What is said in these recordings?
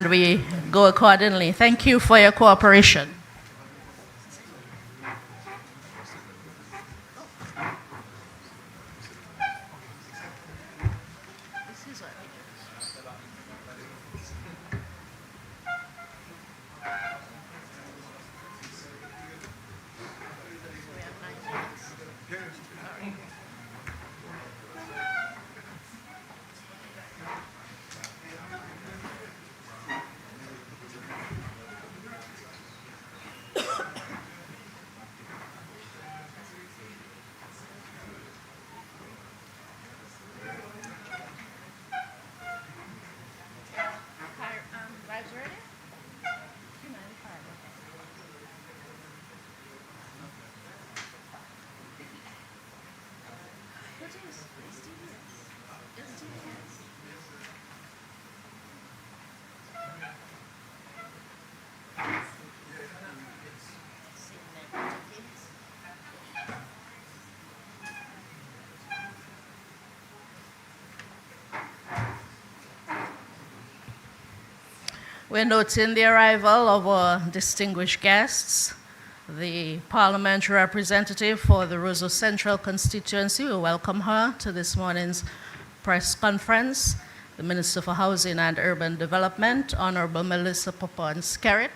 we go accordingly. Thank you for your cooperation. We're noting the arrival of our distinguished guests, the parliamentary representative for the Roseau Central constituency. We welcome her to this morning's press conference, the Minister for Housing and Urban Development, Honorable Melissa Poponne-Skerrit.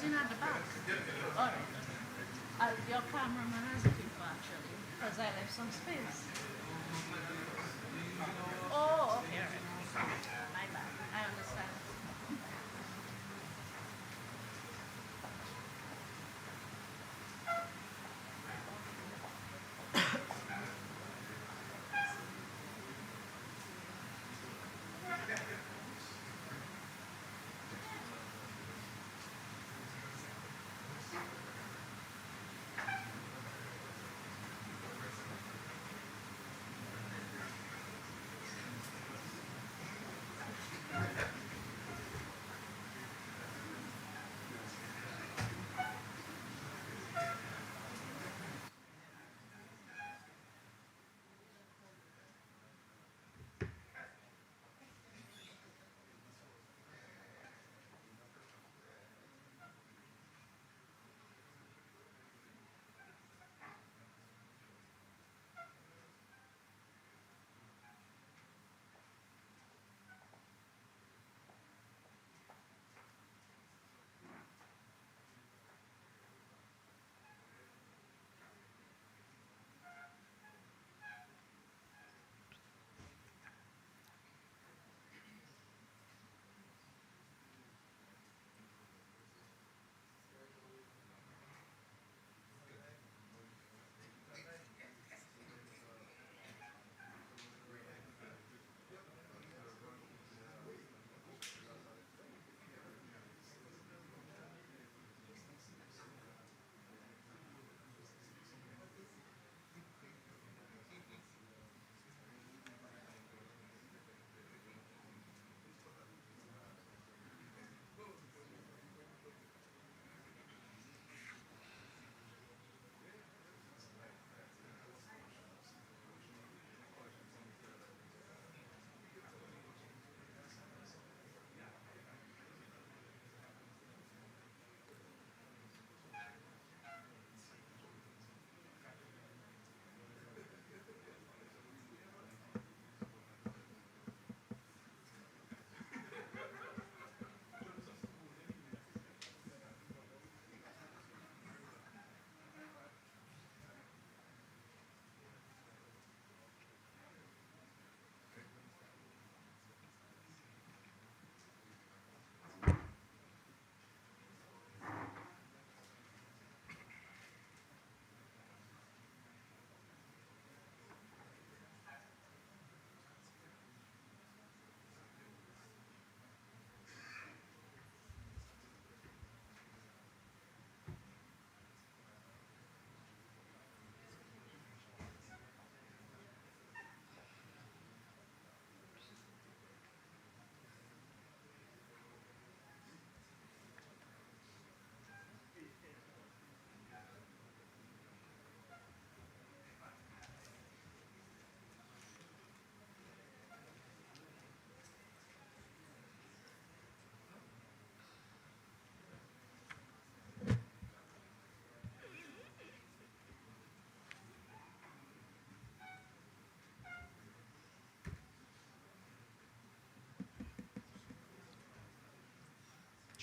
At the back. All right. Your cameraman has it info actually, because I left some space. Oh, okay, all right. My bad. I understand.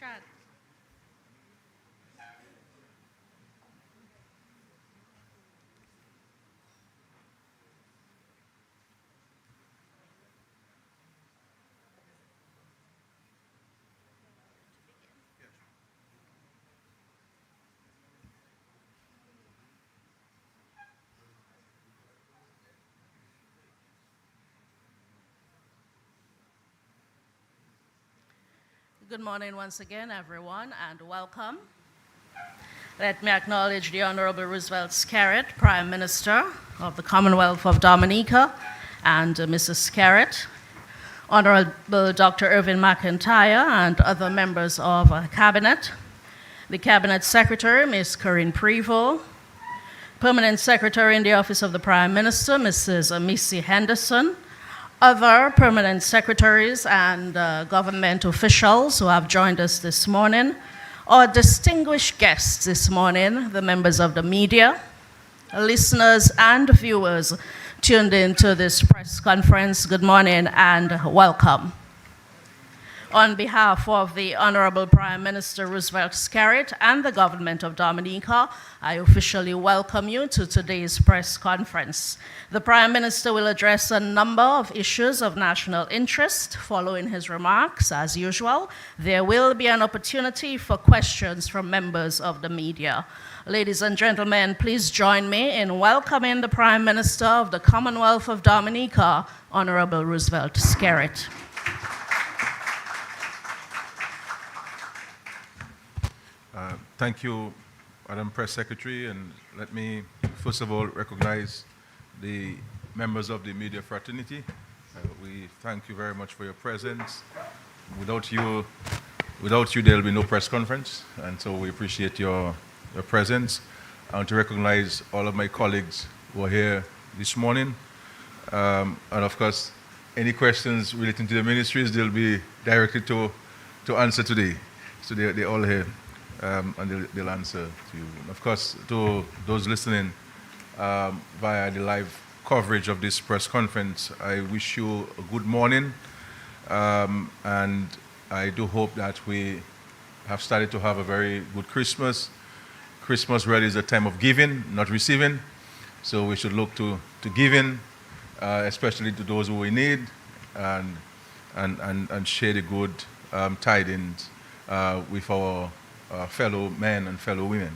Chad. Good morning once again, everyone, and welcome. Let me acknowledge the Honorable Roosevelt Skerrit, Prime Minister of the Commonwealth of Dominica, and Mrs. Skerrit, Honorable Dr. Irvin McIntyre, and other members of Cabinet, the Cabinet Secretary, Ms. Corinne Prevost, Permanent Secretary in the Office of the Prime Minister, Mrs. Missy Henderson, other permanent secretaries and government officials who have joined us this morning, our distinguished guests this morning, the members of the media, listeners and viewers tuned in to this press conference, good morning and welcome. On behalf of the Honorable Prime Minister Roosevelt Skerrit and the government of Dominica, I officially welcome you to today's press conference. The Prime Minister will address a number of issues of national interest. Following his remarks, as usual, there will be an opportunity for questions from members of the media. Ladies and gentlemen, please join me in welcoming the Prime Minister of the Commonwealth of Dominica, Honorable Roosevelt Skerrit. Thank you, Madam Press Secretary, and let me first of all recognize the members of the media fraternity. We thank you very much for your presence. Without you there will be no press conference, and so we appreciate your presence. I want to recognize all of my colleagues who are here this morning, and of course, any questions relating to the ministries, they'll be directed to answer today. So they're all here. And they'll answer to you. Of course, to those listening via the live coverage of this press conference, I wish you a good morning, and I do hope that we have started to have a very good Christmas. Christmas really is a time of giving, not receiving, so we should look to giving, especially to those who we need, and share the good tidings with our fellow men and fellow women.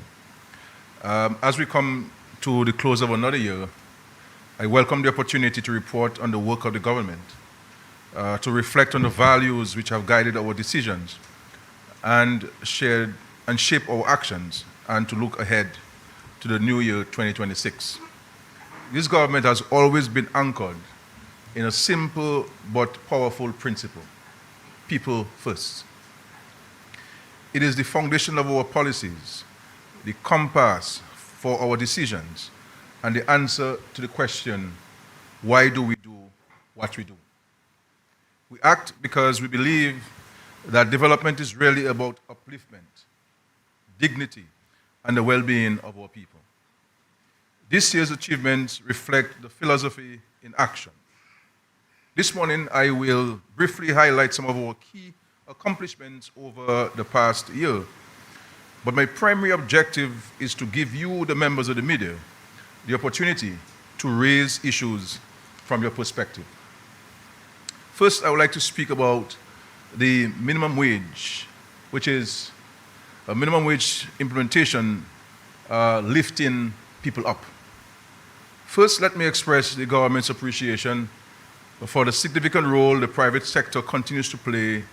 As we come to the close of another year, I welcome the opportunity to report on the work of the government, to reflect on the values which have guided our decisions and shape our actions, and to look ahead to the new year 2026. This government has always been anchored in a simple but powerful principle: people first. It is the foundation of our policies, the compass for our decisions, and the answer to the question, why do we do what we do? We act because we believe that development is really about upliftment, dignity, and the well-being of our people. This year's achievements reflect the philosophy in action. This morning, I will briefly highlight some of our key accomplishments over the past year. But my primary objective is to give you, the members of the media, the opportunity to raise issues from your perspective. First, I would like to speak about the minimum wage, which is a minimum wage implementation lifting people up. First, let me express the government's appreciation for the significant role the private sector continues to play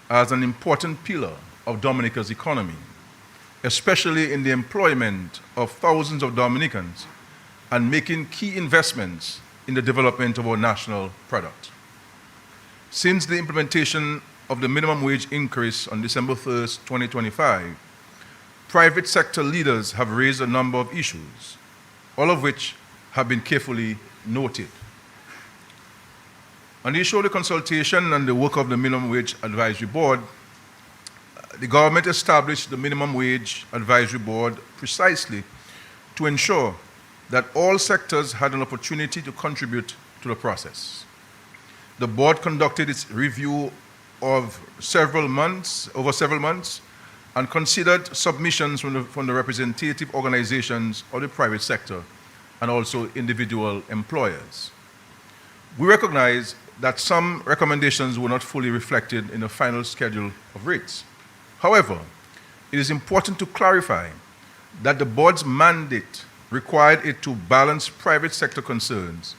as an important pillar of Dominica's economy, especially in the employment of thousands of Dominicans and making key investments in the development of our national product. Since the implementation of the minimum wage increase on December 1st, 2025, private sector leaders have raised a number of issues, all of which have been carefully noted. On the issue of the consultation and the work of the Minimum Wage Advisory Board, the government established the Minimum Wage Advisory Board precisely to ensure that all sectors had an opportunity to contribute to the process. The board conducted its review of over several months, and considered submissions from the representative organizations of the private sector and also individual employers. We recognize that some recommendations were not fully reflected in the final schedule of rates. However, it is important to clarify that the board's mandate required it to balance private sector concerns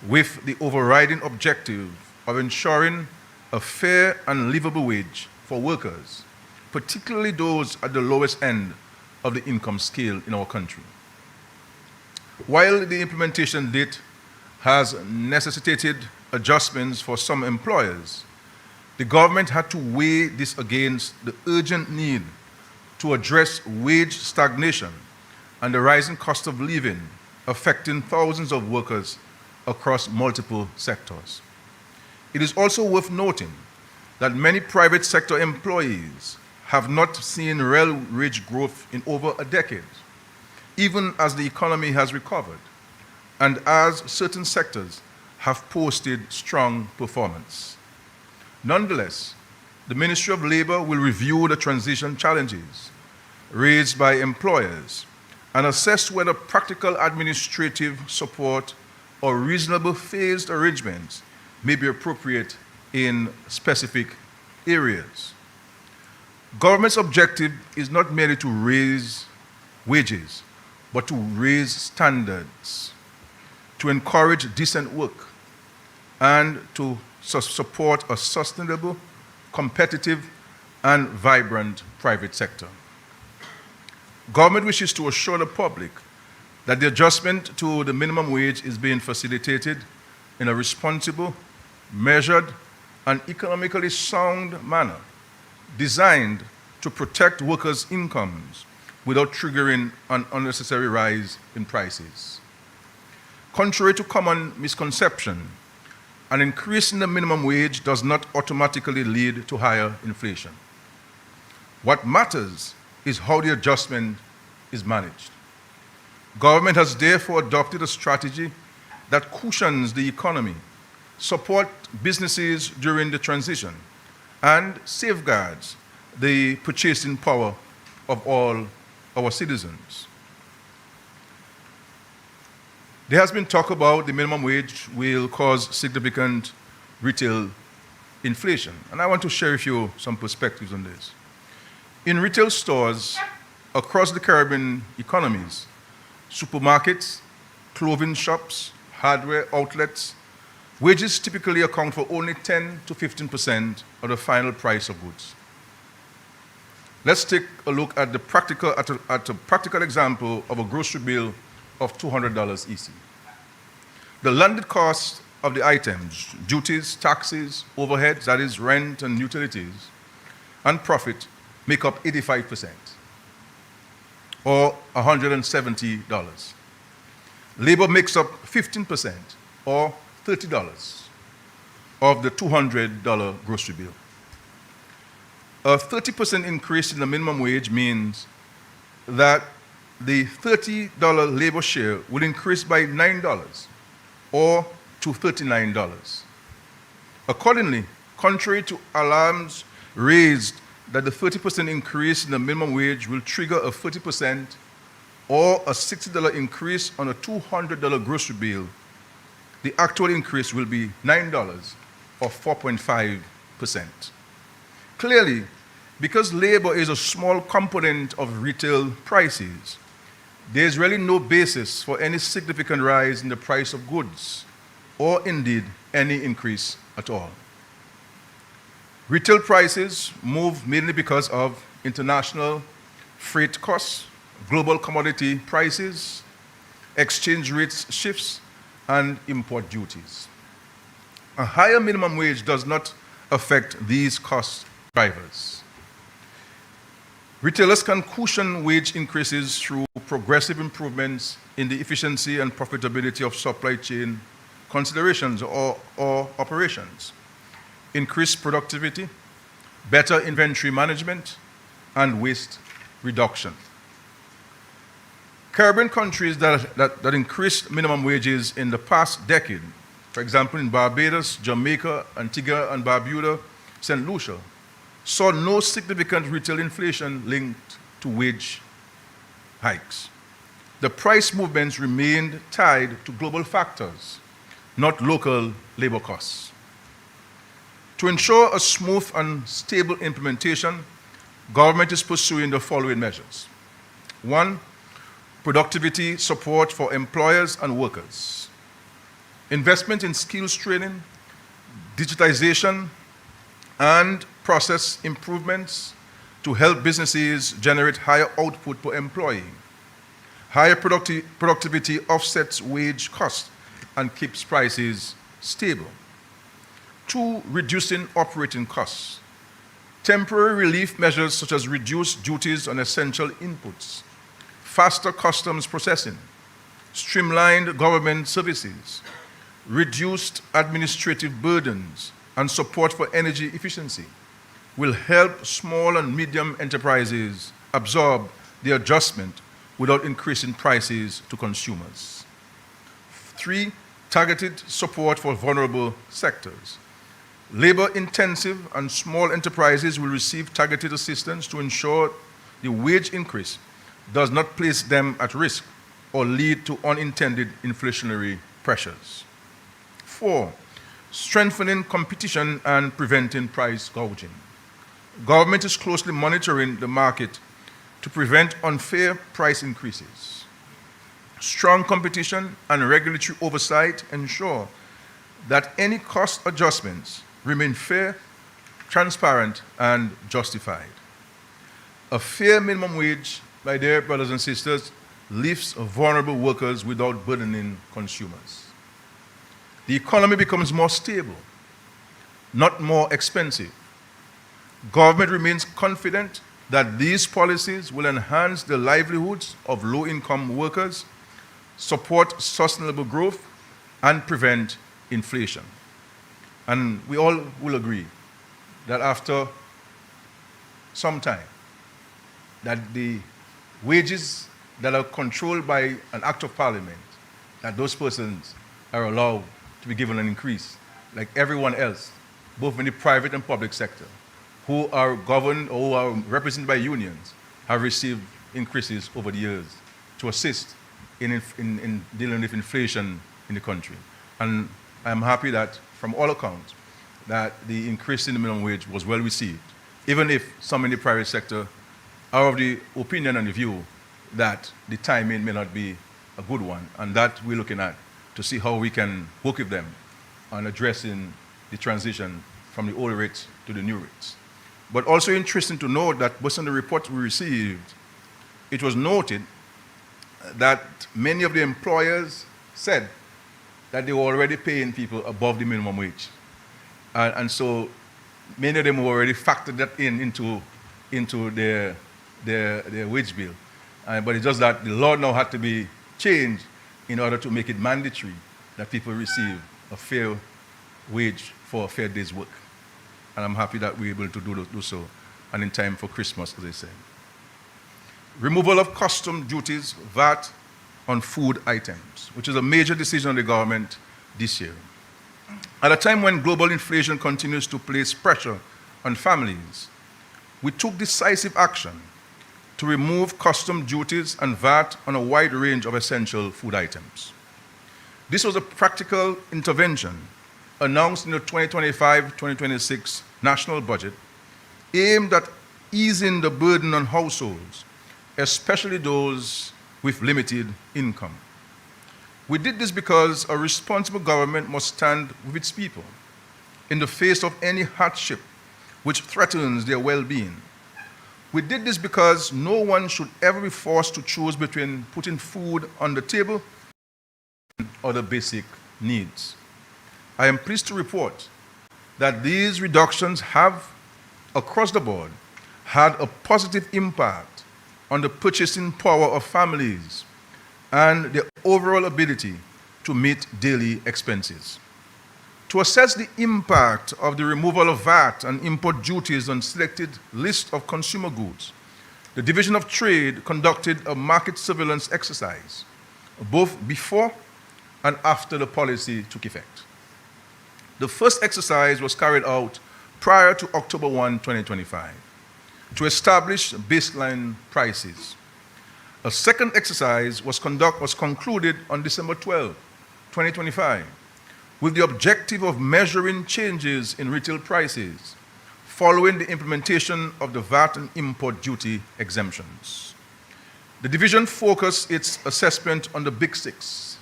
with the overriding objective of ensuring a fair and livable wage for workers, particularly those at the lowest end of the income scale in our country. While the implementation date has necessitated adjustments for some employers, the government had to weigh this against the urgent need to address wage stagnation and the rising cost of living affecting thousands of workers across multiple sectors. It is also worth noting that many private sector employees have not seen real wage growth in over a decade, even as the economy has recovered and as certain sectors have posted strong performance. Nonetheless, the Ministry of Labor will review the transition challenges raised by employers and assess whether practical administrative support or reasonable phased arrangements may be appropriate in specific areas. Government's objective is not merely to raise wages, but to raise standards, to encourage decent work, and to support a sustainable, competitive, and vibrant private sector. Government wishes to assure the public that the adjustment to the minimum wage is being facilitated in a responsible, measured, and economically sound manner, designed to protect workers' incomes without triggering an unnecessary rise in prices. Contrary to common misconception, an increase in the minimum wage does not automatically lead to higher inflation. What matters is how the adjustment is managed. Government has therefore adopted a strategy that cushions the economy, supports businesses during the transition, and safeguards the purchasing power of all our citizens. There has been talk about the minimum wage will cause significant retail inflation, and I want to share with you some perspectives on this. In retail stores across the Caribbean economies, supermarkets, clothing shops, hardware outlets, wages typically account for only 10 to 15% of the final price of goods. Let's take a look at a practical example of a grocery bill of $200 EC. The landed cost of the items, duties, taxes, overheads, that is rent and utilities, and profit make up 85%, or $170. Labor makes up 15%, or $30 of the $200 grocery bill. A 30% increase in the minimum wage means that the $30 labor share will increase by $9, or to $39. Accordingly, contrary to alarms raised that the 30% increase in the minimum wage will trigger a 30% or a $60 increase on a $200 grocery bill, the actual increase will be $9, or 4.5%. Clearly, because labor is a small component of retail prices, there is really no basis for any significant rise in the price of goods, or indeed any increase at all. Retail prices move mainly because of international freight costs, global commodity prices, exchange rates shifts, and import duties. A higher minimum wage does not affect these cost drivers. Retailers can cushion wage increases through progressive improvements in the efficiency and profitability of supply chain considerations or operations, increased productivity, better inventory management, and waste reduction. Caribbean countries that increased minimum wages in the past decade, for example in Barbados, Jamaica, Antigua and Barbuda, St. Lucia, saw no significant retail inflation linked to wage hikes. The price movements remained tied to global factors, not local labor costs. To ensure a smooth and stable implementation, government is pursuing the following measures. 1, productivity support for employers and workers. Investment in skills training, digitization, and process improvements to help businesses generate higher output per employee. Higher productivity offsets wage costs and keeps prices stable. 2, reducing operating costs. Temporary relief measures such as reduced duties on essential inputs, faster customs processing, streamlined government services, reduced administrative burdens, and support for energy efficiency will help small and medium enterprises absorb the adjustment without increasing prices to consumers. 3, targeted support for vulnerable sectors. Labor-intensive and small enterprises will receive targeted assistance to ensure the wage increase does not place them at risk or lead to unintended inflationary pressures. 4, strengthening competition and preventing price gouging. Government is closely monitoring the market to prevent unfair price increases. Strong competition and regulatory oversight ensure that any cost adjustments remain fair, transparent, and justified. A fair minimum wage, my dear brothers and sisters, lifts vulnerable workers without burdening consumers. The economy becomes more stable, not more expensive. Government remains confident that these policies will enhance the livelihoods of low-income workers, support sustainable growth, and prevent inflation. And we all will agree that after some time, that the wages that are controlled by an act of parliament, that those persons are allowed to be given an increase, like everyone else, both in the private and public sector, who are governed or who are represented by unions, have received increases over the years to assist in dealing with inflation in the country. And I'm happy that, from all accounts, that the increase in the minimum wage was well received, even if some in the private sector are of the opinion and the view that the timing may not be a good one, and that we're looking at to see how we can work with them on addressing the transition from the old rates to the new rates. But also interesting to note that based on the report we received, it was noted that many of the employers said that they were already paying people above the minimum wage. And so many of them were already factored that into their wage bill. But it's just that the law now had to be changed in order to make it mandatory that people receive a fair wage for a fair day's work. And I'm happy that we're able to do so, and in time for Christmas, as I said. Removal of custom duties, VAT, on food items, which is a major decision of the government this year. At a time when global inflation continues to place pressure on families, we took decisive action to remove custom duties and VAT on a wide range of essential food items. This was a practical intervention announced in the 2025-2026 national budget aimed at easing the burden on households, especially those with limited income. We did this because a responsible government must stand with its people in the face of any hardship which threatens their well-being. We did this because no one should ever be forced to choose between putting food on the table and other basic needs. I am pleased to report that these reductions have, across the board, had a positive impact on the purchasing power of families and their overall ability to meet daily expenses. To assess the impact of the removal of VAT and import duties on selected list of consumer goods, the Division of Trade conducted a market surveillance exercise, both before and after the policy took effect. The first exercise was carried out prior to October 1, 2025, to establish baseline prices. A second exercise was concluded on December 12, 2025, with the objective of measuring changes in retail prices following the implementation of the VAT and import duty exemptions. The division focused its assessment on the Big Six.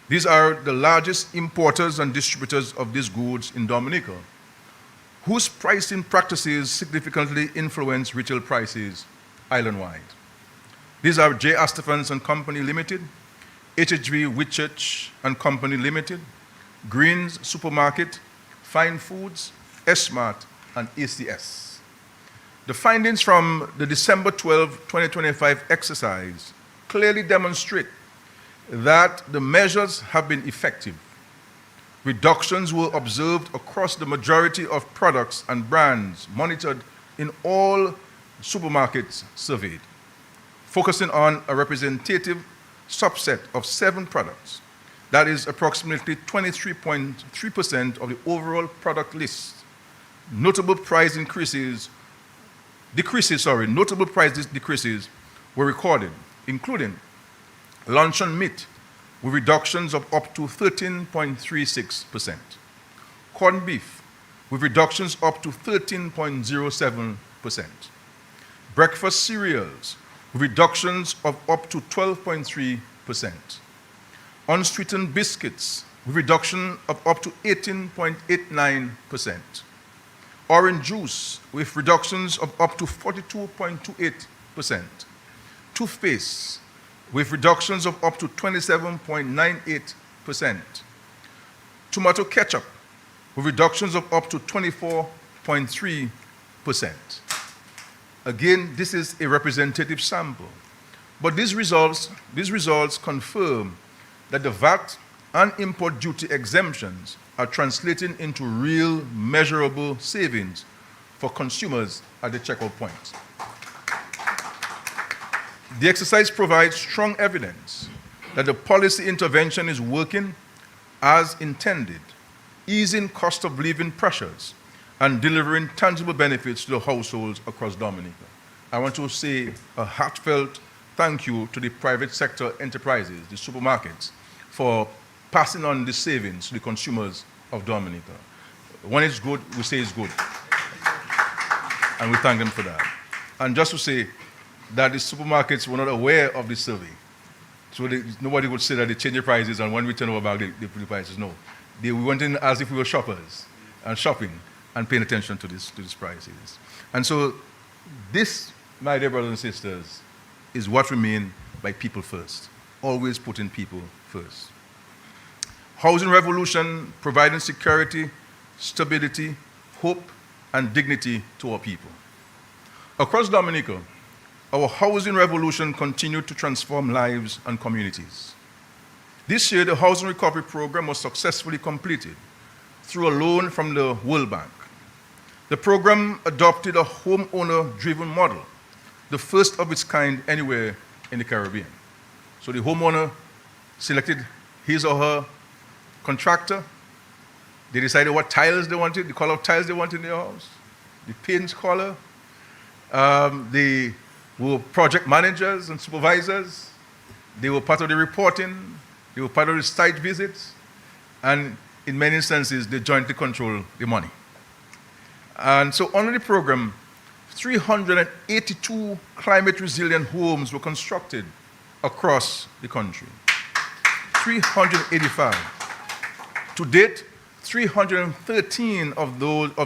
These are the largest importers and distributors of these goods in Dominica, whose pricing practices significantly influence retail prices island-wide. These are J. Astafans and Company Limited, HHV Whitchurch and Company Limited, Greens Supermarket, Fine Foods, S-Mart, and ACS. The findings from the December 12, 2025 exercise clearly demonstrate that the measures have been effective. Reductions were observed across the majority of products and brands monitored in all supermarkets surveyed, focusing on a representative subset of 7 products. That is approximately 23.3% of the overall product list. Notable price decreases were recorded, including luncheon meat with reductions of up to 13.36%, corned beef with reductions up to 13.07%, breakfast cereals with reductions of up to 12.3%, unsweetened biscuits with reduction of up to 18.89%, orange juice with reductions of up to 42.28%, toothpaste with reductions of up to 27.98%, tomato ketchup with reductions of up to 24.3%. Again, this is a representative sample, but these results confirm that the VAT and import duty exemptions are translating into real measurable savings for consumers at the checkout point. The exercise provides strong evidence that the policy intervention is working as intended, easing cost of living pressures and delivering tangible benefits to the households across Dominica. I want to say a heartfelt thank you to the private sector enterprises, the supermarkets, for passing on the savings to the consumers of Dominica. When it's good, we say it's good. And we thank them for that. And just to say that the supermarkets were not aware of this survey. So nobody would say that they change the prices and when we turn over back, they put the prices. No. We went in as if we were shoppers and shopping and paying attention to these prices. And so this, my dear brothers and sisters, is what we mean by people first. Always putting people first. Housing revolution, providing security, stability, hope, and dignity to our people. Across Dominica, our housing revolution continued to transform lives and communities. This year, the Housing Recovery Program was successfully completed through a loan from the World Bank. The program adopted a homeowner-driven model, the first of its kind anywhere in the Caribbean. So the homeowner selected his or her contractor. They decided what tiles they wanted, the color of tiles they wanted in their house, the paint color. They were project managers and supervisors. They were part of the reporting. They were part of the site visits. And in many instances, they jointly control the money. And so under the program, 382 climate resilient homes were constructed across the country. 385. To date, 313 of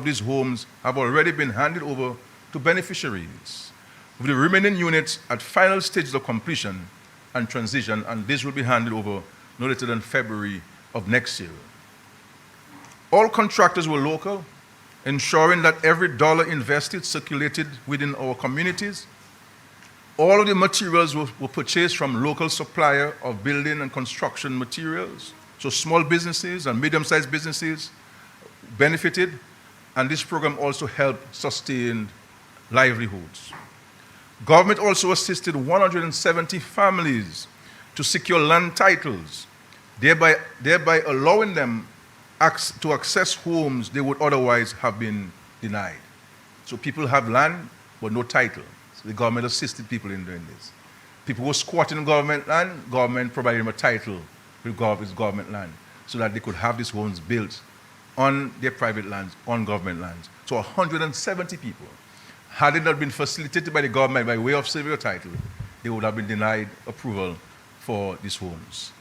these homes have already been handed over to beneficiaries, with the remaining units at final stages of completion and transition, and this will be handed over no later than February of next year. All contractors were local, ensuring that every dollar invested circulated within our communities. All of the materials were purchased from local supplier of building and construction materials. So small businesses and medium-sized businesses benefited, and this program also helped sustain livelihoods. Government also assisted 170 families to secure land titles, thereby allowing them to access homes they would otherwise have been denied. So people have land, but no title. So the government assisted people in doing this. People were squatting government land, government provided them a title with government land so that they could have these homes built on their private lands, on government lands. So 170 people, had it not been facilitated by the government by way of civil title, they would have been denied approval for these homes.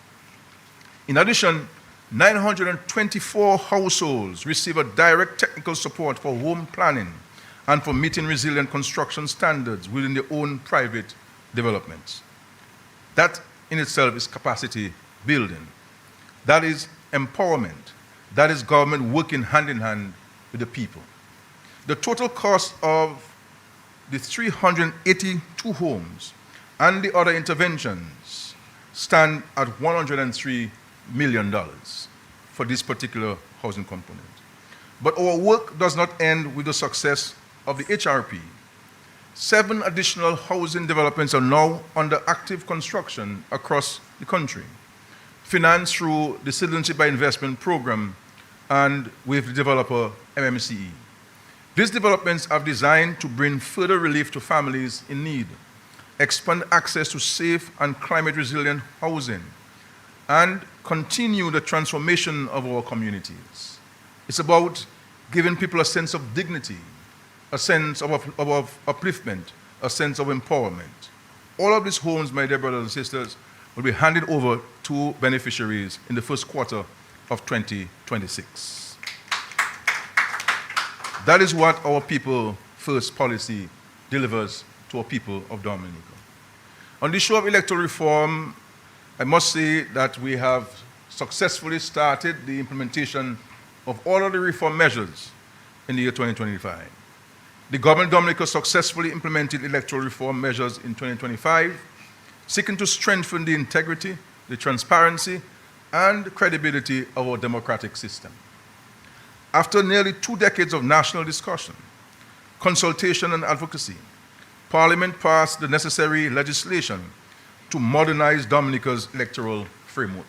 In addition, 924 households receive a direct technical support for home planning and for meeting resilient construction standards within their own private developments. That in itself is capacity building. That is empowerment. That is government working hand in hand with the people. The total cost of the 382 homes and the other interventions stand at $103 million for this particular housing component. But our work does not end with the success of the HRP. 7 additional housing developments are now under active construction across the country, financed through the Citizenship by Investment Program and with the developer MMCE. These developments are designed to bring further relief to families in need, expand access to safe and climate-resilient housing, and continue the transformation of our communities. It's about giving people a sense of dignity, a sense of upliftment, a sense of empowerment. All of these homes, my dear brothers and sisters, will be handed over to beneficiaries in the first quarter of 2026. That is what our People First policy delivers to our people of Dominica. On the issue of electoral reform, I must say that we have successfully started the implementation of all of the reform measures in the year 2025. The government of Dominica successfully implemented electoral reform measures in 2025, seeking to strengthen the integrity, the transparency, and credibility of our democratic system. After nearly 2 decades of national discussion, consultation, and advocacy, Parliament passed the necessary legislation to modernize Dominica's electoral framework.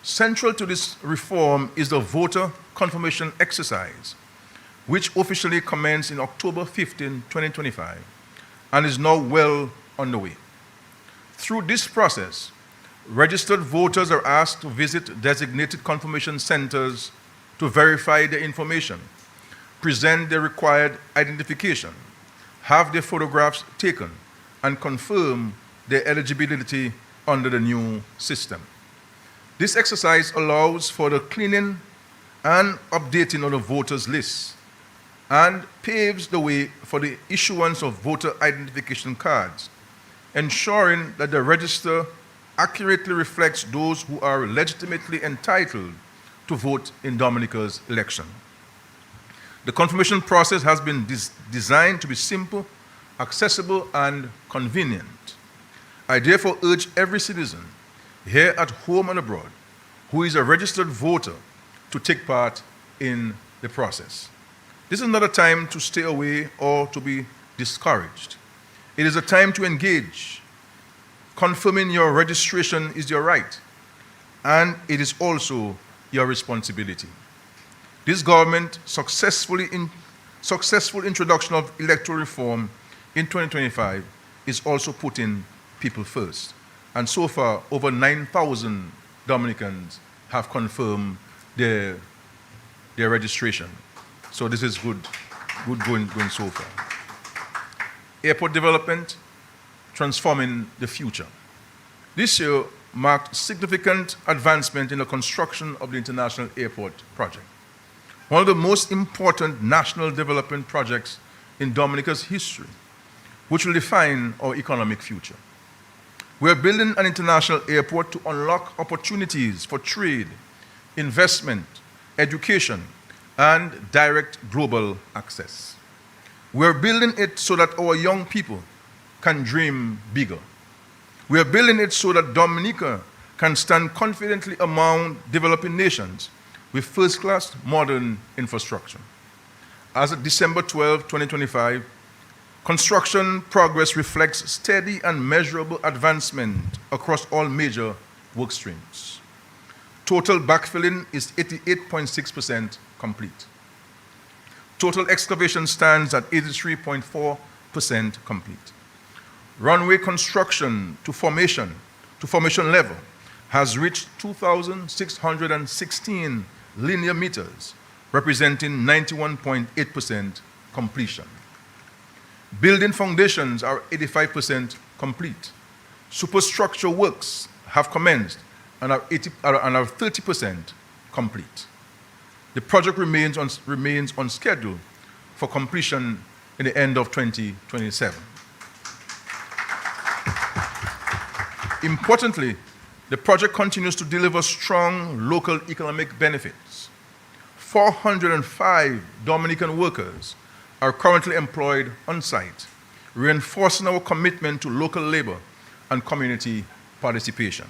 Central to this reform is the voter confirmation exercise, which officially commenced in October 15, 2025, and is now well underway. Through this process, registered voters are asked to visit designated confirmation centers to verify their information, present their required identification, have their photographs taken, and confirm their eligibility under the new system. This exercise allows for the cleaning and updating of the voters' lists and paves the way for the issuance of voter identification cards, ensuring that the register accurately reflects those who are legitimately entitled to vote in Dominica's election. The confirmation process has been designed to be simple, accessible, and convenient. I therefore urge every citizen, here at home and abroad, who is a registered voter to take part in the process. This is not a time to stay away or to be discouraged. It is a time to engage. Confirming your registration is your right, and it is also your responsibility. This government successful introduction of electoral reform in 2025 is also putting people first. And so far, over 9,000 Dominicans have confirmed their registration. So this is good going so far. Airport development, transforming the future. This year marked significant advancement in the construction of the International Airport project, one of the most important national development projects in Dominica's history, which will define our economic future. We are building an international airport to unlock opportunities for trade, investment, education, and direct global access. We are building it so that our young people can dream bigger. We are building it so that Dominica can stand confidently among developing nations with first-class modern infrastructure. As of December 12, 2025, construction progress reflects steady and measurable advancement across all major work streams. Total backfilling is 88.6% complete. Total excavation stands at 83.4% complete. Runway construction to formation level has reached 2,616 linear meters, representing 91.8% completion. Building foundations are 85% complete. Superstructure works have commenced and are 30% complete. The project remains on schedule for completion in the end of 2027. Importantly, the project continues to deliver strong local economic benefits. 405 Dominican workers are currently employed on site, reinforcing our commitment to local labor and community participation.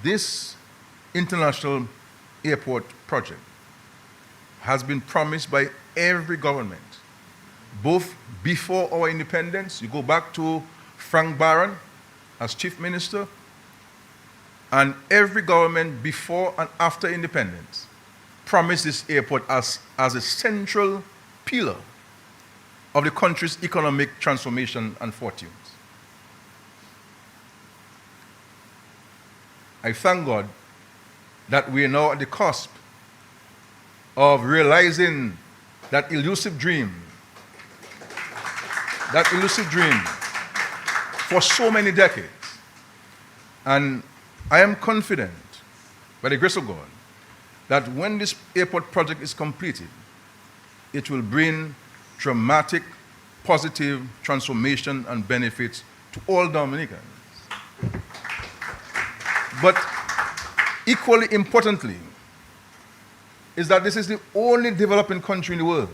This international airport project has been promised by every government, both before our independence. You go back to Frank Barron as chief minister, and every government before and after independence promised this airport as a central pillar of the country's economic transformation and fortunes. I thank God that we are now at the cusp of realizing that elusive dream for so many decades. And I am confident, by the grace of God, that when this airport project is completed, it will bring dramatic, positive transformation and benefits to all Dominicans. But equally importantly, is that this is the only developing country in the world,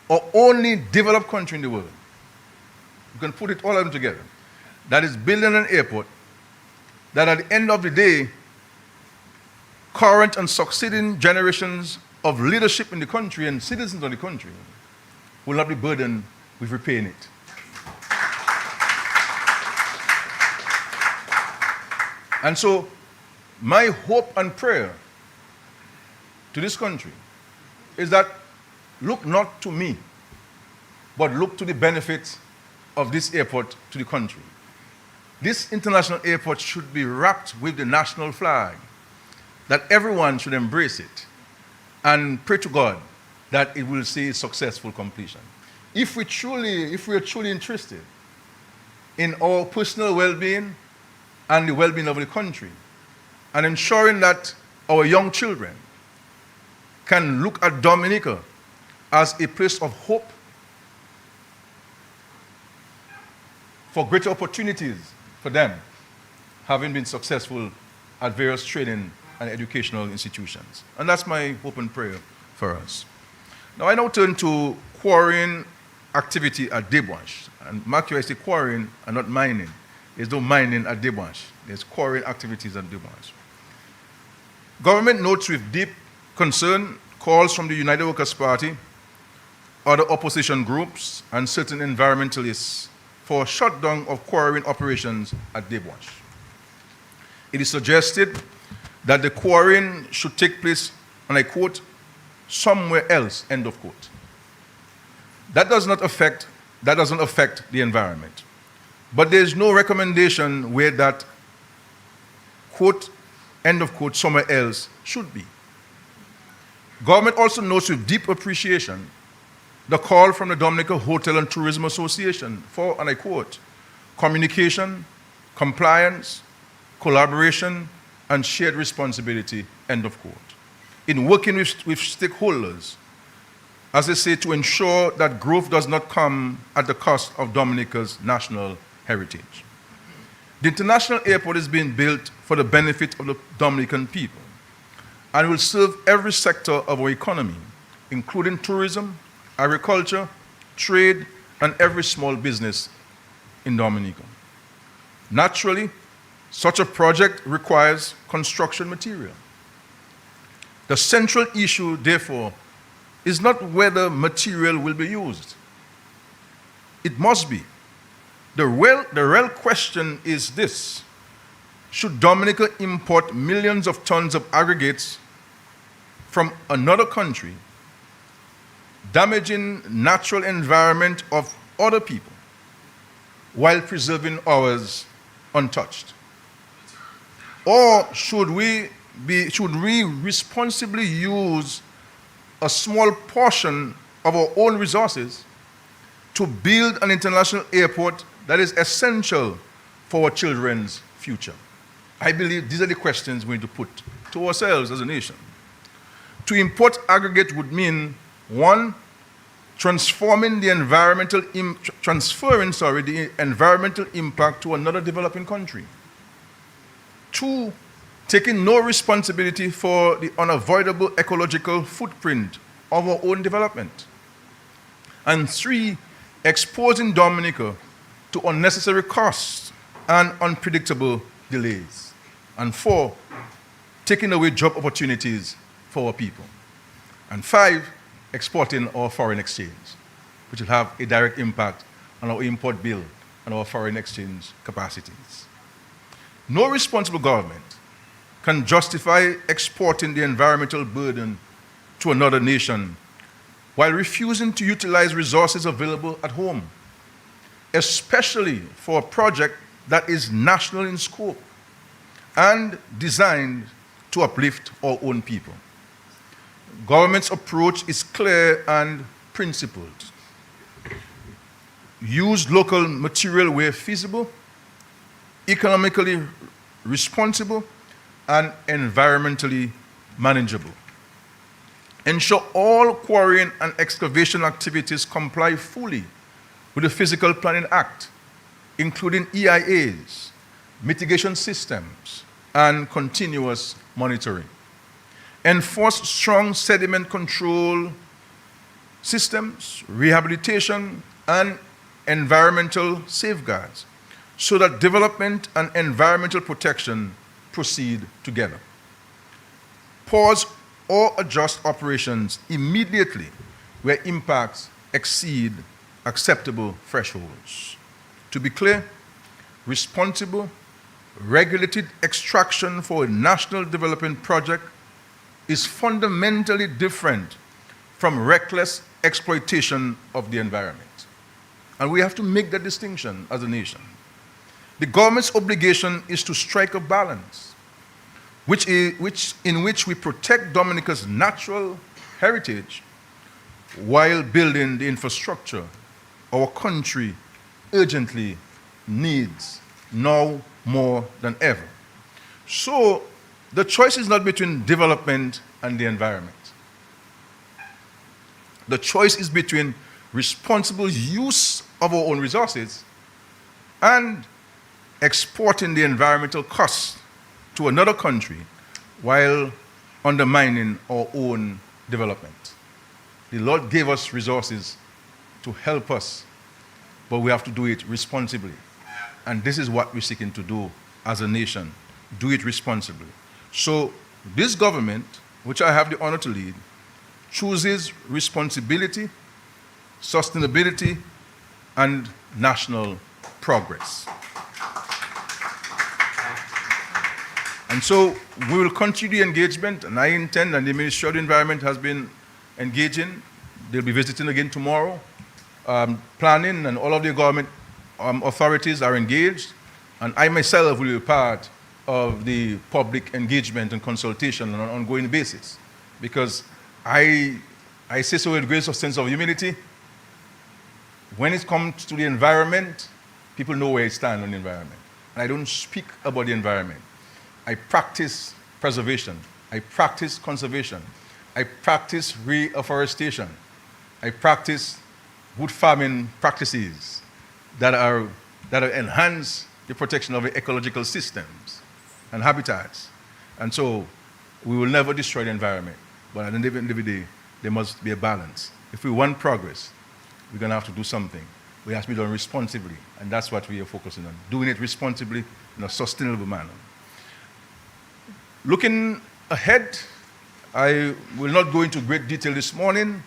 or only developed country in the world, you can put it all of them together, that is building an airport that at the end of the day, current and succeeding generations of leadership in the country and citizens of the country will not be burdened with repaying it. And so, my hope and prayer to this country is that look not to me, but look to the benefits of this airport to the country. This international airport should be wrapped with the national flag, that everyone should embrace it and pray to God that it will see successful completion. If we are truly interested in our personal well-being and the well-being of the country, and ensuring that our young children can look at Dominica as a place of hope for greater opportunities for them, having been successful at various training and educational institutions. And that's my hope and prayer for us. Now I now turn to quarrying activity at Debwash. And mark you, I say quarrying and not mining. There's no mining at Debwash. There's quarrying activities at Debwash. Government notes with deep concern calls from the United Workers' Party, other opposition groups, and certain environmentalists for shutdown of quarrying operations at Debwash. It is suggested that the quarrying should take place, and I quote, somewhere else, end of quote. That doesn't affect the environment. But there is no recommendation where that, quote, end of quote, somewhere else should be. Government also notes with deep appreciation the call from the Dominica Hotel and Tourism Association for, and I quote, communication, compliance, collaboration, and shared responsibility, end of quote, in working with stakeholders, as they say, to ensure that growth does not come at the cost of Dominica's national heritage. The international airport is being built for the benefit of the Dominican people and will serve every sector of our economy, including tourism, agriculture, trade, and every small business in Dominica. Naturally, such a project requires construction material. The central issue, therefore, is not whether material will be used. It must be. The real question is this: should Dominica import millions of tons of aggregates from another country, damaging natural environment of other people while preserving ours untouched? Or should we responsibly use a small portion of our own resources to build an international airport that is essential for our children's future? I believe these are the questions we need to put to ourselves as a nation. To import aggregate would mean, one, transferring the environmental impact to another developing country. Two, taking no responsibility for the unavoidable ecological footprint of our own development. And three, exposing Dominica to unnecessary costs and unpredictable delays. And four, taking away job opportunities for our people. And five, exporting our foreign exchange, which will have a direct impact on our import bill and our foreign exchange capacities. No responsible government can justify exporting the environmental burden to another nation while refusing to utilize resources available at home, especially for a project that is national in scope and designed to uplift our own people. Government's approach is clear and principled. Use local material where feasible, economically responsible, and environmentally manageable. Ensure all quarrying and excavation activities comply fully with the Physical Planning Act, including EIAs, mitigation systems, and continuous monitoring. Enforce strong sediment control systems, rehabilitation, and environmental safeguards so that development and environmental protection proceed together. Pause or adjust operations immediately where impacts exceed acceptable thresholds. To be clear, responsible, regulated extraction for a national development project is fundamentally different from reckless exploitation of the environment. And we have to make that distinction as a nation. The government's obligation is to strike a balance in which we protect Dominica's natural heritage while building the infrastructure our country urgently needs now more than ever. So the choice is not between development and the environment. The choice is between responsible use of our own resources and exporting the environmental costs to another country while undermining our own development. The Lord gave us resources to help us, but we have to do it responsibly. And this is what we're seeking to do as a nation. Do it responsibly. So this government, which I have the honor to lead, chooses responsibility, sustainability, and national progress. And so we will continue the engagement, and I intend, and the Ministry of the Environment has been engaging. They'll be visiting again tomorrow. Planning and all of the government authorities are engaged, and I myself will be part of the public engagement and consultation on an ongoing basis, because I say so with great sense of humility. When it comes to the environment, people know where I stand on the environment. And I don't speak about the environment. I practice preservation. I practice conservation. I practice reforestation. I practice wood farming practices that enhance the protection of the ecological systems and habitats. And so we will never destroy the environment. But at the end of the day, there must be a balance. If we want progress, we're going to have to do something. We have to be done responsibly, and that's what we are focusing on, doing it responsibly in a sustainable manner. Looking ahead, I will not go into great detail this morning,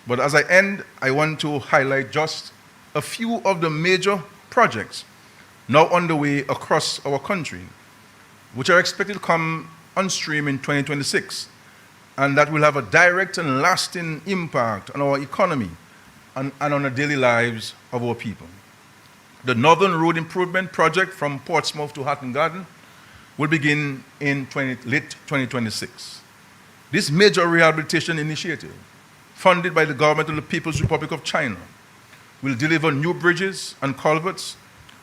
but as I end, I want to highlight just a few of the major projects now underway across our country, which are expected to come on stream in 2026, and that will have a direct and lasting impact on our economy and on the daily lives of our people. The Northern Road Improvement Project from Portsmouth to Hatton Garden will begin in late 2026. This major rehabilitation initiative, funded by the government of the People's Republic of China, will deliver new bridges and culverts,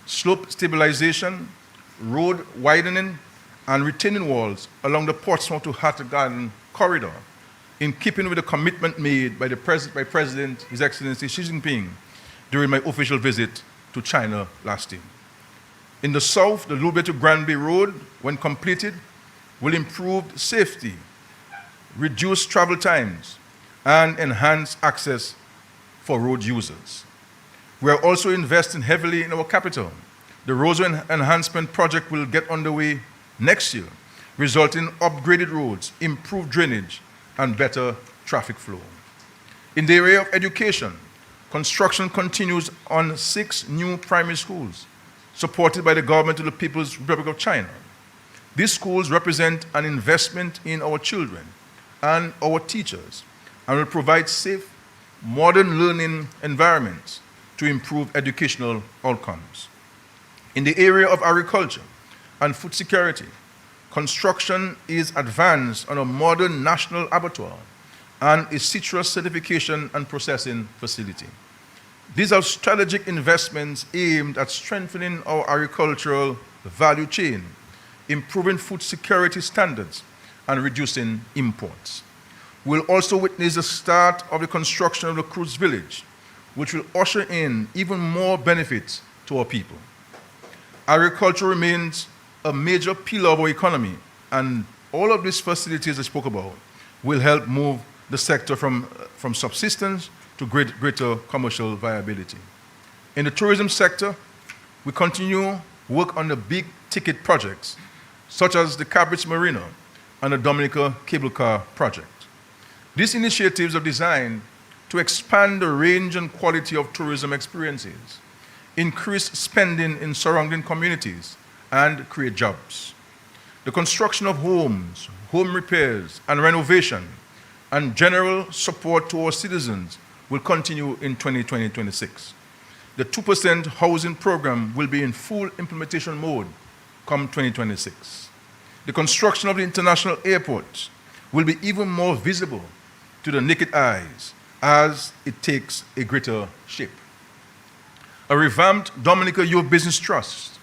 slope stabilization, road widening, and retaining walls along the Portsmouth to Hatton Garden corridor, in keeping with the commitment made by President, His Excellency Xi Jinping, during my official visit to China last year. In the south, the Lube to Granby Road, when completed, will improve safety, reduce travel times, and enhance access for road users. We are also investing heavily in our capital. The Roseau Enhancement Project will get underway next year, resulting in upgraded roads, improved drainage, and better traffic flow. In the area of education, construction continues on 6 new primary schools, supported by the government of the People's Republic of China. These schools represent an investment in our children and our teachers, and will provide safe, modern learning environments to improve educational outcomes. In the area of agriculture and food security, construction is advanced on a modern national abattoir and a citrus certification and processing facility. These are strategic investments aimed at strengthening our agricultural value chain, improving food security standards, and reducing imports. We'll also witness the start of the construction of the Cruise Village, which will usher in even more benefits to our people. Agriculture remains a major pillar of our economy, and all of these facilities I spoke about will help move the sector from subsistence to greater commercial viability. In the tourism sector, we continue work on the big ticket projects, such as the Cabritz Marina and the Dominica Cable Car project. These initiatives are designed to expand the range and quality of tourism experiences, increase spending in surrounding communities, and create jobs. The construction of homes, home repairs and renovation, and general support to our citizens will continue in 2026. The 2% housing program will be in full implementation mode come 2026. The construction of the international airport will be even more visible to the naked eyes as it takes a greater shape. A revamped Dominica Youth Business Trust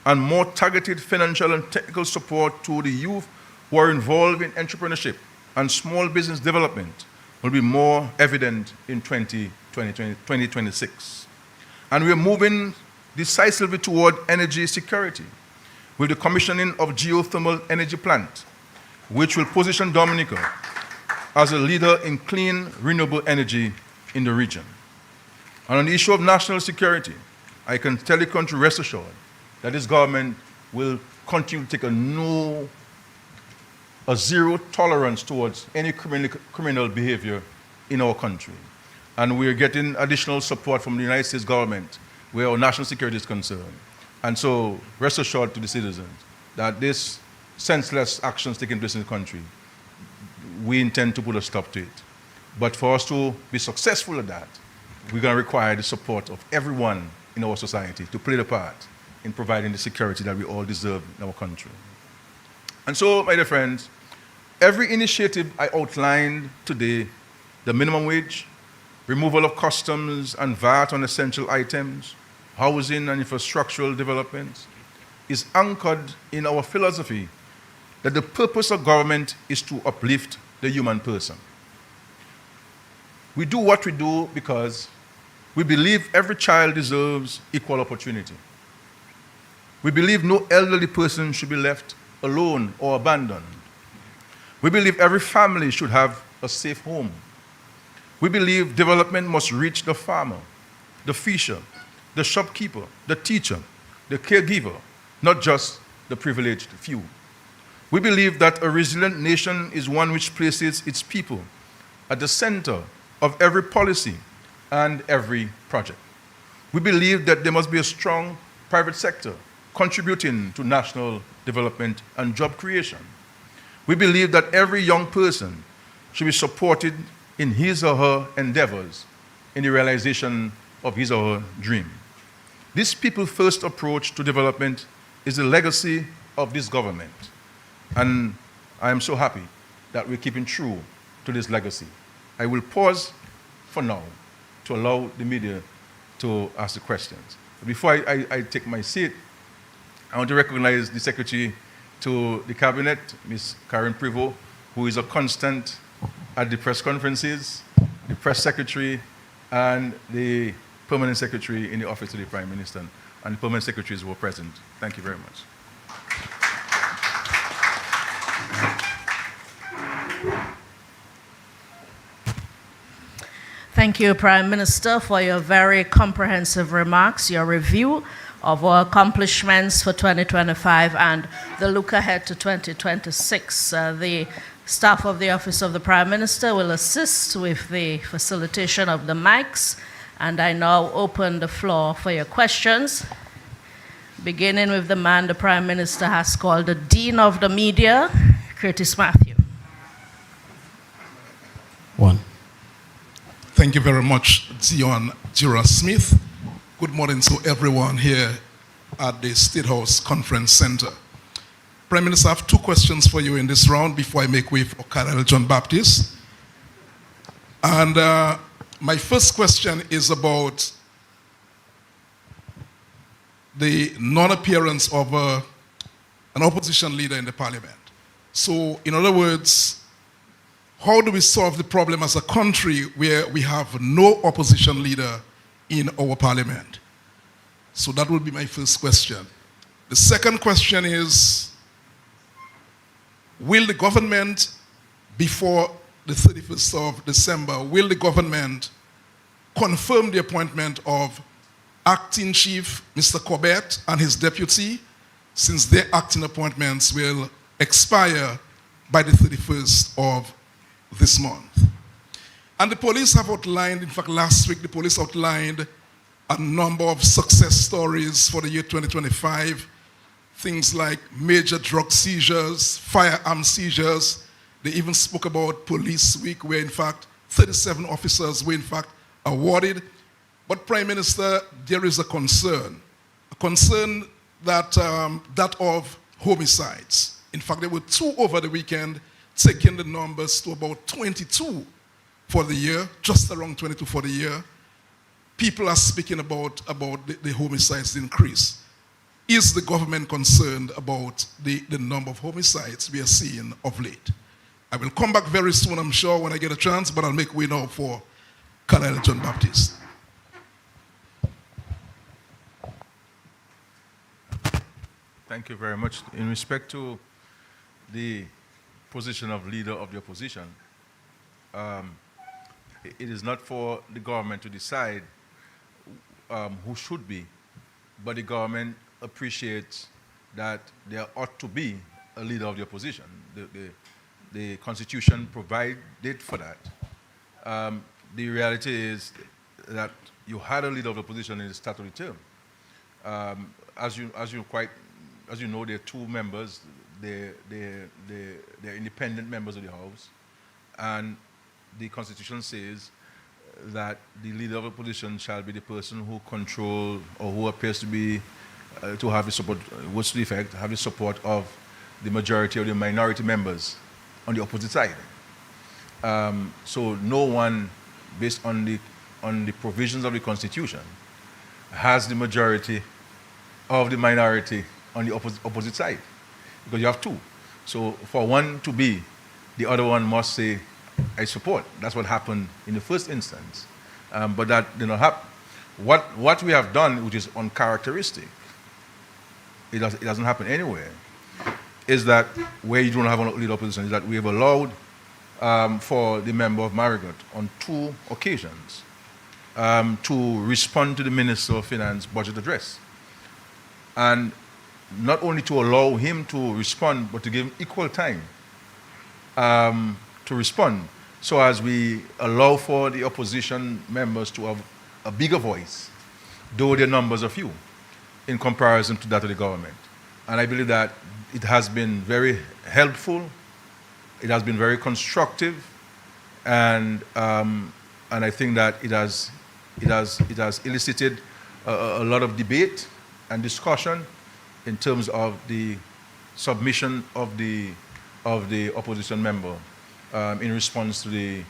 and more targeted financial and technical support to the youth who are involved in entrepreneurship and small business development will be more evident in 2026. And we are moving decisively toward energy security with the commissioning of geothermal energy plant, which will position Dominica as a leader in clean, renewable energy in the region. And on the issue of national security, I can tell the country, rest assured, that this government will continue to take a zero tolerance towards any criminal behavior in our country. And we're getting additional support from the United States government where our national security is concerned. And so rest assured to the citizens that this senseless actions taking place in the country, we intend to put a stop to it. But for us to be successful at that, we're going to require the support of everyone in our society to play the part in providing the security that we all deserve in our country. And so, my dear friends, every initiative I outlined today, the minimum wage, removal of customs and VAT on essential items, housing and infrastructural developments, is anchored in our philosophy that the purpose of government is to uplift the human person. We do what we do because we believe every child deserves equal opportunity. We believe no elderly person should be left alone or abandoned. We believe every family should have a safe home. We believe development must reach the farmer, the fisher, the shopkeeper, the teacher, the caregiver, not just the privileged few. We believe that a resilient nation is one which places its people at the center of every policy and every project. We believe that there must be a strong private sector contributing to national development and job creation. We believe that every young person should be supported in his or her endeavors in the realization of his or her dream. This people-first approach to development is the legacy of this government, and I am so happy that we're keeping true to this legacy. I will pause for now to allow the media to ask the questions. Before I take my seat, I want to recognize the Secretary to the Cabinet, Ms. Karen Privo, who is a constant at the press conferences, the Press Secretary, and the Permanent Secretary in the Office of the Prime Minister, and the Permanent Secretaries were present. Thank you very much. Thank you, Prime Minister, for your very comprehensive remarks, your review of our accomplishments for 2025 and the look ahead to 2026. The staff of the Office of the Prime Minister will assist with the facilitation of the mics, and I now open the floor for your questions, beginning with the man the Prime Minister has called the Dean of the Media, Curtis Matthew. One. Thank you very much, Zion Jira Smith. Good morning to everyone here at the State House Conference Center. Prime Minister, I have two questions for you in this round before I make way for Colonel John Baptist. And my first question is about the non-appearance of an opposition leader in the parliament. So, in other words, how do we solve the problem as a country where we have no opposition leader in our parliament? So that would be my first question. The second question is, will the government, before the 31st of December, will the government confirm the appointment of Acting Chief Mr. Corbett and his deputy, since their acting appointments will expire by the 31st of this month? And the police have outlined, in fact last week the police outlined a number of success stories for the year 2025, things like major drug seizures, firearm seizures. They even spoke about Police Week, where in fact 37 officers were in fact awarded. But Prime Minister, there is a concern that, that of homicides. In fact, there were 2 over the weekend, taking the numbers to about 22 for the year, just around 22 for the year. People are speaking about the homicides increase. Is the government concerned about the number of homicides we are seeing of late? I will come back very soon, I'm sure, when I get a chance, but I'll make way now for Colonel John Baptist. Thank you very much. In respect to the position of leader of the opposition, it is not for the government to decide who should be, but the government appreciates that there ought to be a leader of the opposition. The Constitution provided for that. The reality is that you had a leader of the opposition in the statutory term. As you know, there are 2 members. They're independent members of the House, and the Constitution says that the leader of the opposition shall be the person who controls or who appears to be to have the support, what's the effect, have the support of the majority of the minority members on the opposite side. So no one, based on the provisions of the Constitution, has the majority of the minority on the opposite side, because you have 2. So for one to be, the other one must say, I support. That's what happened in the first instance. But that did not happen. What we have done, which is uncharacteristic, it doesn't happen anywhere, is that where you don't have a leader opposition, is that we have allowed for the member of Marigot on 2 occasions to respond to the Minister of Finance budget address. And not only to allow him to respond, but to give him equal time to respond, so as we allow for the opposition members to have a bigger voice, though their numbers are few, in comparison to that of the government. And I believe that it has been very helpful, it has been very constructive, and I think that it has elicited a lot of debate and discussion in terms of the submission of the opposition member in response to the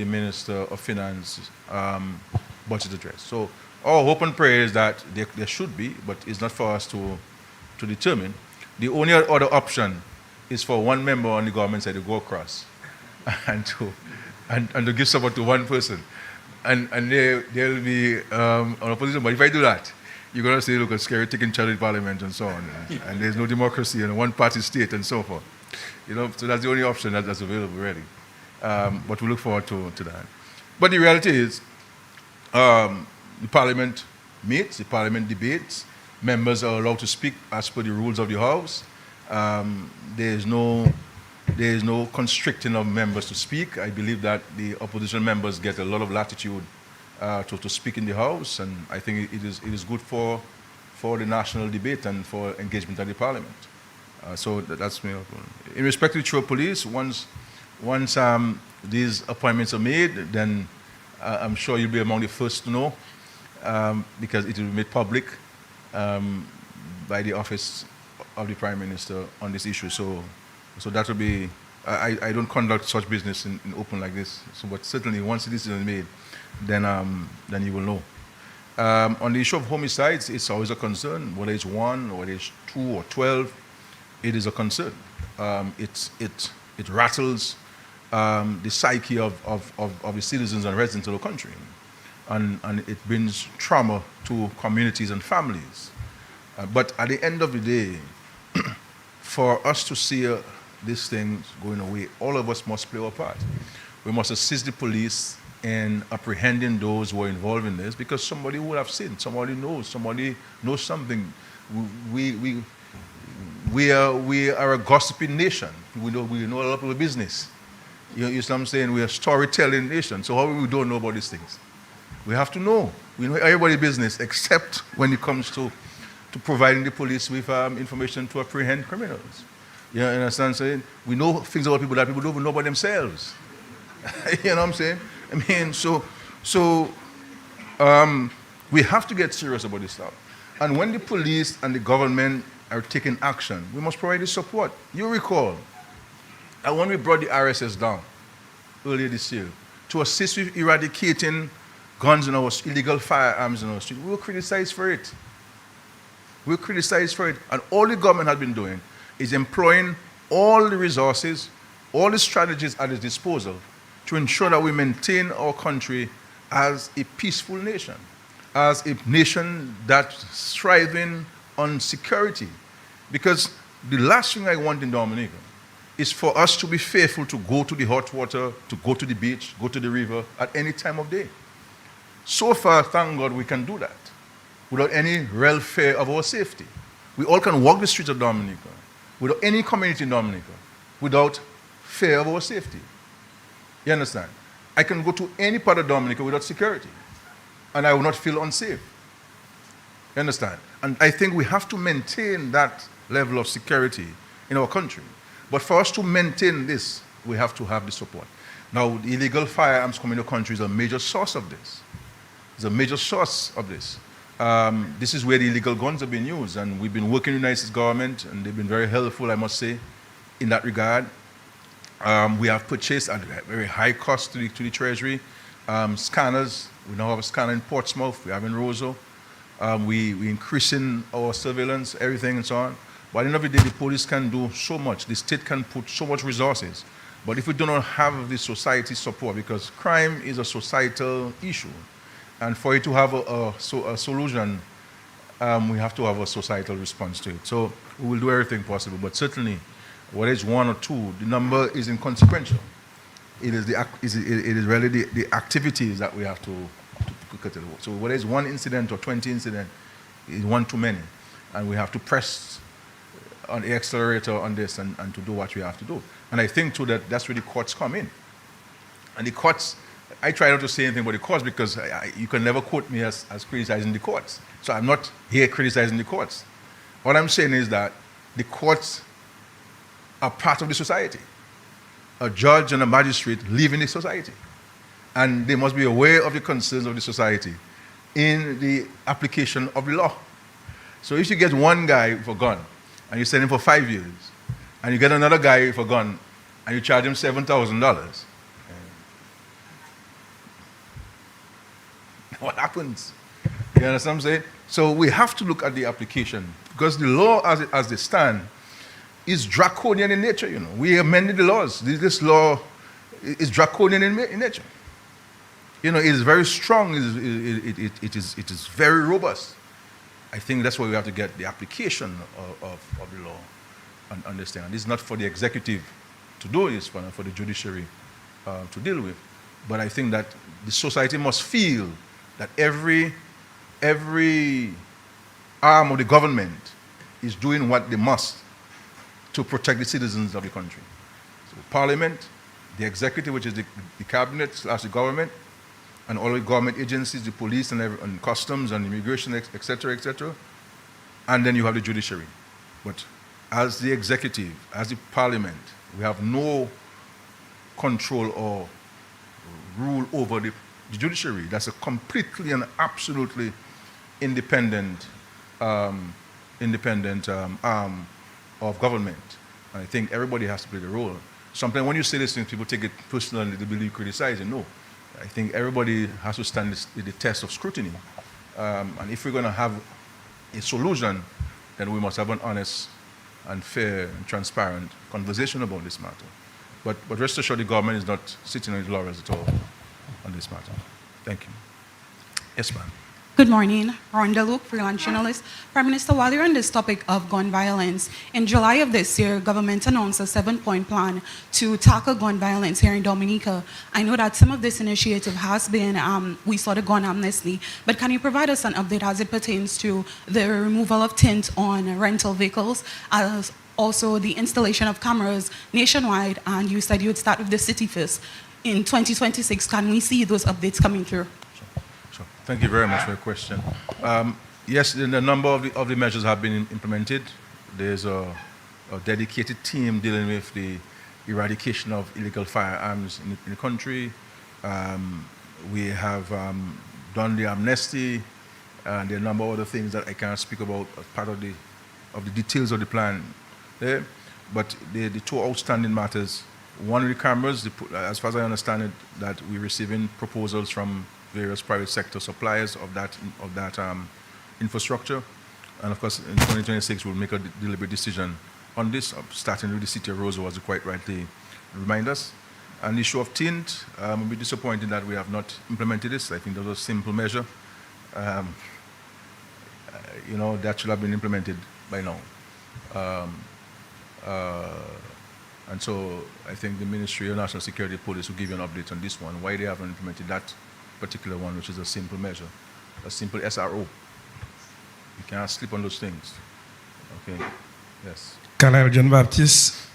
Minister of Finance budget address. So our hope and prayer is that there should be, but it's not for us to determine. The only other option is for one member on the government side to go across and to give support to one person. And there will be an opposition. But if I do that, you're going to say, look, a scary taking charge of parliament and so on. And there's no democracy and a one-party state and so forth. So that's the only option that's available, really. But we look forward to that. But the reality is, the parliament meets, the parliament debates, members are allowed to speak as per the rules of the House. There is no constricting of members to speak. I believe that the opposition members get a lot of latitude to speak in the House, and I think it is good for the national debate and for engagement at the Parliament. So that's me. In respect to the Truro Police, once these appointments are made, then I'm sure you'll be among the first to know, because it will be made public by the office of the Prime Minister on this issue. So that will be. I don't conduct such business in open like this. So, but certainly once this is made, then you will know. On the issue of homicides, it's always a concern. Whether it's 1 or whether it's 2 or 12, it is a concern. It rattles the psyche of the citizens and residents of the country, and it brings trauma to communities and families. But at the end of the day, for us to see these things going away, all of us must play our part. We must assist the police in apprehending those who are involved in this, because somebody would have seen, somebody knows something. We are a gossiping nation. We know a lot of the business. You know what I'm saying? We are a storytelling nation. So how we don't know about these things? We have to know. We know everybody's business, except when it comes to providing the police with information to apprehend criminals. You understand what I'm saying? We know things about people that people don't even know about themselves. You know what I'm saying? I mean, so we have to get serious about this stuff. And when the police and the government are taking action, we must provide the support. You recall that when we brought the RSS down earlier this year to assist with eradicating guns in our illegal firearms in our street, we were criticized for it. We were criticized for it. And all the government has been doing is employing all the resources, all the strategies at its disposal to ensure that we maintain our country as a peaceful nation, as a nation that's thriving on security. Because the last thing I want in Dominica is for us to be fearful to go to the hot water, to go to the beach, go to the river at any time of day. So far, thank God, we can do that without any real fear of our safety. We all can walk the streets of Dominica without any community in Dominica without fear of our safety. You understand? I can go to any part of Dominica without security, and I will not feel unsafe. You understand? And I think we have to maintain that level of security in our country. But for us to maintain this, we have to have the support. Now, the illegal firearms coming to the country is a major source of this. It's a major source of this. This is where the illegal guns have been used, and we've been working with the United States government, and they've been very helpful, I must say, in that regard. We have purchased at a very high cost to the Treasury scanners. We now have a scanner in Portsmouth. We have in Roseau. We're increasing our surveillance, everything, and so on. But at the end of the day, the police can do so much. The state can put so much resources. But if we do not have the society support, because crime is a societal issue, and for it to have a solution, we have to have a societal response to it. So we will do everything possible. But certainly, whether it's 1 or 2, the number is inconsequential. It is really the activities that we have to curtail. So whether it's 1 incident or 20 incidents, it's one too many. And we have to press on the accelerator on this and to do what we have to do. And I think, too, that's where the courts come in. And the courts, I try not to say anything about the courts because you can never quote me as criticizing the courts. So I'm not here criticizing the courts. What I'm saying is that the courts are part of the society. a judge and a magistrate live in the society. And they must be aware of the concerns of the society in the application of the law. So if you get one guy for gun, and you send him for 5 years, and you get another guy for gun, and you charge him $7,000, what happens? You understand what I'm saying? So we have to look at the application, because the law as they stand is draconian in nature, you know. We amended the laws. This law is draconian in nature. You know, it is very strong, it is very robust. I think that's why we have to get the application of the law and understand. This is not for the executive to do this, for the judiciary to deal with. But I think that the society must feel that every arm of the government is doing what they must to protect the citizens of the country. So Parliament, the executive, which is the cabinet / the government, and all the government agencies, the police and customs and immigration, etc., etc. And then you have the judiciary. But as the executive, as the parliament, we have no control or rule over the judiciary. That's a completely and absolutely independent arm of government. And I think everybody has to play the role. Sometimes when you say this thing, people take it personally, they believe criticizing. No. I think everybody has to stand the test of scrutiny. And if we're going to have a solution, then we must have an honest and fair and transparent conversation about this matter. But rest assured, the government is not sitting on its laurels at all on this matter. Thank you. Yes, ma'am. Good morning, Rhonda Luke, freelance journalist. Prime Minister, while you're on this topic of gun violence, in July of this year, government announced a 7-point plan to tackle gun violence here in Dominica. I know that some of this initiative has been, we saw the gun amnesty, but can you provide us an update as it pertains to the removal of tint on rental vehicles, as also the installation of cameras nationwide, and you said you would start with the city first. In 2026, can we see those updates coming through? Sure. Thank you very much for your question. Yes, the number of the measures have been implemented. There's a dedicated team dealing with the eradication of illegal firearms in the country. We have done the amnesty, and there are a number of other things that I can't speak about as part of the details of the plan there. But the two outstanding matters, one of the cameras, as far as I understand it, that we're receiving proposals from various private sector suppliers of that infrastructure. And of course, in 2026, we'll make a deliberate decision on this, starting with the city of Roseau, as you quite rightly remind us. And the issue of tint, we'll be disappointed that we have not implemented this. I think that was a simple measure. You know, that should have been implemented by now. And so I think the Ministry of National Security Police will give you an update on this one, why they haven't implemented that particular one, which is a simple measure, a simple SRO. You can't sleep on those things. Okay, yes. Colonel John Baptiste,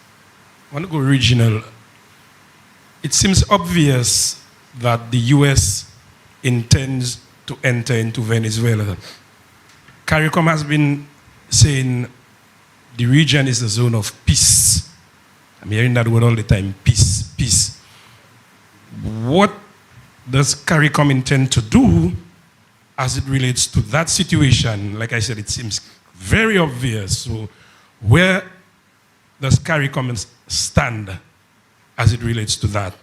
I want to go regional. It seems obvious that the U.S. intends to enter into Venezuela. CARICOM has been saying the region is a zone of peace. I'm hearing that word all the time, peace, peace. What does CARICOM intend to do as it relates to that situation? Like I said, it seems very obvious. So where does CARICOM stand as it relates to that?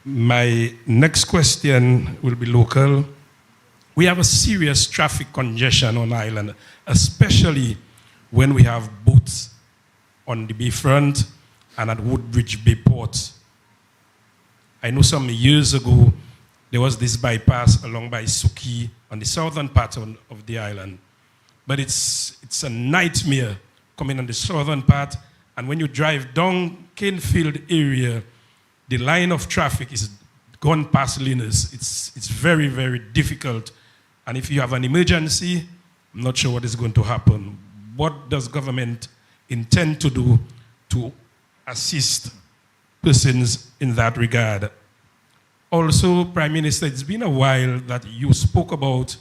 My next question will be local. We have a serious traffic congestion on island, especially when we have boats on the bayfront and at Woodbridge Bay Port. I know some years ago, there was this bypass along by Suki on the southern part of the island. But it's a nightmare coming on the southern part, and when you drive down Canefield area, the line of traffic is gone past Linus. It's very, very difficult. And if you have an emergency, I'm not sure what is going to happen. What does government intend to do to assist persons in that regard? Also, Prime Minister, it's been a while that you spoke about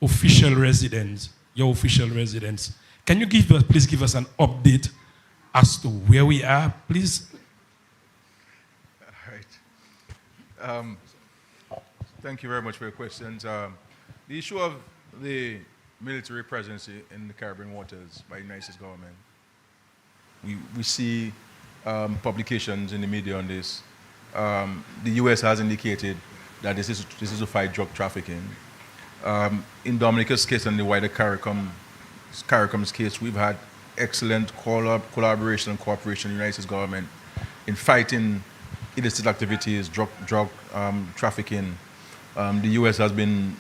official residence, your official residence. Can you please give us an update as to where we are, please? Thank you very much for your questions. The issue of the military presence in the Caribbean waters by the United States government, we see publications in the media on this. The U.S. has indicated that this is to fight drug trafficking. In Dominica's case and the wider CARICOM's case, we've had excellent collaboration and cooperation with the United States government in fighting illicit activities, drug trafficking. The U.S. has been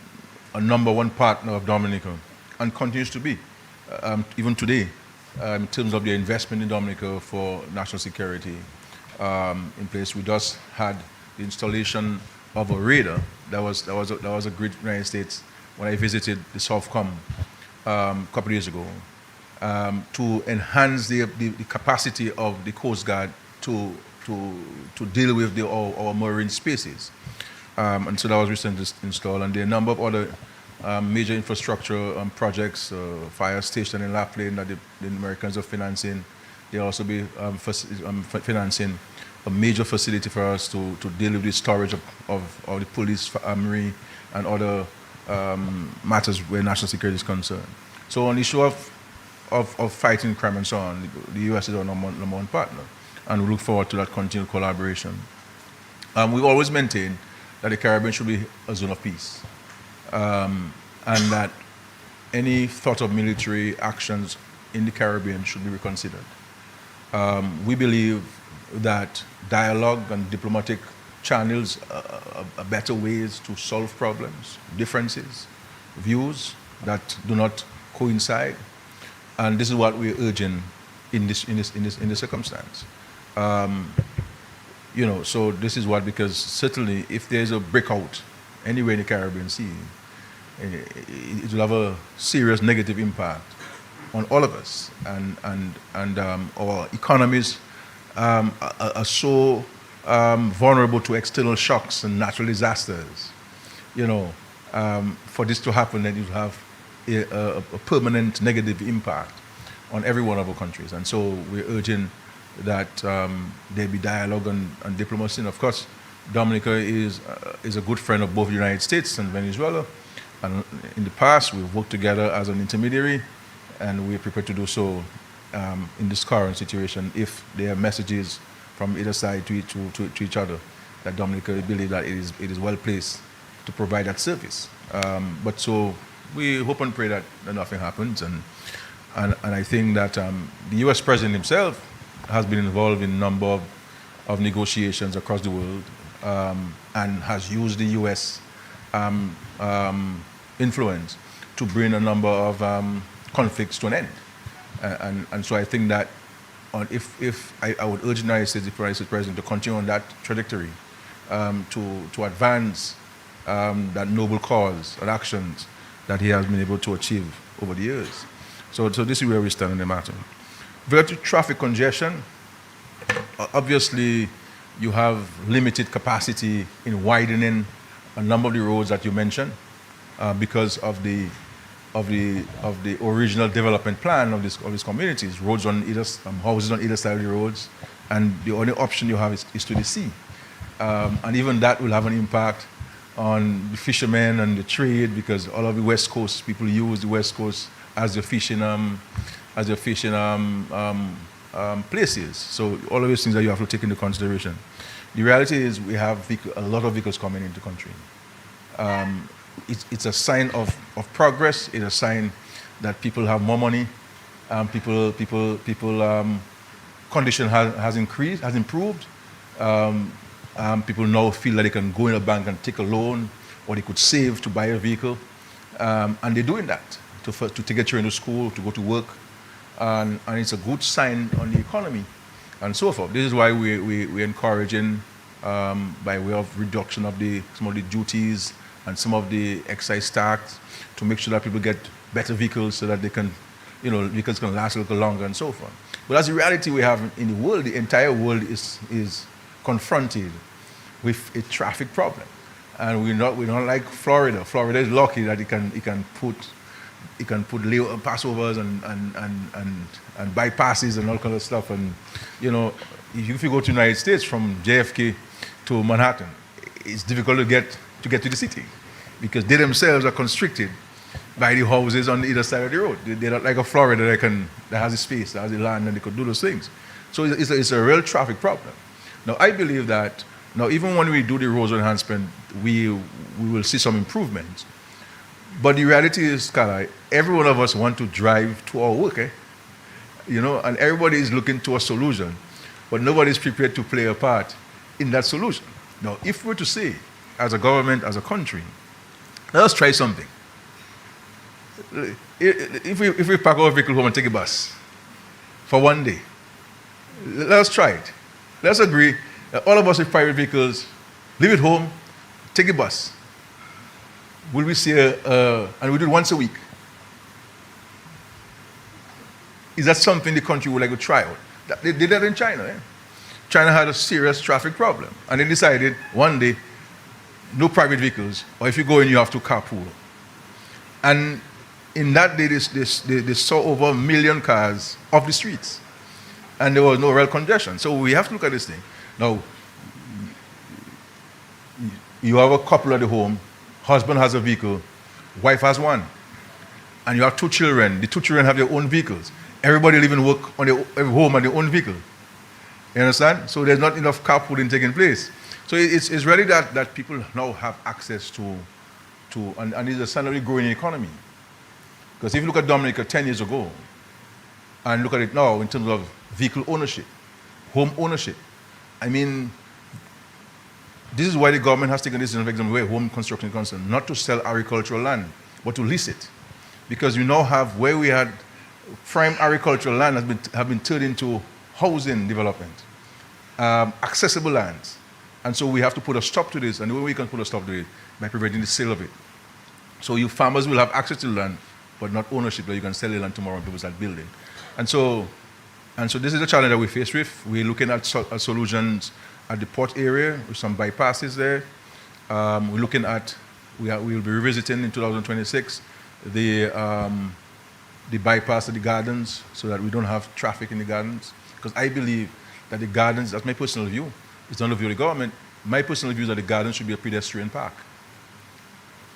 a number one partner of Dominica and continues to be, even today, in terms of their investment in Dominica for national security in place. We just had the installation of a radar that was a great United States when I visited the SOFCOM a couple of years ago to enhance the capacity of the Coast Guard to deal with our marine spaces. And so that was recently installed, and there are a number of other major infrastructure projects, fire station in La Plaine that the Americans are financing. They'll also be financing a major facility for us to deal with the storage of the police, armory, and other matters where national security is concerned. So on the issue of fighting crime and so on, the U.S. is our number one partner, and we look forward to that continued collaboration. We've always maintained that the Caribbean should be a zone of peace, and that any thought of military actions in the Caribbean should be reconsidered. We believe that dialogue and diplomatic channels are better ways to solve problems, differences, views that do not coincide, and this is what we're urging in this circumstance. So this is what, because certainly if there's a breakout anywhere in the Caribbean Sea, it will have a serious negative impact on all of us, and our economies are so vulnerable to external shocks and natural disasters. For this to happen, then it will have a permanent negative impact on every one of our countries, and so we're urging that there be dialogue and diplomacy. And of course, Dominica is a good friend of both the United States and Venezuela. And in the past, we've worked together as an intermediary, and we're prepared to do so in this current situation if there are messages from either side to each other that Dominica believes that it is well placed to provide that service. But so we hope and pray that nothing happens. And I think that the U.S. President himself has been involved in a number of negotiations across the world and has used the U.S. Influence to bring a number of conflicts to an end. And so I think that if I would urge the United States, the President, to continue on that trajectory, to advance that noble cause and actions that he has been able to achieve over the years. So this is where we stand on the matter. Relative to traffic congestion, obviously you have limited capacity in widening a number of the roads that you mentioned because of the original development plan of these communities. Roads on either houses on either side of the roads, and the only option you have is to the sea, and even that will have an impact on the fishermen and the trade, because all of the West Coast people use the West Coast as their fishing places. So all of these things that you have to take into consideration. The reality is we have a lot of vehicles coming into the country. It's a sign of progress. It's a sign that people have more money. People condition has improved. People now feel that they can go in a bank and take a loan, or they could save to buy a vehicle, and they're doing that to take their children to school, to go to work, and it's a good sign on the economy, and so forth. This is why we're encouraging, by way of reduction of some of the duties and some of the excise tax, to make sure that people get better vehicles so that they can, vehicles can last a little longer and so forth. But that's the reality we have in the world. The entire world is confronted with a traffic problem, and we're not like Florida. Florida is lucky that it can put passovers and bypasses and all kind of stuff. And if you go to the United States from JFK to Manhattan, it's difficult to get to the city because they themselves are constricted by the houses on either side of the road. They're not like a Florida that has the space, that has the land, and they could do those things. So it's a real traffic problem. Now, I believe that now even when we do the roads enhancement, we will see some improvements. But the reality is, Kala, every one of us want to drive to our work, and everybody is looking to a solution, but nobody is prepared to play a part in that solution. Now, if we're to say, as a government, as a country, let us try something. If we park our vehicle home and take a bus for one day, let us try it. Let's agree that all of us with private vehicles, leave it home, take a bus. Will we see and we do it once a week? Is that something the country would like to try out? They did that in China. China had a serious traffic problem, and they decided one day, no private vehicles, or if you go in, you have to carpool. And in that day, they saw over 1 million cars off the streets, and there was no real congestion. So we have to look at this thing. Now, you have a couple at the home, husband has a vehicle, wife has one, and you have 2 children. The 2 children have their own vehicles. Everybody live and work on their home and their own vehicle. You understand? So there's not enough carpooling taking place. So it's really that people now have access to and it's a suddenly growing economy. Because if you look at Dominica 10 years ago, and look at it now in terms of vehicle ownership, home ownership, I mean, this is why the government has taken this decision, for example, where home construction is concerned, not to sell agricultural land, but to lease it. Because you now have where we had prime agricultural land have been turned into housing development, accessible lands. And so we have to put a stop to this, and the way we can put a stop to it by preventing the sale of it. So you farmers will have access to the land, but not ownership, that you can sell the land tomorrow and people start building. And so this is the challenge that we face with. We're looking at solutions at the port area with some bypasses there. We're looking at, we'll be revisiting in 2026 the bypass of the gardens so that we don't have traffic in the gardens. Because I believe that the gardens, that's my personal view, it's not the view of the government. My personal view is that the gardens should be a pedestrian park.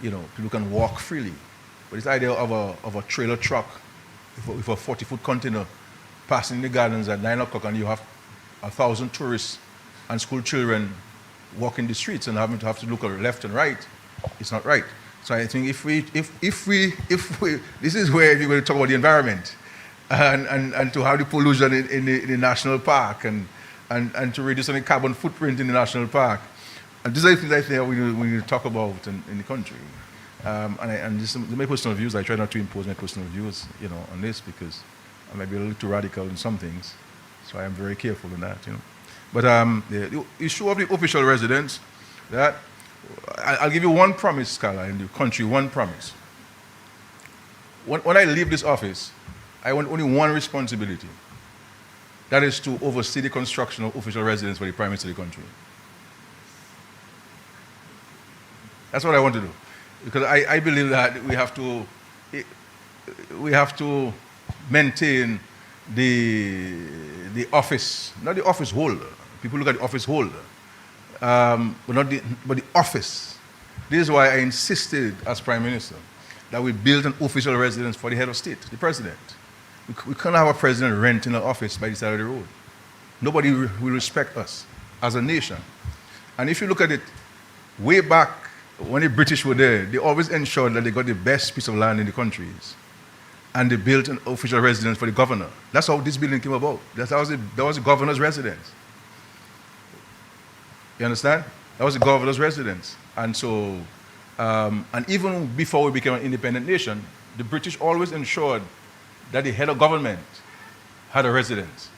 People can walk freely. But this idea of a trailer truck with a 40-foot container passing the gardens at 9 o'clock and you have 1,000 tourists and school children walking the streets and having to look left and right, it's not right. So I think if we, this is where we're going to talk about the environment and to have the pollution in the national park and to reduce any carbon footprint in the national park. And these are the things I think we need to talk about in the country. And this is my personal views. I try not to impose my personal views, on this because I might be a little too radical in some things. So I am very careful in that, But the issue of the official residence, that I'll give you one promise, Scala, in the country, one promise. When I leave this office, I want only one responsibility. That is to oversee the construction of official residence for the Prime Minister of the country. That's what I want to do. Because I believe that we have to maintain the office, not the office holder. People look at the office holder. But the office. This is why I insisted as Prime Minister that we build an official residence for the head of state, the president. We can't have a president renting an office by the side of the road. Nobody will respect us as a nation. And if you look at it, way back when the British were there, they always ensured that they got the best piece of land in the countries. And they built an official residence for the governor. That's how this building came about. That was the governor's residence. You understand? That was the governor's residence. And so, and even before we became an independent nation, the British always ensured that the head of government had a residence.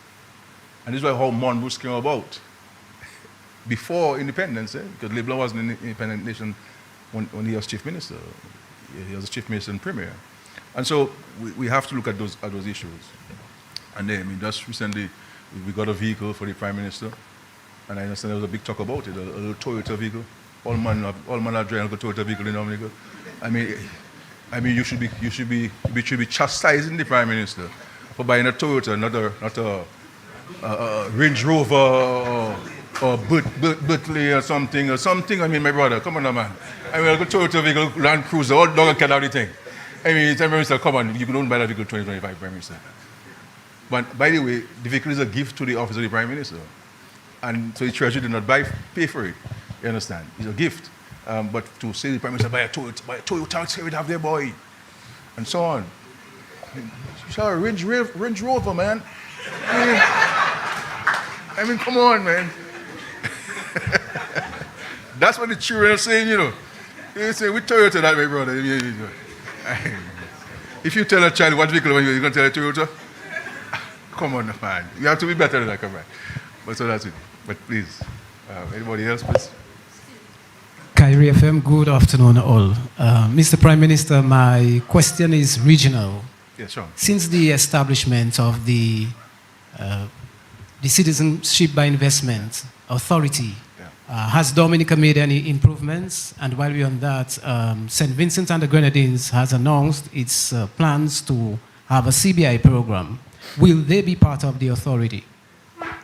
And this is how Monroe came about. Before independence, because Lebanon wasn't an independent nation when he was chief minister. He was a chief minister and premier. And so we have to look at those issues. And then, just recently, we got a vehicle for the Prime Minister. And I understand there was a big talk about it, a little Toyota vehicle. All man are driving a Toyota vehicle in Dominica. I mean, you should be chastising the Prime Minister for buying a Toyota, not a Range Rover or Berkeley or something. I mean, my brother, come on now, man. I mean, I'll go Toyota vehicle, Land Cruiser, all dog can have the thing. I mean, Prime Minister, come on, you don't buy that vehicle 2025, Prime Minister. But by the way, the vehicle is a gift to the office of the Prime Minister. And so the Treasury did not pay for it. You understand? It's a gift. But to say the Prime Minister, buy a Toyota, it's here, have their boy, and so on. You saw a Range Rover, man. I mean, come on, man. That's what the children are saying, you know. They say, we Toyota that way, brother. If you tell a child what vehicle you're going to tell a Toyota, come on, man. You have to be better than that, come back. But so that's it. But please, anybody else, please? Kyrie FM, good afternoon all. Mr. Prime Minister, my question is regional. Yeah, sure. Since the establishment of the Citizenship by Investment Authority, has Dominica made any improvements? And while we're on that, St. Vincent and the Grenadines has announced its plans to have a CBI program. Will they be part of the authority?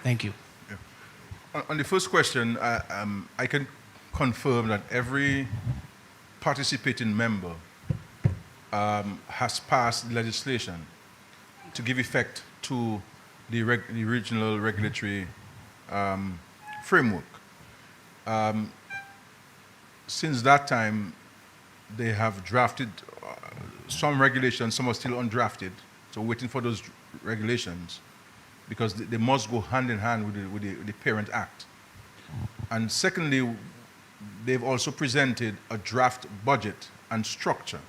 Thank you. Yeah. On the first question, I can confirm that every participating member has passed legislation to give effect to the regional regulatory framework. Since that time, they have drafted some regulations, some are still undrafted, so waiting for those regulations, because they must go hand in hand with the Parent Act. And secondly, they've also presented a draft budget and structure.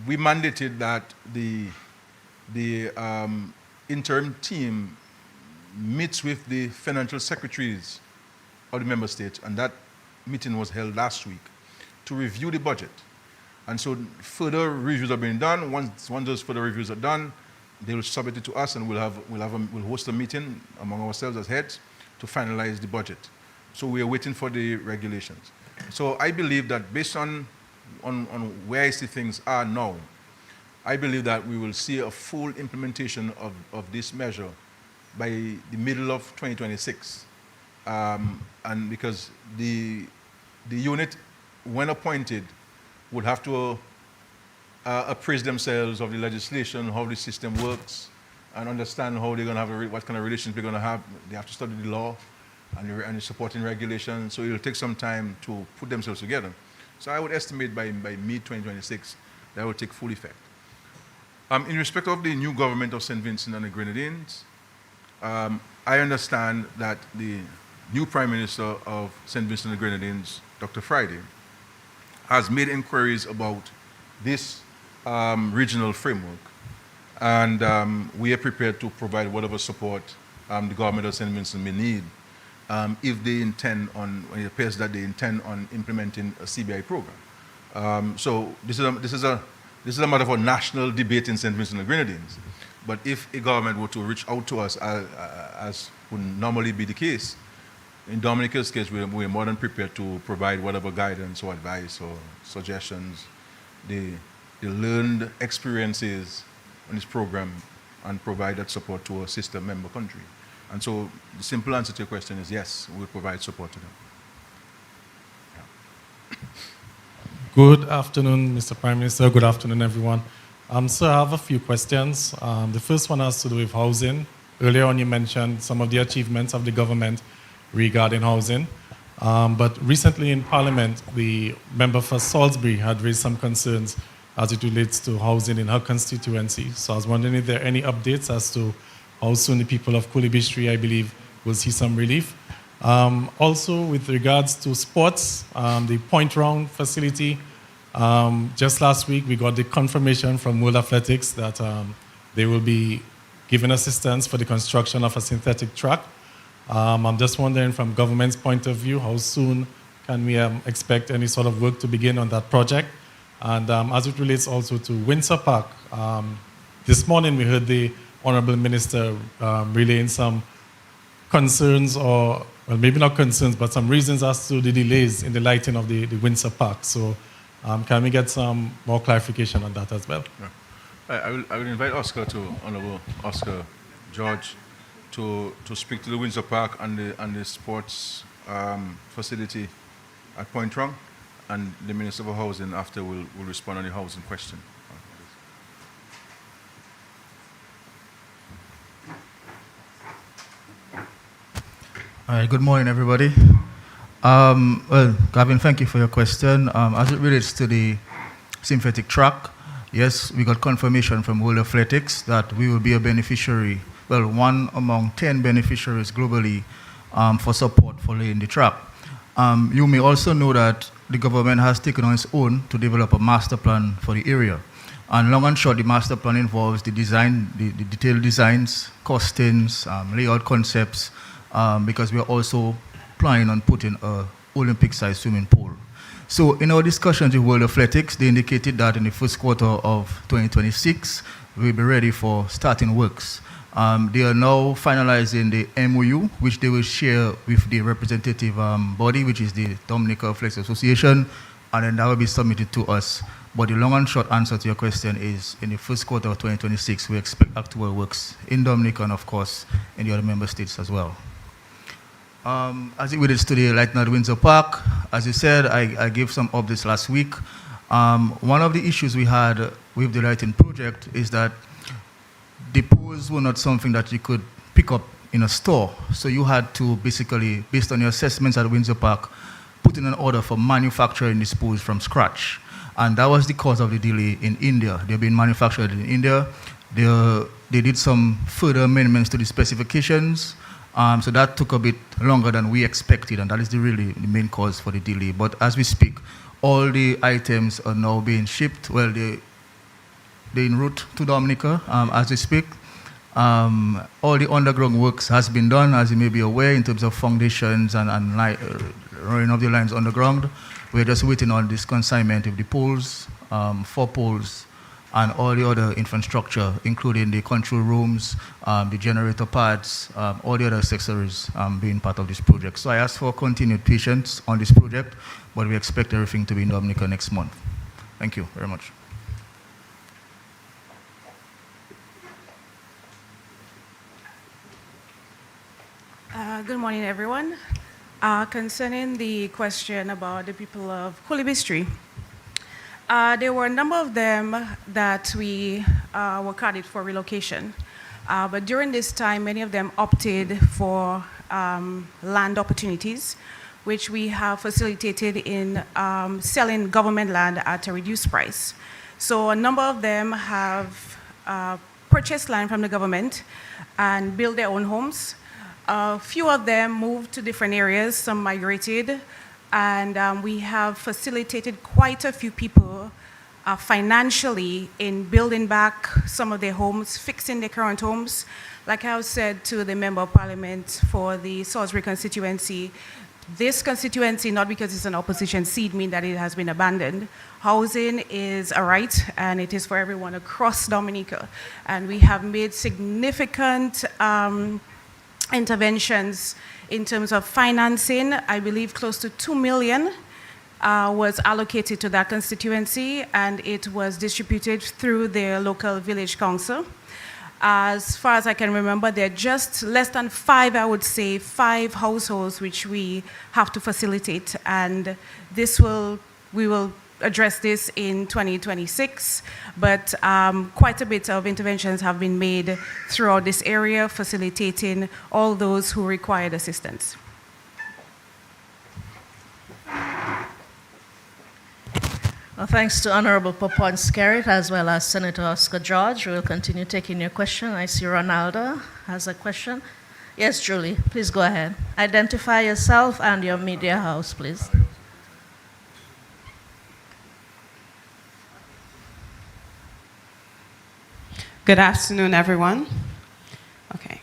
We mandated that the interim team meets with the financial secretaries of the member states, and that meeting was held last week to review the budget. And so further reviews are being done. Once those further reviews are done, they will submit it to us, and we'll host a meeting among ourselves as heads to finalize the budget. So we are waiting for the regulations. So I believe that based on where I see things are now, I believe that we will see a full implementation of this measure by the middle of 2026. And because the unit, when appointed, would have to appraise themselves of the legislation, how the system works, and understand how they're going to have, what kind of relations they're going to have. They have to study the law and the supporting regulations. So it'll take some time to put themselves together. So I would estimate by mid-2026 that will take full effect. In respect of the new government of St. Vincent and the Grenadines, I understand that the new Prime Minister of St. Vincent and the Grenadines, Dr. Friday, has made inquiries about this regional framework. And we are prepared to provide whatever support the government of St. Vincent may need if they intend on, when it appears that they intend on implementing a CBI program. So this is a matter for national debate in St. Vincent and the Grenadines. But if a government were to reach out to us, as would normally be the case, in Dominica's case, we're more than prepared to provide whatever guidance or advice or suggestions, the learned experiences on this program, and provide that support to a sister member country. And so the simple answer to your question is yes, we'll provide support to them. Yeah. Good afternoon, Mr. Prime Minister. Good afternoon, everyone. So I have a few questions. The first one has to do with housing. Earlier on, you mentioned some of the achievements of the government regarding housing. But recently in Parliament, the member for Salisbury had raised some concerns as it relates to housing in her constituency. So I was wondering if there are any updates as to how soon the people of Kulibistri, I believe, will see some relief. Also, with regards to sports, the point round facility, just last week we got the confirmation from World Athletics that they will be giving assistance for the construction of a synthetic track. I'm just wondering from government's point of view, how soon can we expect any sort of work to begin on that project? And as it relates also to Windsor Park, this morning we heard the Honorable Minister relaying some concerns, or well, maybe not concerns, but some reasons as to the delays in the lighting of the Windsor Park. So can we get some more clarification on that as well? Yeah. I will invite Oscar, Honorable Oscar George, to speak to the Windsor Park and the sports facility at Point Trong, and the Minister for Housing after will respond on the housing question. All right, good morning, everybody. Well, Gavin, thank you for your question. As it relates to the synthetic track, yes, we got confirmation from World Athletics that we will be a beneficiary, well, one among 10 beneficiaries globally for support for laying the track. You may also know that the government has taken on its own to develop a master plan for the area. And long and short, the master plan involves the design, the detailed designs, costings, layout concepts, because we are also planning on putting an Olympic-sized swimming pool. So in our discussions with World Athletics, they indicated that in the first quarter of 2026, we'll be ready for starting works. They are now finalizing the MOU, which they will share with the representative body, which is the Dominica Athletics Association, and then that will be submitted to us. But the long and short answer to your question is, in the first quarter of 2026, we expect actual works in Dominica and, of course, in the other member states as well. As it relates to the Lighten at Windsor Park, as you said, I gave some updates last week. One of the issues we had with the lighting project is that the poles were not something that you could pick up in a store. So you had to basically, based on your assessments at Windsor Park, put in an order for manufacturing these poles from scratch. And that was the cause of the delay in India. They're being manufactured in India. They did some further amendments to the specifications. So that took a bit longer than we expected, and that is really the main cause for the delay. But as we speak, all the items are now being shipped. Well, they're en route to Dominica as we speak. All the underground works has been done, as you may be aware, in terms of foundations and running of the lines underground. We're just waiting on this consignment of the poles, 4 poles, and all the other infrastructure, including the control rooms, the generator pads, all the other accessories being part of this project. So I ask for continued patience on this project, but we expect everything to be in Dominica next month. Thank you very much. Good morning, everyone. Concerning the question about the people of Kulibistri, there were a number of them that we were carded for relocation. But during this time, many of them opted for land opportunities, which we have facilitated in selling government land at a reduced price. So a number of them have purchased land from the government and built their own homes. A few of them moved to different areas, some migrated, and we have facilitated quite a few people financially in building back some of their homes, fixing their current homes. Like I said to the Member of Parliament for the Salisbury constituency, this constituency, not because it's an opposition seat, means that it has been abandoned. Housing is a right, and it is for everyone across Dominica. And we have made significant interventions in terms of financing. I believe close to 2 million was allocated to that constituency, and it was distributed through the local village council. As far as I can remember, there are just less than 5, I would say, 5 households which we have to facilitate, and we will address this in 2026, but quite a bit of interventions have been made throughout this area, facilitating all those who required assistance. Well, thanks to Honorable Popon Skerrit as well as Senator Oscar George. We'll continue taking your question. I see Ronaldo has a question. Yes, Julie, please go ahead. Identify yourself and your media house, please. Good afternoon, everyone. Okay.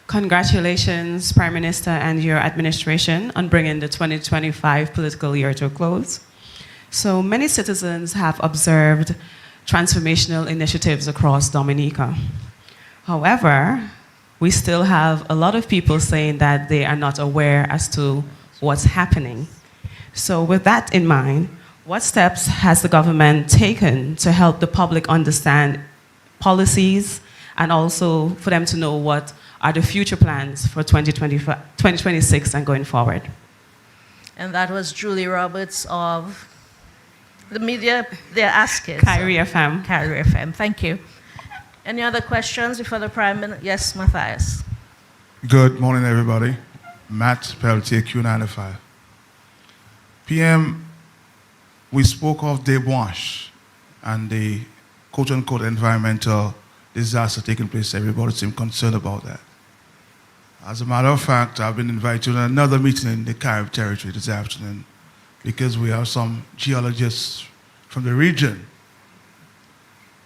Congratulations, Prime Minister and your administration on bringing the 2025 political year to a close. So many citizens have observed transformational initiatives across Dominica. However, we still have a lot of people saying that they are not aware as to what's happening. So with that in mind, what steps has the government taken to help the public understand policies and also for them to know what are the future plans for 2026 and going forward? And that was Julie Roberts of the media. They're asking. Kyrie FM. Kyrie FM. Thank you. Any other questions before the Prime Minister? Yes, Matthias. Good morning, everybody. Matt Pelletier, Q95. PM, we spoke of Desbranches and the quote-unquote environmental disaster taking place. Everybody seemed concerned about that. As a matter of fact, I've been invited to another meeting in the Carib territory this afternoon because we have some geologists from the region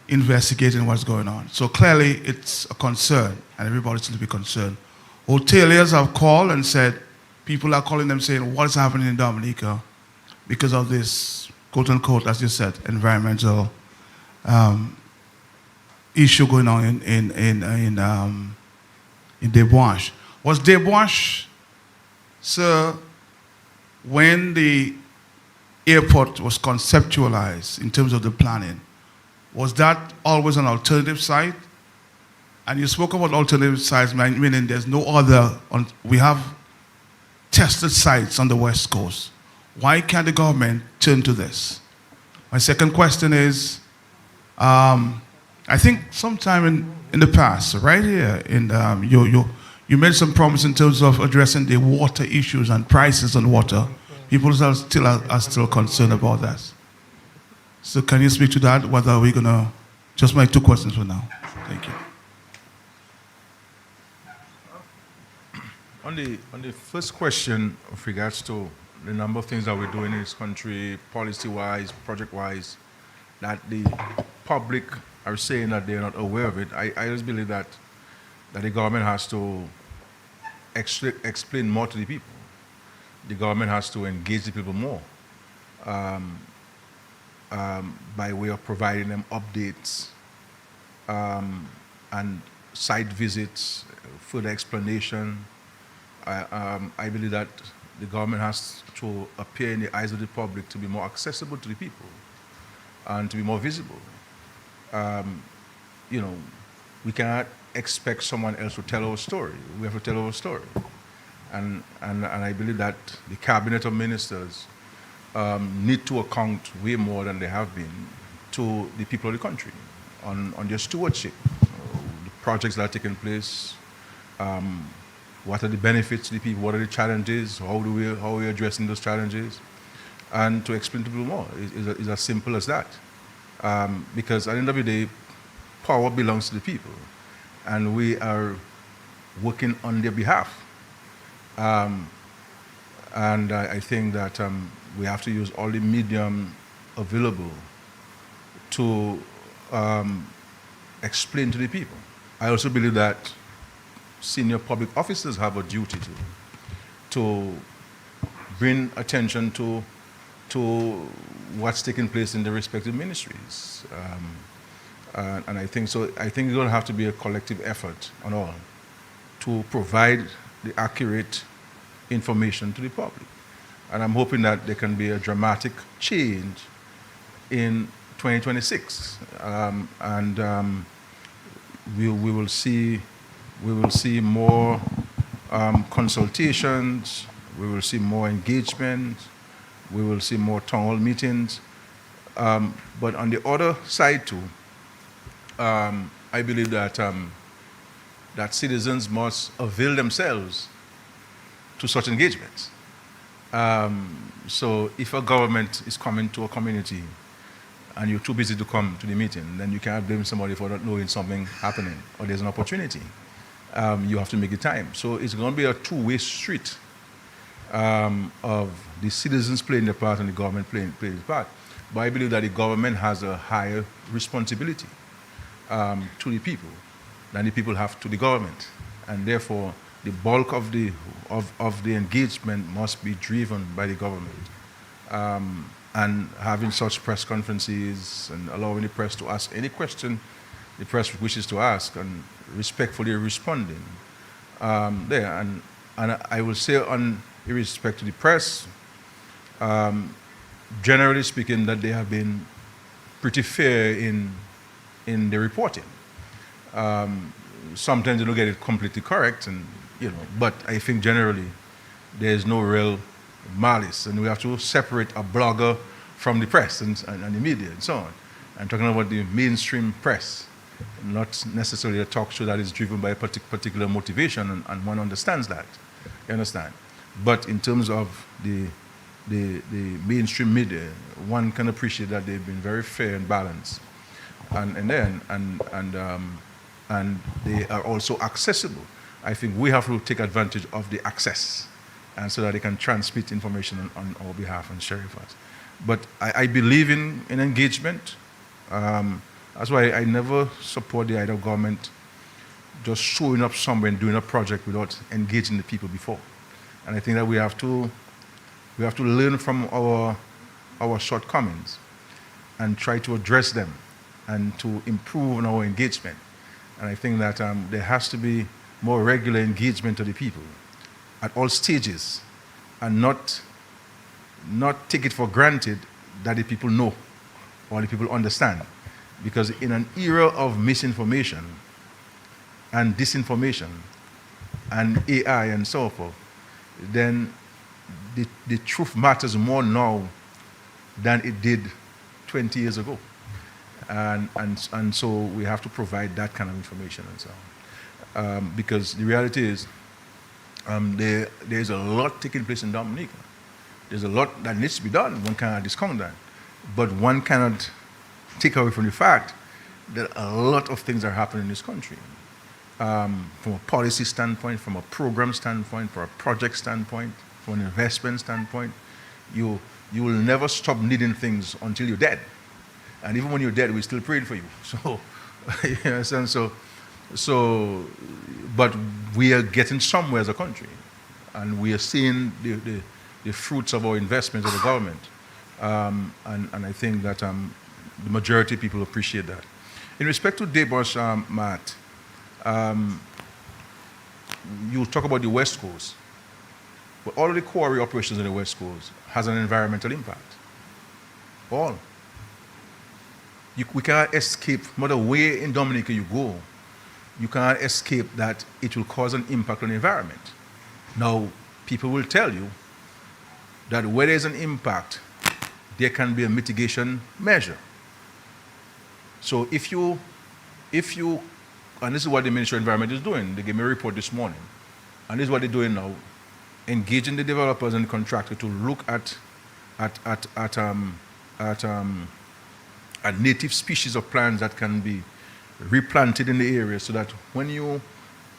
investigating what's going on. So clearly it's a concern, and everybody seems to be concerned. Hoteliers have called and said, people are calling them saying, what is happening in Dominica because of this, quote unquote, as you said, environmental issue going on in Desbranches. Was Desbranches, sir, when the airport was conceptualized in terms of the planning, was that always an alternative site? And you spoke about alternative sites, meaning there's no other, we have tested sites on the West Coast. Why can't the government turn to this? My second question is, I think sometime in the past, right here, you made some promise in terms of addressing the water issues and prices on water. People are still concerned about that. So can you speak to that? Whether we're gonna, just my two questions for now. Thank you. On the first question with regards to the number of things that we're doing in this country, policy-wise, project-wise, that the public are saying that they're not aware of it, I just believe that the government has to explain more to the people. The government has to engage the people more by way of providing them updates and site visits, further explanation. I believe that the government has to appear in the eyes of the public to be more accessible to the people and to be more visible. We cannot expect someone else to tell our story. We have to tell our story. And I believe that the cabinet of ministers need to account way more than they have been to the people of the country on their stewardship, the projects that are taking place, what are the benefits to the people, what are the challenges, how are we addressing those challenges, and to explain to people more. It's as simple as that. Because at the end of the day, power belongs to the people, and we are working on their behalf. And I think that we have to use all the medium available to explain to the people. I also believe that senior public officers have a duty to bring attention to what's taking place in the respective ministries. And I think so. I think it's going to have to be a collective effort on all to provide the accurate information to the public. And I'm hoping that there can be a dramatic change in 2026, we will see more consultations, we will see more engagement, we will see more town hall meetings. But on the other side too, I believe that that citizens must avail themselves to such engagements. So if a government is coming to a community and you're too busy to come to the meeting, then you can't blame somebody for not knowing something happening or there's an opportunity. You have to make the time. So it's going to be a two-way street of the citizens playing their part and the government playing their part. But I believe that the government has a higher responsibility to the people than the people have to the government. And therefore, the bulk of the engagement must be driven by the government. And having such press conferences and allowing the press to ask any question the press wishes to ask and respectfully responding there. And I will say in respect to the press, generally speaking, that they have been pretty fair in the reporting. sometimes you don't get it completely correct, and but I think generally there's no real malice, and we have to separate a blogger from the press and the media and so on. I'm talking about the mainstream press, not necessarily a talk show that is driven by a particular motivation, and one understands that. You understand? But in terms of the mainstream media, one can appreciate that they've been very fair and balanced, and they are also accessible. I think we have to take advantage of the access, and so that they can transmit information on our behalf and share it with us. But I believe in engagement. That's why I never support the idea of government just showing up somewhere and doing a project without engaging the people before. And I think that we have to learn from our shortcomings and try to address them and to improve on our engagement. And I think that there has to be more regular engagement of the people at all stages, and not take it for granted that the people know or the people understand. Because in an era of misinformation and disinformation and AI and so forth, then the truth matters more now than it did 20 years ago. And so we have to provide that kind of information and so on. Because the reality is, there's a lot taking place in Dominica. There's a lot that needs to be done. One cannot discount that. But one cannot take away from the fact that a lot of things are happening in this country. From a policy standpoint, from a program standpoint, from a project standpoint, from an investment standpoint, you will never stop needing things until you're dead. And even when you're dead, we're still praying for you. So, you understand? So, but we are getting somewhere as a country, and we are seeing the fruits of our investments of the government. And I think that the majority of people appreciate that. In respect to Debosh, Matt, you talk about the West Coast, but all of the quarry operations in the West Coast has an environmental impact. All. We cannot escape, no matter where in Dominica you go, you cannot escape that it will cause an impact on the environment. Now, people will tell you that where there's an impact, there can be a mitigation measure. So if you, and this is what the Ministry of Environment is doing, they gave me a report this morning, and this is what they're doing now, engaging the developers and the contractor to look at native species of plants that can be replanted in the area, so that when you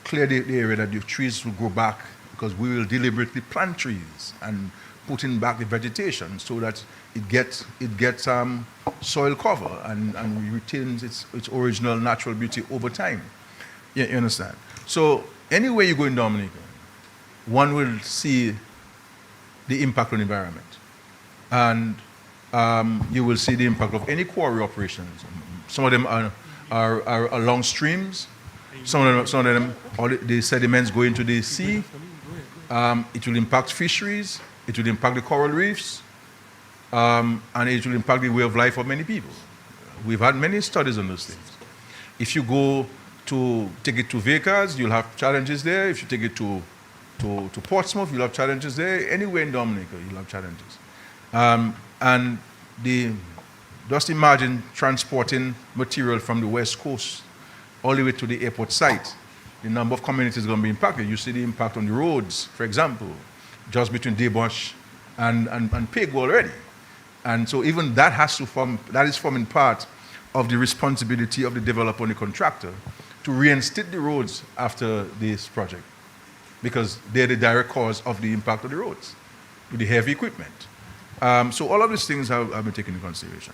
clear the area, that the trees will grow back, because we will deliberately plant trees and put in back the vegetation so that it gets soil cover and retains its original natural beauty over time. You understand? So anywhere you go in Dominica, one will see the impact on the environment. And you will see the impact of any quarry operations. Some of them are along streams. Some of them, all the sediments go into the sea. It will impact fisheries. It will impact the coral reefs. And it will impact the way of life of many people. We've had many studies on those things. If you go to take it to Vegas, you'll have challenges there. If you take it to Portsmouth, you'll have challenges there. Anywhere in Dominica, you'll have challenges. And just imagine transporting material from the West Coast all the way to the airport site. The number of communities is going to be impacted. You see the impact on the roads, for example, just between Debosh and Pig already. And so even that is forming part of the responsibility of the developer and the contractor to reinstate the roads after this project, because they're the direct cause of the impact of the roads with the heavy equipment. So all of these things have been taken into consideration.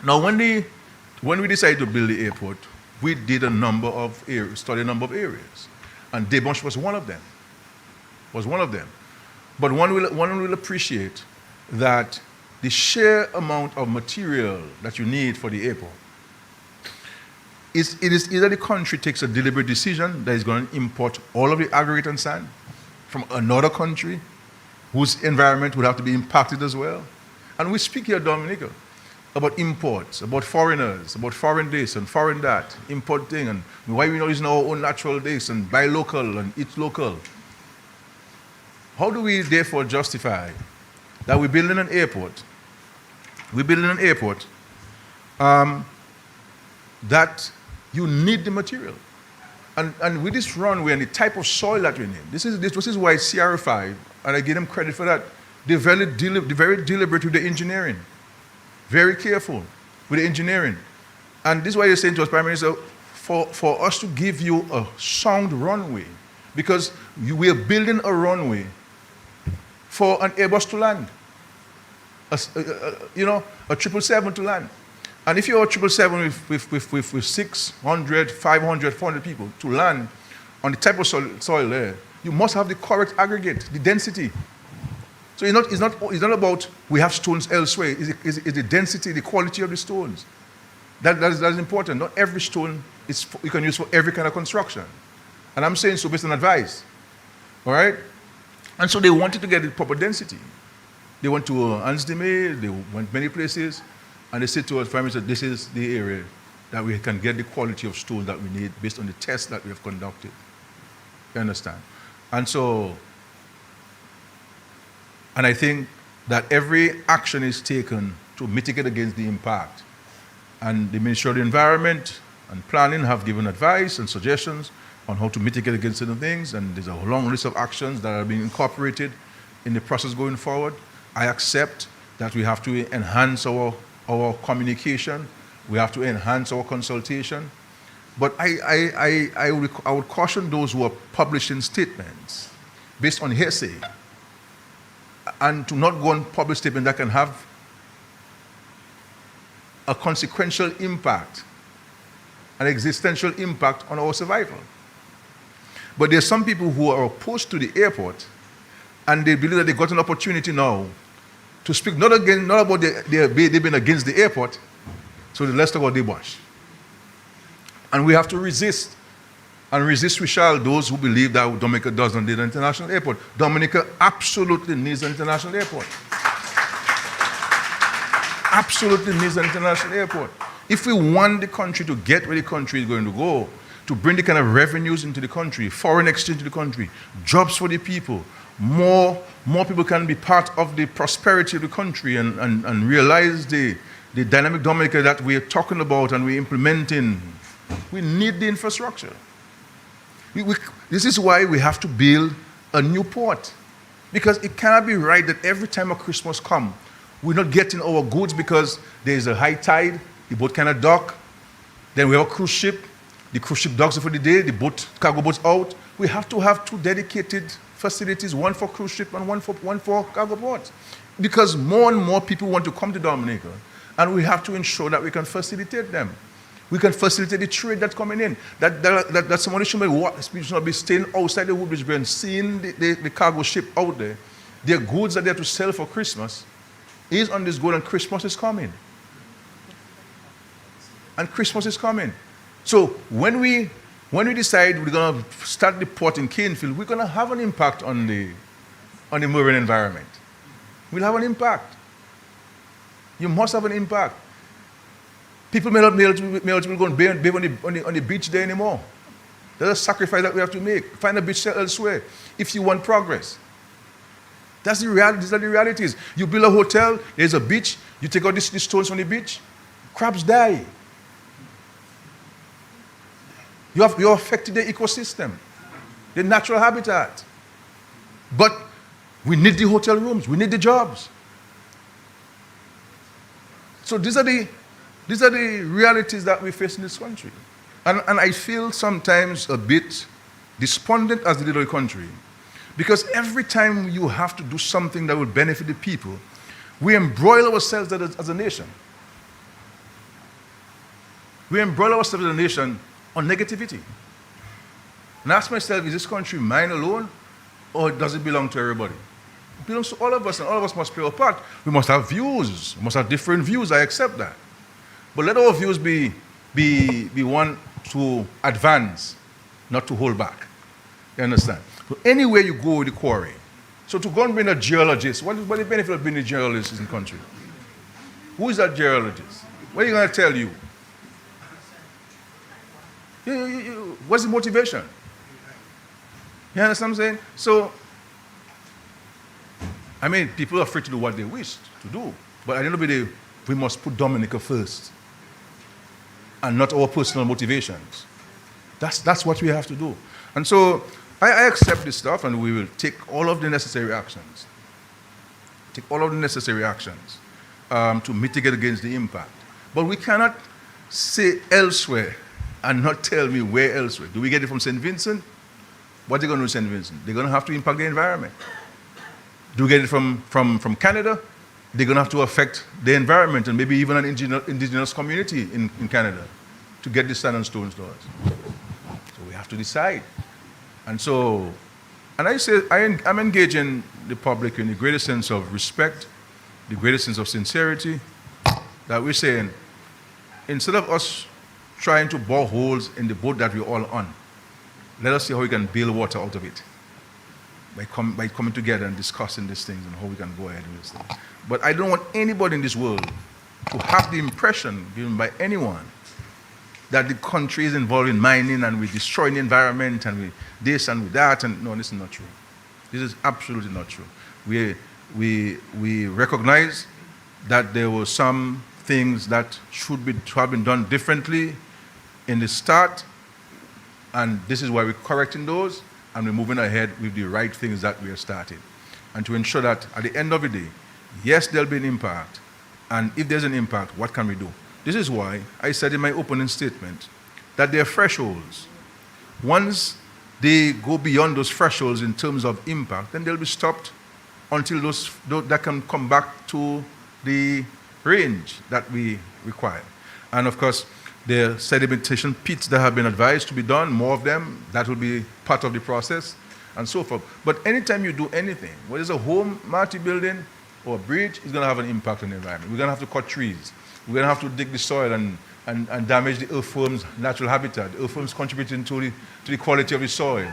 Now, when we decided to build the airport, we did studied a number of areas, and Debosh was one of them. But one will appreciate that the sheer amount of material that you need for the airport, it is either the country takes a deliberate decision that is going to import all of the aggregate and sand from another country whose environment would have to be impacted as well. And we speak here Dominica. about imports, about foreigners, about foreign this and foreign that, import thing, and why we're not using our own natural this and buy local and eat local. How do we therefore justify that we're building an airport? We're building an airport that you need the material. And with this runway and the type of soil that we need, this is why CR5, and I give them credit for that, they're very deliberate with the engineering. Very careful with the engineering. And this is why they're saying to us, Prime Minister, for us to give you a sound runway, because we are building a runway for an Airbus to land, a 777 to land. And if you're a 777 with 600, 500, 400 people to land on the type of soil there, you must have the correct aggregate, the density. So it's not about we have stones elsewhere. It's the density, the quality of the stones. That is important. Not every stone you can use for every kind of construction. And I'm saying so based on advice. All right? And so they wanted to get the proper density. They went to Ansdeme, they went many places, and they said to us, Prime Minister, this is the area that we can get the quality of stones that we need based on the tests that we have conducted. You understand? And I think that every action is taken to mitigate against the impact. And the Ministry of the Environment and Planning have given advice and suggestions on how to mitigate against certain things, and there's a long list of actions that are being incorporated in the process going forward. I accept that we have to enhance our communication, we have to enhance our consultation, but I would caution those who are publishing statements based on hearsay, and to not go on public statement that can have a consequential impact, an existential impact on our survival. But there are some people who are opposed to the airport, and they believe that they got an opportunity now to speak not about they've been against the airport, so let's talk about the wash. And we have to resist. And resist we shall, those who believe that Dominica doesn't need an international airport. Dominica absolutely needs an international airport. Absolutely needs an international airport. If we want the country to get where the country is going to go, to bring the kind of revenues into the country, foreign exchange to the country, jobs for the people, more people can be part of the prosperity of the country and realize the dynamic Dominica that we're talking about and we're implementing, we need the infrastructure. This is why we have to build a new port. Because it cannot be right that every time a Christmas comes, we're not getting our goods because there's a high tide, the boat cannot dock, then we have a cruise ship, the cruise ship docks for the day, the cargo boat's out. We have to have two dedicated facilities, one for cruise ship and one for cargo boats. Because more and more people want to come to Dominica, and we have to ensure that we can facilitate them. We can facilitate the trade that's coming in. That somebody should not be staying outside the Woodbridge Bay and seeing the cargo ship out there. Their goods that they have to sell for Christmas is on this goal, and Christmas is coming. And Christmas is coming. So when we decide we're going to start the port in Canefield, we're going to have an impact on the marine environment. We'll have an impact. You must have an impact. People may not be able to go and bathe on the beach there anymore. There's a sacrifice that we have to make. Find a beach elsewhere if you want progress. That's the reality. These are the realities. You build a hotel, there's a beach, you take out these stones from the beach, crabs die. You're affecting the ecosystem, the natural habitat. But we need the hotel rooms, we need the jobs. So these are the realities that we face in this country. And I feel sometimes a bit despondent as a little country, because every time you have to do something that will benefit the people, we embroil ourselves as a nation. We embroil ourselves as a nation on negativity. And I ask myself, is this country mine alone, or does it belong to everybody? It belongs to all of us, and all of us must play our part. We must have views. We must have different views. I accept that. But let our views be one to advance, not to hold back. You understand? So anywhere you go with the quarry. So to go and bring a geologist, what is the benefit of being a geologist in the country? Who is that geologist? What are you going to tell you? What's the motivation? You understand what I'm saying? So, I mean, people are free to do what they wish to do. But at the end of the day, we must put Dominica first and not our personal motivations. That's what we have to do. And so I accept this stuff, and we will take all of the necessary actions. Take all of the necessary actions to mitigate against the impact. But we cannot say elsewhere and not tell me where elsewhere. Do we get it from St. Vincent? What are they going to do in St. Vincent? They're going to have to impact the environment. Do we get it from Canada? They're going to have to affect the environment and maybe even an indigenous community in Canada to get the sand and stone stores. So we have to decide. And so, and I say, I'm engaging the public in the greatest sense of respect, the greatest sense of sincerity, that we're saying, instead of us trying to bore holes in the boat that we're all on, let us see how we can bail water out of it by coming together and discussing these things and how we can go ahead with this thing. But I don't want anybody in this world to have the impression given by anyone that the country is involved in mining and we're destroying the environment and with this and with that. And no, this is not true. This is absolutely not true. We recognize that there were some things that should have been done differently in the start, and this is why we're correcting those, and we're moving ahead with the right things that we have started. And to ensure that at the end of the day, yes, there'll be an impact, and if there's an impact, what can we do? This is why I said in my opening statement that there are thresholds. Once they go beyond those thresholds in terms of impact, then they'll be stopped until that can come back to the range that we require. And of course, the sedimentation pits that have been advised to be done, more of them, that will be part of the process, and so forth. But anytime you do anything, whether it's a home, multi-building, or a bridge, it's going to have an impact on the environment. We're going to have to cut trees. We're going to have to dig the soil and damage the earthworm's natural habitat. The earthworm's contributing to the quality of the soil.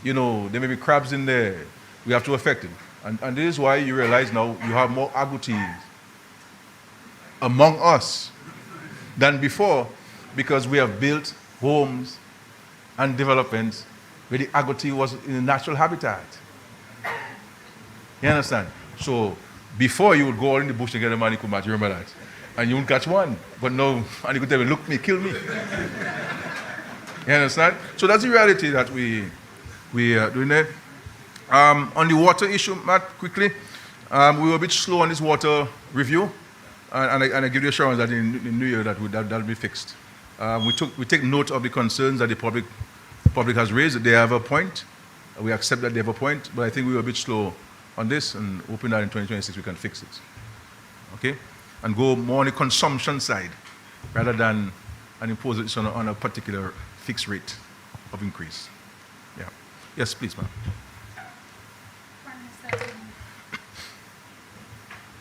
You know, there may be crabs in there. We have to affect it. And this is why you realize now you have more agoutis among us than before, because we have built homes and developments where the agouti was in a natural habitat. You understand? So before you would go out in the bush to get a manikumat, you remember that? And you wouldn't catch one. But now, and you could tell me, look me, kill me. You understand? So that's the reality that we are doing there. On the water issue, Matt, quickly, we were a bit slow on this water review, and I give you assurance that in the new year that'll be fixed. We take note of the concerns that the public has raised. They have a point. We accept that they have a point, but I think we were a bit slow on this, and hoping that in 2026 we can fix it. Okay? And go more on the consumption side rather than impose it on a particular fixed rate of increase. Yeah. Yes, please, ma'am.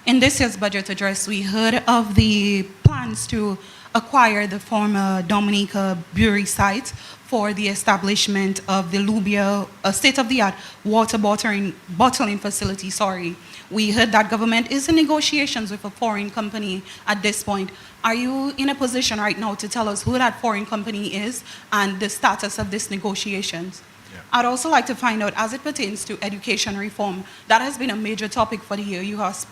In this year's budget address, we heard of the plans to acquire the former Dominica Brewery site for the establishment of the Lubia, a state-of-the-art water bottling facility. We heard that government is in negotiations with a foreign company at this point. Are you in a position right now to tell us who that foreign company is and the status of these negotiations? Yeah. I'd also like to find out, as it pertains to education reform, that has been a major topic for the year. You have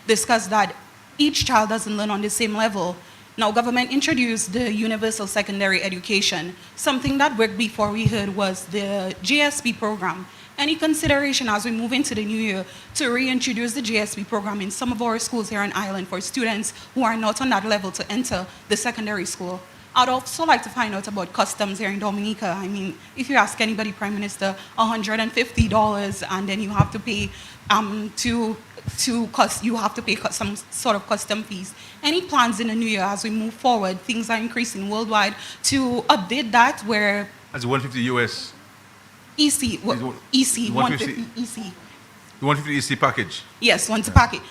discussed that each child doesn't learn on the same level. Now, government introduced the universal secondary education. Something that worked before we heard was the GSP program. Any consideration as we move into the new year to reintroduce the GSP program in some of our schools here on Island for students who are not on that level to enter the secondary school? I'd also like to find out about customs here in Dominica. I mean, if you ask anybody, Prime Minister, $150, and then you have to pay you have to pay some sort of custom fees. Any plans in the new year as we move forward? Things are increasing worldwide to update that where... That's 150 US. EC, EC, 150 EC. The 150 EC package? Yes, once a package.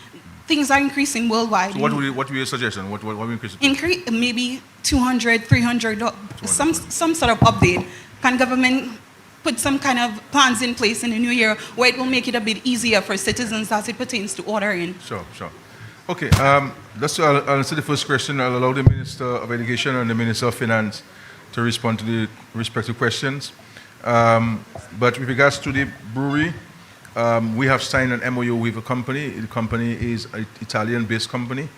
Things are increasing worldwide. So what would be your suggestion? What will increase it? Increase maybe $200, $300, some sort of update. Can government put some kind of plans in place in the new year where it will make it a bit easier for citizens as it pertains to ordering? Sure. Okay. I'll answer the first question. I'll allow the Minister of Education and the Minister of Finance to respond to the respective questions. But with regards to the brewery, we have signed an MOU with a company. The company is an Italian-based company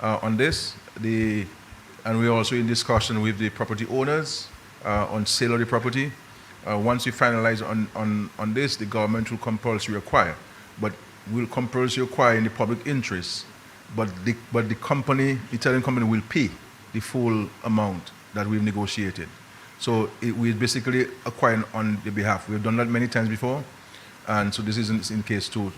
on this. And we're also in discussion with the property owners on sale of the property. Once we finalize on this, the government will compulsory acquire, but will compulsory acquire in the public interest. But the company, Italian company, will pay the full amount that we've negotiated. So we basically acquire on the behalf. We've done that many times before, and so this is in case to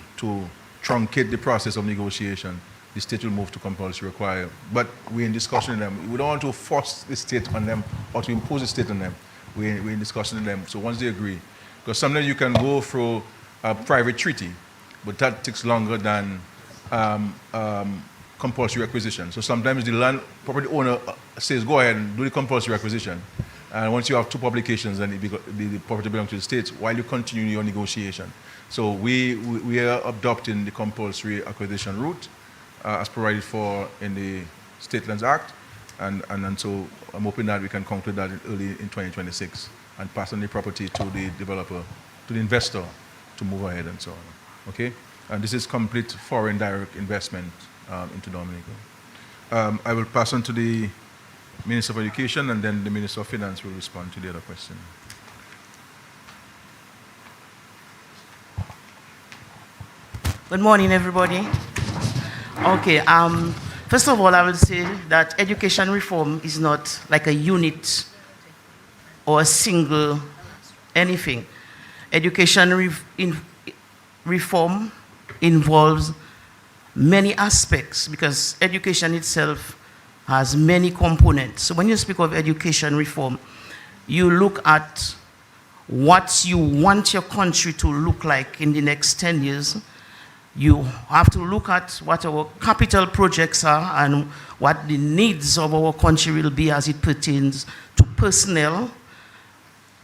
truncate the process of negotiation. The state will move to compulsory acquire. But we're in discussion with them. We don't want to force the state on them or to impose the state on them. We're in discussion with them. So once they agree, because sometimes you can go through a private treaty, but that takes longer than compulsory acquisition. So sometimes the land property owner says, go ahead and do the compulsory acquisition. And once you have two publications, then the property belongs to the state while you continue your negotiation. So we are adopting the compulsory acquisition route as provided for in the State Lands Act. And so I'm hoping that we can conclude that early in 2026 and pass on the property to the developer, to the investor to move ahead and so on. Okay? And this is complete foreign direct investment into Dominica. I will pass on to the Minister of Education, and then the Minister of Finance will respond to the other question. Good morning, everybody. Okay, first of all, I will say that education reform is not like a unit or a single anything. Education reform involves many aspects because education itself has many components. So when you speak of education reform, you look at what you want your country to look like in the next 10 years. You have to look at what our capital projects are and what the needs of our country will be as it pertains to personnel,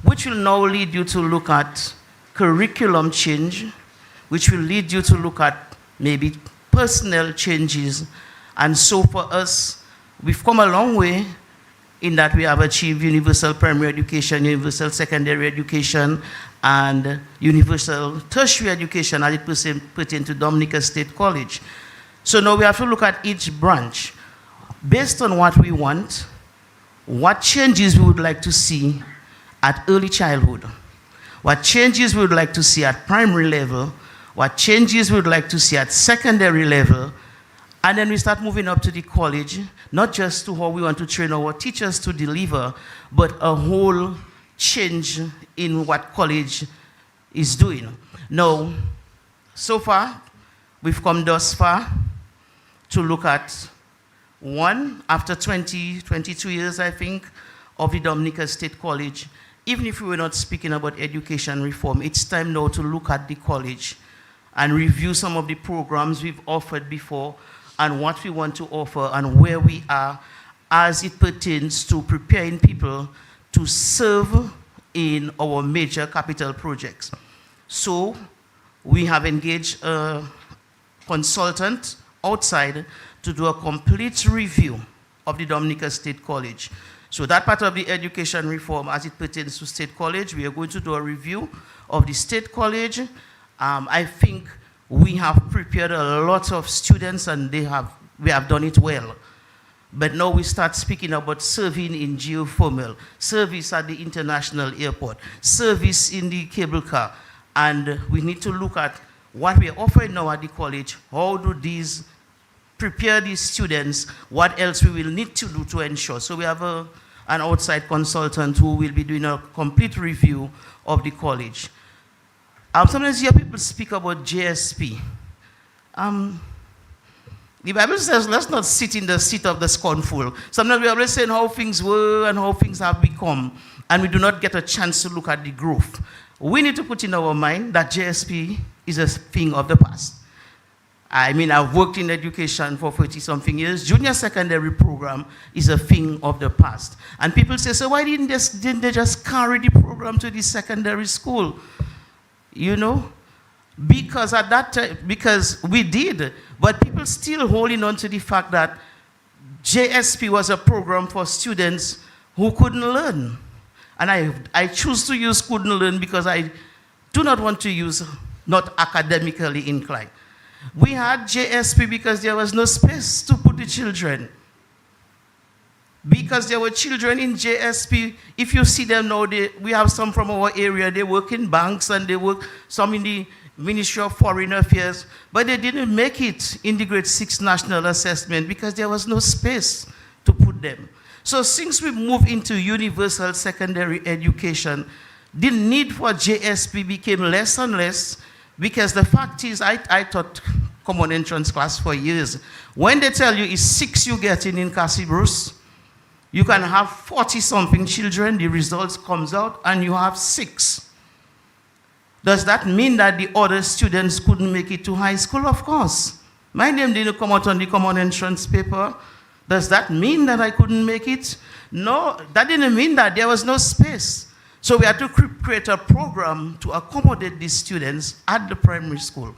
which will now lead you to look at curriculum change, which will lead you to look at maybe personnel changes. And so for us, we've come a long way in that we have achieved universal primary education, universal secondary education, and universal tertiary education as it pertains to Dominica State College. So now we have to look at each branch based on what we want, what changes we would like to see at early childhood, what changes we would like to see at primary level, what changes we would like to see at secondary level, and then we start moving up to the college, not just to how we want to train our teachers to deliver, but a whole change in what college is doing. Now, so far, we've come thus far to look at one, after 22 years, I think, of the Dominica State College. Even if we were not speaking about education reform, it's time now to look at the college and review some of the programs we've offered before and what we want to offer and where we are as it pertains to preparing people to serve in our major capital projects. So we have engaged a consultant outside to do a complete review of the Dominica State College. So that part of the education reform as it pertains to State College, we are going to do a review of the State College. I think we have prepared a lot of students and we have done it well. But now we start speaking about serving in geothermal, service at the international airport, service in the cable car. And we need to look at what we are offering now at the college. How do these prepare these students? What else we will need to do to ensure? So we have an outside consultant who will be doing a complete review of the college. Sometimes you hear people speak about JSP. The Bible says, let's not sit in the seat of the scornful. Sometimes we are always saying how things were and how things have become, and we do not get a chance to look at the growth. We need to put in our mind that JSP is a thing of the past. I mean, I've worked in education for 40-something years. Junior secondary program is a thing of the past. And people say, so why didn't they just carry the program to the secondary school? You know? Because at that time, because we did, but people still holding on to the fact that JSP was a program for students who couldn't learn. And I choose to use couldn't learn because I do not want to use not academically inclined. We had JSP because there was no space to put the children. Because there were children in JSP, if you see them now, we have some from our area, they work in banks and they work some in the Ministry of Foreign Affairs, but they didn't make it in the grade 6 national assessment because there was no space to put them. So since we moved into universal secondary education, the need for JSP became less and less because the fact is, I taught common entrance class for years. When they tell you it's 6 you get in Cassie Bruce, you can have 40-something children, the results comes out, and you have 6. Does that mean that the other students couldn't make it to high school? Of course. My name didn't come out on the common entrance paper. Does that mean that I couldn't make it? No, that didn't mean that there was no space. So we had to create a program to accommodate these students at the primary school.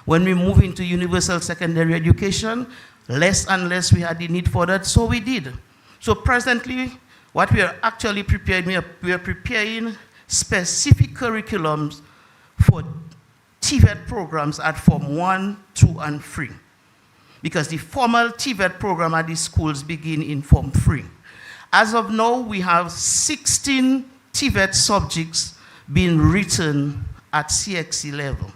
When we move into universal secondary education, less and less we had the need for that, so we did. So presently, what we are actually preparing, we are preparing specific curriculums for TVET programs at Form 1, 2, and 3. Because the formal TVET program at these schools begin in Form 3. As of now, we have 16 TVET subjects being written at CXC level.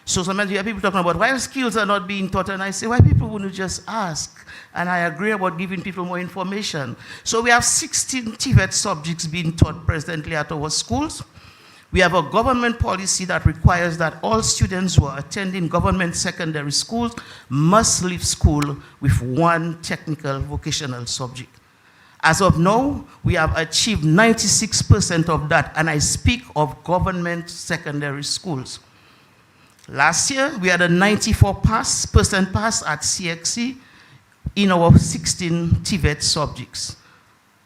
So sometimes you hear people talking about why skills are not being taught, and I say, why people wouldn't just ask? And I agree about giving people more information. So we have 16 TVET subjects being taught presently at our schools. We have a government policy that requires that all students who are attending government secondary schools must leave school with 1 technical vocational subject. As of now, we have achieved 96% of that, and I speak of government secondary schools. Last year, we had a 94% pass at CXC in our 16 TVET subjects.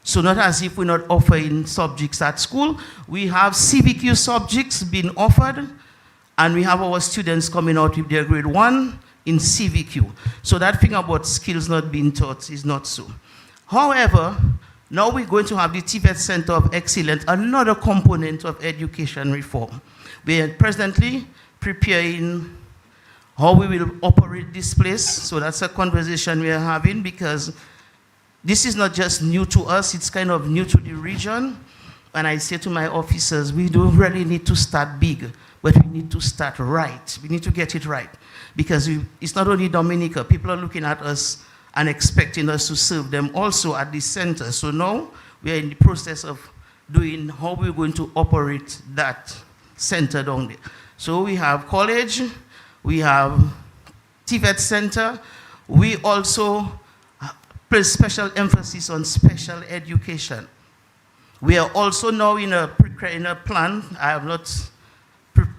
So not as if we're not offering subjects at school. We have CVQ subjects being offered, and we have our students coming out with their grade 1 in CVQ. So that thing about skills not being taught is not so. However, now we're going to have the TVET Center of Excellence, another component of education reform. We are presently preparing how we will operate this place. So that's a conversation we are having, because this is not just new to us, it's kind of new to the region. And I say to my officers, we don't really need to start big, but we need to start right. We need to get it right. Because it's not only Dominica, people are looking at us and expecting us to serve them also at the center. So now we are in the process of doing how we're going to operate that center down there. So we have college, we have TVET center, we also place special emphasis on special education. We are also now in a plan. I have not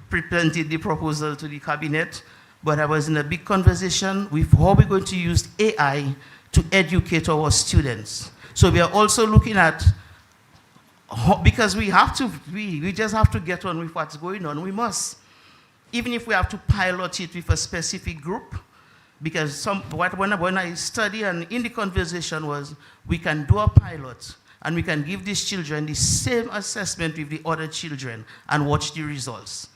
presented the proposal to the cabinet, but I was in a big conversation with how we're going to use AI to educate our students. So we are also looking at, because we just have to get on with what's going on. We must. Even if we have to pilot it with a specific group, because when I study and in the conversation was, we can do a pilot and we can give these children the same assessment with the other children and watch the results.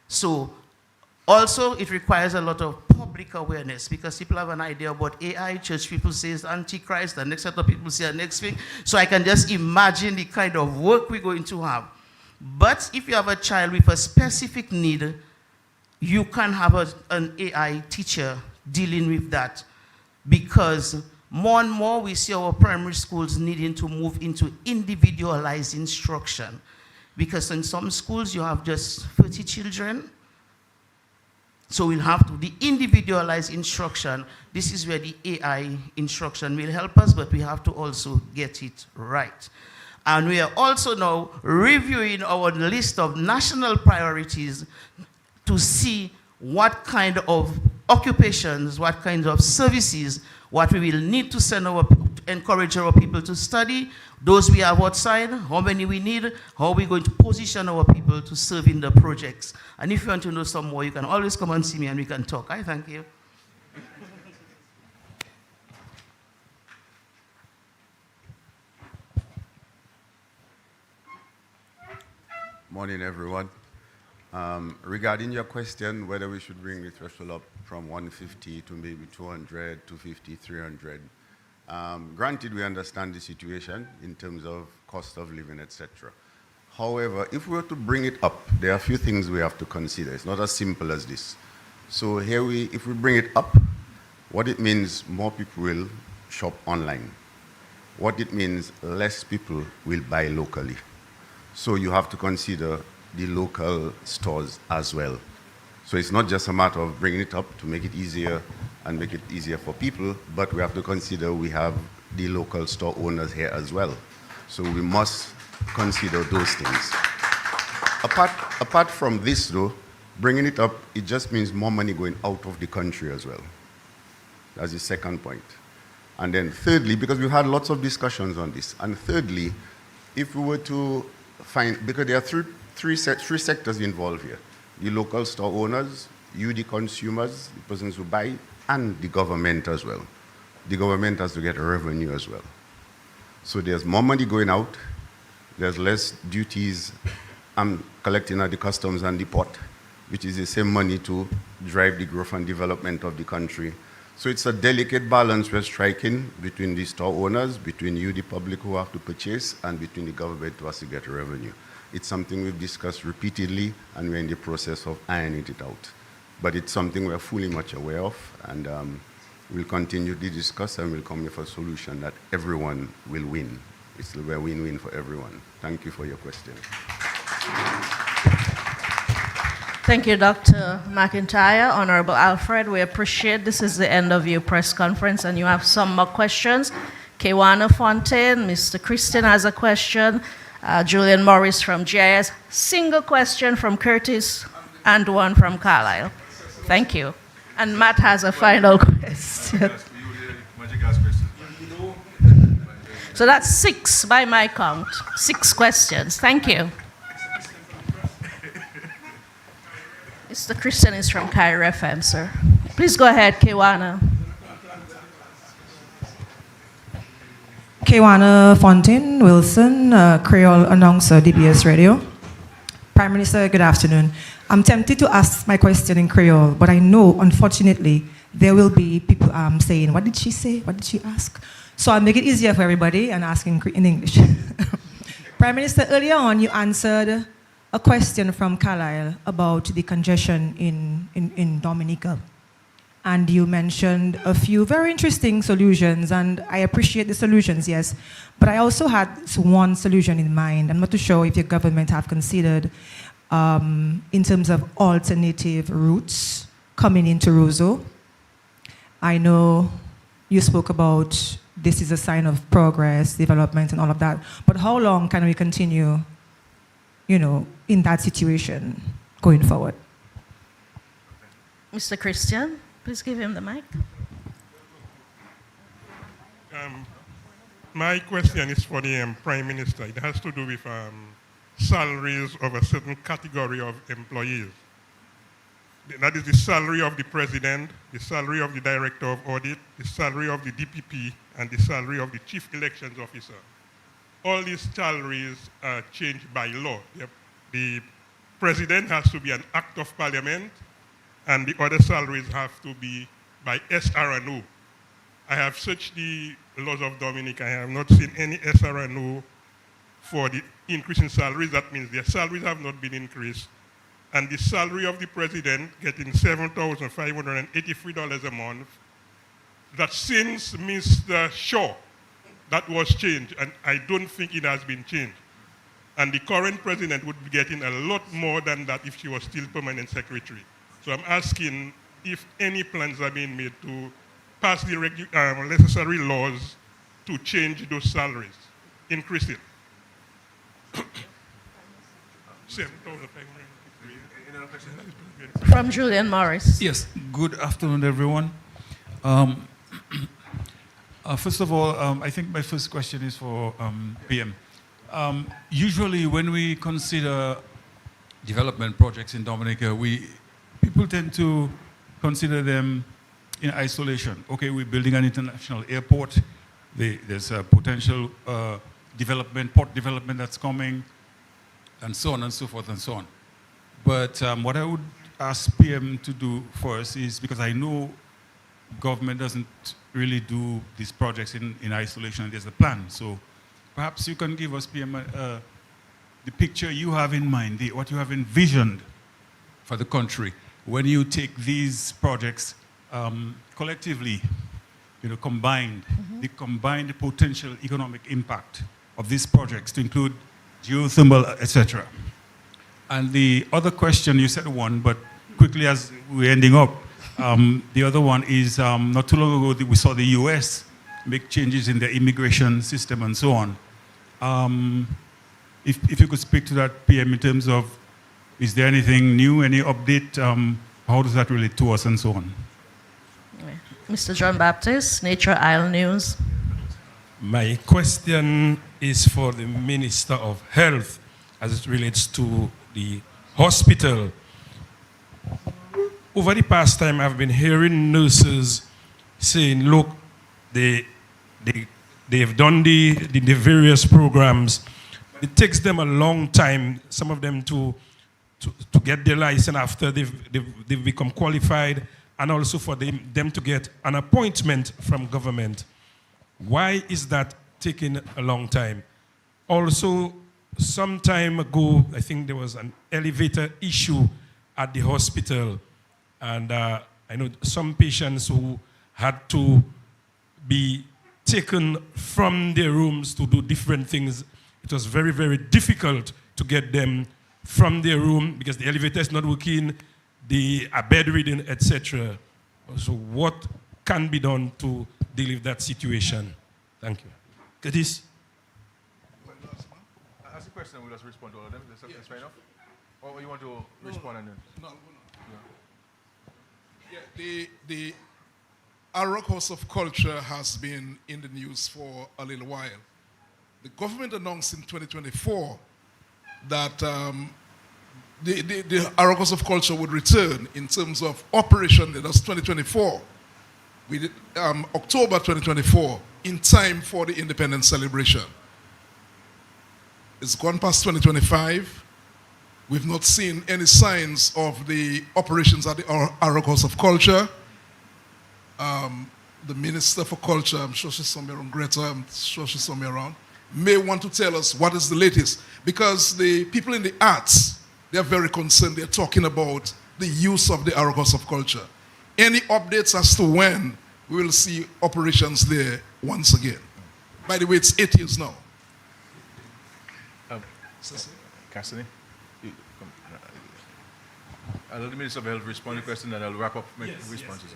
So also it requires a lot of public awareness, because people have an idea about AI, church people say it's Antichrist, the next set of people say the next thing. So I can just imagine the kind of work we're going to have. But if you have a child with a specific need, you can have an AI teacher dealing with that, because more and more we see our primary schools needing to move into individualized instruction, because in some schools you have just 30 children. So we'll have to, the individualized instruction, this is where the AI instruction will help us, but we have to also get it right. And we are also now reviewing our list of national priorities to see what kind of occupations, what kinds of services, what we will need to send our encourage our people to study, those we have outside, how many we need, how we're going to position our people to serve in the projects. And if you want to know some more, you can always come and see me and we can talk. I thank you. Morning, everyone. Regarding your question, whether we should bring the threshold up from 150 to maybe 200, 250, 300, granted, we understand the situation in terms of cost of living, etc. However, if we were to bring it up, there are a few things we have to consider. It's not as simple as this. So here if we bring it up, what it means, more people will shop online. What it means, less people will buy locally. So you have to consider the local stores as well. So it's not just a matter of bringing it up to make it easier and make it easier for people, but we have to consider we have the local store owners here as well. So we must consider those things. Apart from this though, bringing it up, it just means more money going out of the country as well. That's the second point. And then thirdly, because we've had lots of discussions on this, and thirdly, if we were to find, because there are three sectors involved here. The local store owners, you the consumers, the persons who buy, and the government as well. The government has to get revenue as well. So there's more money going out, there's less duties collecting at the customs and the port, which is the same money to drive the growth and development of the country. So it's a delicate balance we're striking between the store owners, between you, the public who have to purchase, and between the government who has to get revenue. It's something we've discussed repeatedly, and we're in the process of ironing it out. But it's something we're fully much aware of, and we'll continue to discuss, and we'll come with a solution that everyone will win. It's a win-win for everyone. Thank you for your question. Thank you, Dr. McIntyre. Honorable Alfred, we appreciate this is the end of your press conference, and you have some more questions. Kewana Fontaine, Mr. Christian has a question. Julian Morris from GIS. Single question from Curtis and one from Carlisle. Thank you. And Matt has a final question. So that's 6 by my count. 6 questions. Thank you. Mr. Christian is from Cairo FM, sir. Please go ahead, Kewana. Kewana Fontaine Wilson, Creole announcer, DBS Radio. Prime Minister, good afternoon. I'm tempted to ask my question in Creole, but I know, unfortunately, there will be people saying, what did she say? What did she ask? So I'll make it easier for everybody and ask in English. Prime Minister, earlier on, you answered a question from Carlisle about the congestion in Dominica. And you mentioned a few very interesting solutions, and I appreciate the solutions, yes. But I also had one solution in mind. I'm not too sure if your government have considered in terms of alternative routes coming into Roseau. I know you spoke about this is a sign of progress, development, and all of that. But how long can we continue, in that situation going forward? Mr. Christian, please give him the mic. My question is for the Prime Minister. It has to do with salaries of a certain category of employees. That is the salary of the President, the salary of the Director of Audit, the salary of the DPP, and the salary of the Chief Elections Officer. All these salaries are changed by law. The President has to be an act of Parliament, and the other salaries have to be by SRNO. I have searched the laws of Dominica. I have not seen any SRNO for the increase in salaries. That means their salaries have not been increased. And the salary of the President getting $7,583 a month, that since Mr. Shaw, that was changed, and I don't think it has been changed. And the current President would be getting a lot more than that if she was still permanent secretary. So I'm asking if any plans are being made to pass the necessary laws to change those salaries, increase it. From Julian Morris. Yes, good afternoon, everyone. First of all, I think my first question is for PM. Usually when we consider development projects in Dominica, people tend to consider them in isolation. Okay, we're building an international airport. There's a potential port development that's coming, and so on and so forth and so on. But what I would ask PM to do for us is, because I know government doesn't really do these projects in isolation, and there's a plan. So perhaps you can give us, PM, the picture you have in mind, what you have envisioned for the country when you take these projects collectively, combined, the combined potential economic impact of these projects to include geothermal, etc. And the other question, you said one, but quickly as we're ending up, the other one is not too long ago we saw the US make changes in their immigration system and so on. If you could speak to that, PM, in terms of, is there anything new, any update? How does that relate to us and so on? Mr. John Baptist, Nature Isle News. My question is for the Minister of Health as it relates to the hospital. Over the past time, I've been hearing nurses saying, look, they've done the various programs. It takes them a long time, some of them to get their license after they've become qualified, and also for them to get an appointment from government. Why is that taking a long time? Also, some time ago, I think there was an elevator issue at the hospital, and I know some patients who had to be taken from their rooms to do different things. It was very, very difficult to get them from their room because the elevator is not working, the bedridden, etc. So what can be done to deal with that situation? Thank you. Curtis? Ask the question, we'll just respond to all of them. That's fair enough? Or you want to respond and then? No. Yeah, the Arok House of Culture has been in the news for a little while. The government announced in 2024 that the Arok House of Culture would return in terms of operation. That's 2024. We did October 2024, in time for the independence celebration. It's gone past 2025. We've not seen any signs of the operations at the Arok House of Culture. The Minister for Culture, I'm sure she's somewhere around, Greta, I'm sure she's somewhere around, may want to tell us what is the latest. Because the people in the arts, they're very concerned. They're talking about the use of the Arok House of Culture. Any updates as to when we will see operations there once again? By the way, it's 8 years now. Cassidy? I'll let the Minister of Health respond to the question and I'll wrap up my responses.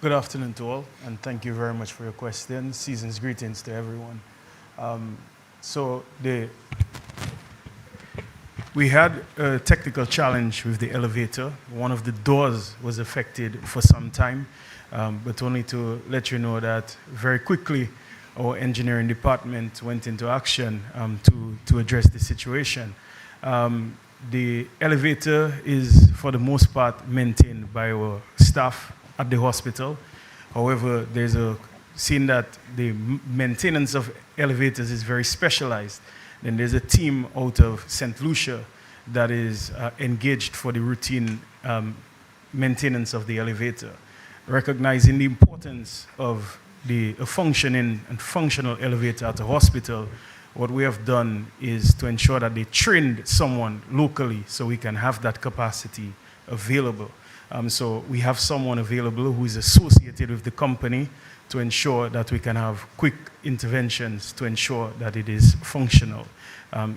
Good afternoon to all, and thank you very much for your question. Season's greetings to everyone. We had a technical challenge with the elevator. One of the doors was affected for some time, but only to let you know that very quickly our engineering department went into action to address the situation. The elevator is, for the most part, maintained by our staff at the hospital. However, there's seeing that the maintenance of elevators is very specialized, then there's a team out of St. Lucia that is engaged for the routine maintenance of the elevator. Recognizing the importance of a functioning and functional elevator at a hospital, what we have done is to ensure that they trained someone locally so we can have that capacity available. So we have someone available who is associated with the company to ensure that we can have quick interventions to ensure that it is functional.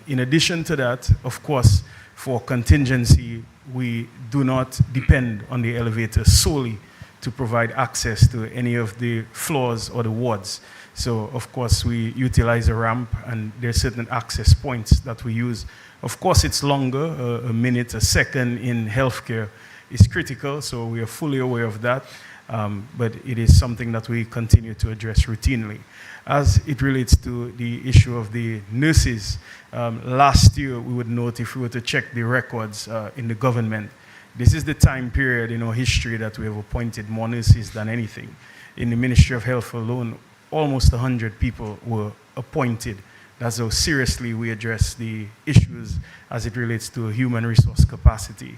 In addition to that, of course, for contingency, we do not depend on the elevator solely to provide access to any of the floors or the wards. So, of course, we utilize a ramp, and there are certain access points that we use. Of course, it's longer, a minute, a second in healthcare is critical, so we are fully aware of that, but it is something that we continue to address routinely. As it relates to the issue of the nurses, last year we would note, if we were to check the records in the government, this is the time period in our history that we have appointed more nurses than anything. In the Ministry of Health alone, almost 100 people were appointed. That's how seriously we address the issues as it relates to human resource capacity.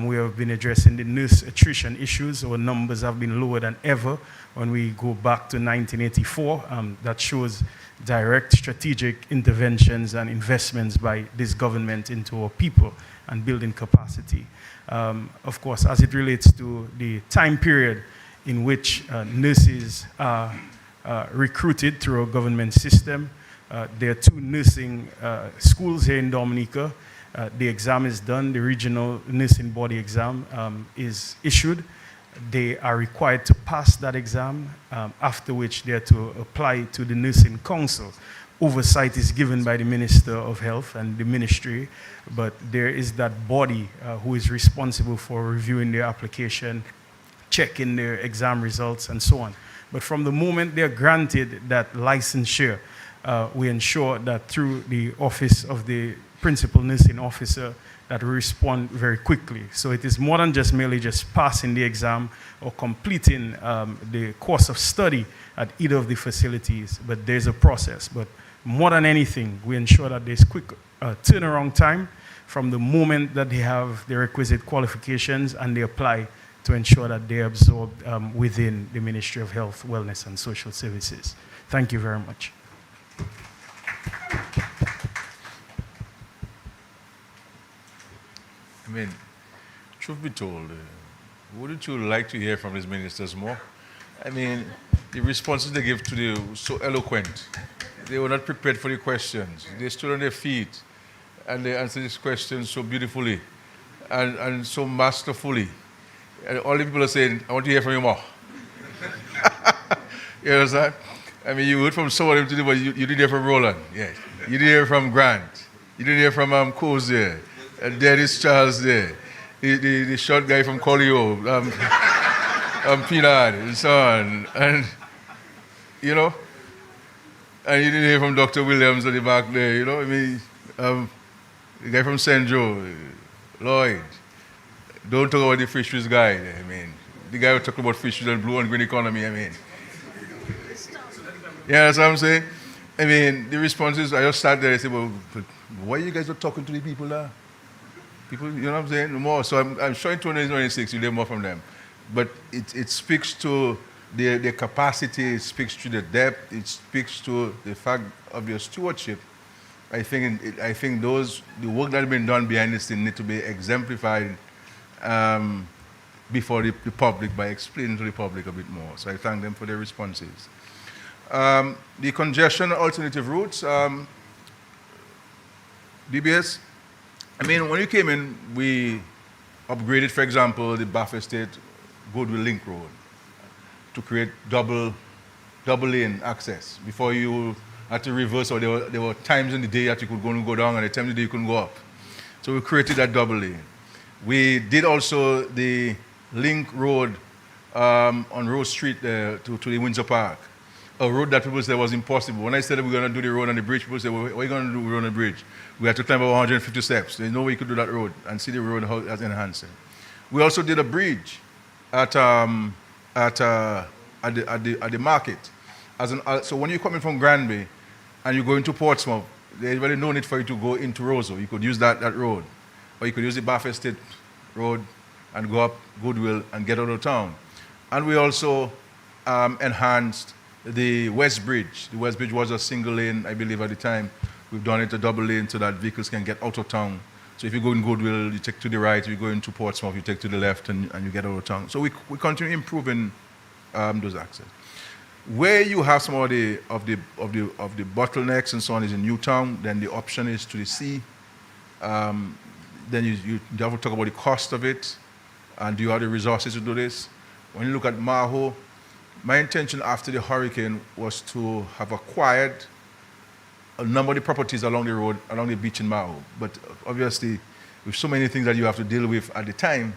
We have been addressing the nurse attrition issues. Our numbers have been lower than ever when we go back to 1984. That shows direct strategic interventions and investments by this government into our people and building capacity. Of course, as it relates to the time period in which nurses are recruited through our government system, there are 2 nursing schools here in Dominica. The exam is done. The regional nursing body exam is issued. They are required to pass that exam, after which they are to apply to the nursing council. Oversight is given by the Minister of Health and the ministry, but there is that body who is responsible for reviewing their application, checking their exam results, and so on. But from the moment they are granted that licensure, we ensure that through the office of the principal nursing officer that we respond very quickly. So it is more than just merely just passing the exam or completing the course of study at either of the facilities, but there's a process. But more than anything, we ensure that there's quick turnaround time from the moment that they have the requisite qualifications and they apply to ensure that they are absorbed within the Ministry of Health, Wellness and Social Services. Thank you very much. I mean, truth be told, wouldn't you like to hear from these ministers more? I mean, the responses they give to the so eloquent. They were not prepared for the questions. They stood on their feet and they answered these questions so beautifully and so masterfully. And all the people are saying, I want to hear from you more. You understand? I mean, you heard from some of them today, but you didn't hear from Roland. Yes. You didn't hear from Grant. You didn't hear from Coase there. And Dennis Charles there. The short guy from Colio, Pinard, and so on. And, you know, and you didn't hear from Dr. Williams at the back there, you know. I mean, the guy from St. Joe, Lloyd. Don't talk about the fisheries guy. I mean, the guy who talked about fisheries and blue and green economy, I mean. Yeah, that's what I'm saying. I mean, the responses, I just sat there and said, well, why you guys not talking to the people there? People, you know what I'm saying? More. So I'm sure in 2026 you'll hear more from them. But it speaks to their capacity, it speaks to the depth, it speaks to the fact of your stewardship. I think the work that has been done behind this thing need to be exemplified before the public by explaining to the public a bit more. So I thank them for their responses. The congestion alternative routes, DBS, I mean, when you came in, we upgraded, for example, the Bath Estate Goodwill Link Road to create double lane access. Before you had to reverse, or there were times in the day that you could go down and the times in the day you couldn't go up. So we created that double lane. We did also the link road on Rose Street to the Windsor Park, a road that people said was impossible. When I said that we were going to do the road on the bridge, people said, well, what are you going to do the road on the bridge? We had to climb about 150 steps. There's no way you could do that road and see the road how it has enhanced it. We also did a bridge at the market. So when you're coming from Granby and you go into Portsmouth, there's really no need for you to go into Roseau. You could use that road. Or you could use the Bath Estate Road and go up Goodwill and get out of town. And we also enhanced the West Bridge. The West Bridge was a single lane, I believe, at the time. We've done it a double lane so that vehicles can get out of town. So if you go in Goodwill, you take to the right. If you go into Portsmouth, you take to the left and you get out of town. So we continue improving those access. Where you have some of the bottlenecks and so on is in Newtown, then the option is to the sea. Then you have to talk about the cost of it, and do you have the resources to do this? when you look at Maho, my intention after the hurricane was to have acquired a number of the properties along the road, along the beach in Maho. But obviously, with so many things that you have to deal with at the time,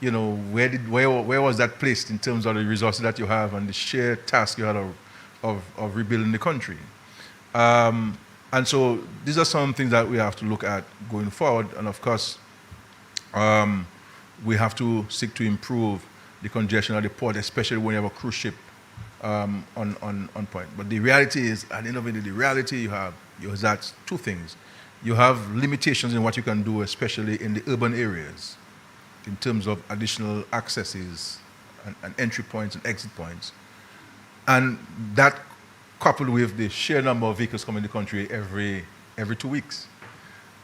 you know, where was that placed in terms of the resources that you have and the sheer task you had of rebuilding the country? And so these are some things that we have to look at going forward. And of course, we have to seek to improve the congestion at the port, especially when you have a cruise ship on point. But the reality is, at the end of the day, the reality you have is that two things. You have limitations in what you can do, especially in the urban areas, in terms of additional accesses and entry points and exit points. And that coupled with the sheer number of vehicles coming in the country every 2 weeks,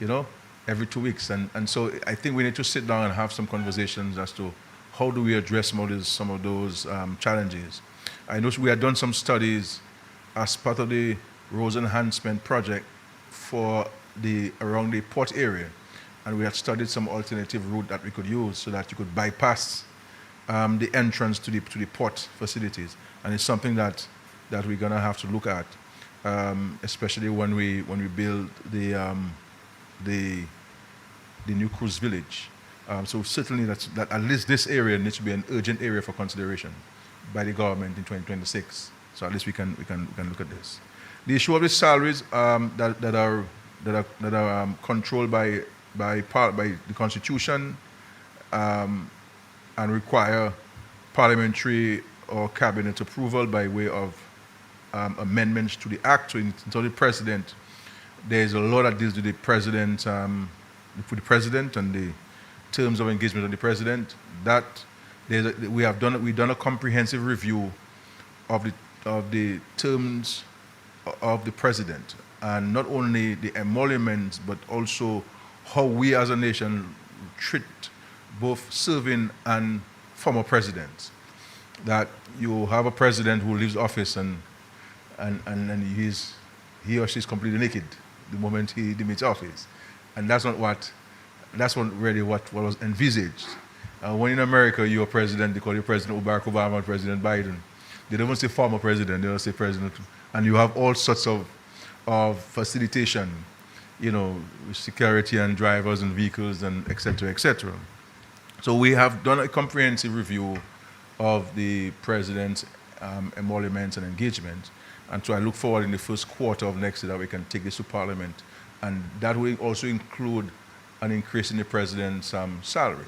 you know, every 2 weeks. And so I think we need to sit down and have some conversations as to how do we address some of those challenges. I know we had done some studies as part of the roads enhancement project for around the port area, and we had studied some alternative route that we could use so that you could bypass the entrance to the port facilities. And it's something that we're going to have to look at, especially when we build the new cruise village. So certainly that at least this area needs to be an urgent area for consideration by the government in 2026. So at least we can look at this. The issue of the salaries that are controlled by the Constitution and require parliamentary or cabinet approval by way of amendments to the Act. So the President, there's a law that deals with the President, and the terms of engagement of the President. That we've done a comprehensive review of the terms of the President, and not only the emoluments, but also how we as a nation treat both serving and former presidents. That you have a president who leaves office and he or she is completely naked the moment he demits office, and that's not really what was envisaged. When in America you're president, they call you President Barack Obama and President Biden. They don't say former president, they don't say president, and you have all sorts of facilitation, you know, security and drivers and vehicles and et cetera, et cetera. So we have done a comprehensive review of the president's emoluments and engagement. And so I look forward in the first quarter of next year that we can take this to Parliament. And that will also include an increase in the president's salary.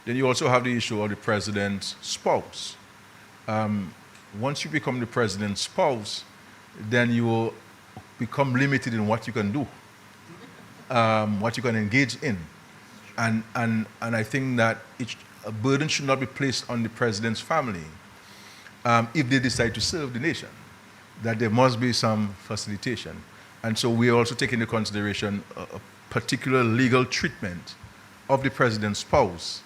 Then you also have the issue of the president's spouse. Once you become the president's spouse, then you will become limited in what you can do, what you can engage in. And I think that a burden should not be placed on the president's family if they decide to serve the nation, that there must be some facilitation. And so we are also taking into consideration a particular legal treatment of the president's spouse,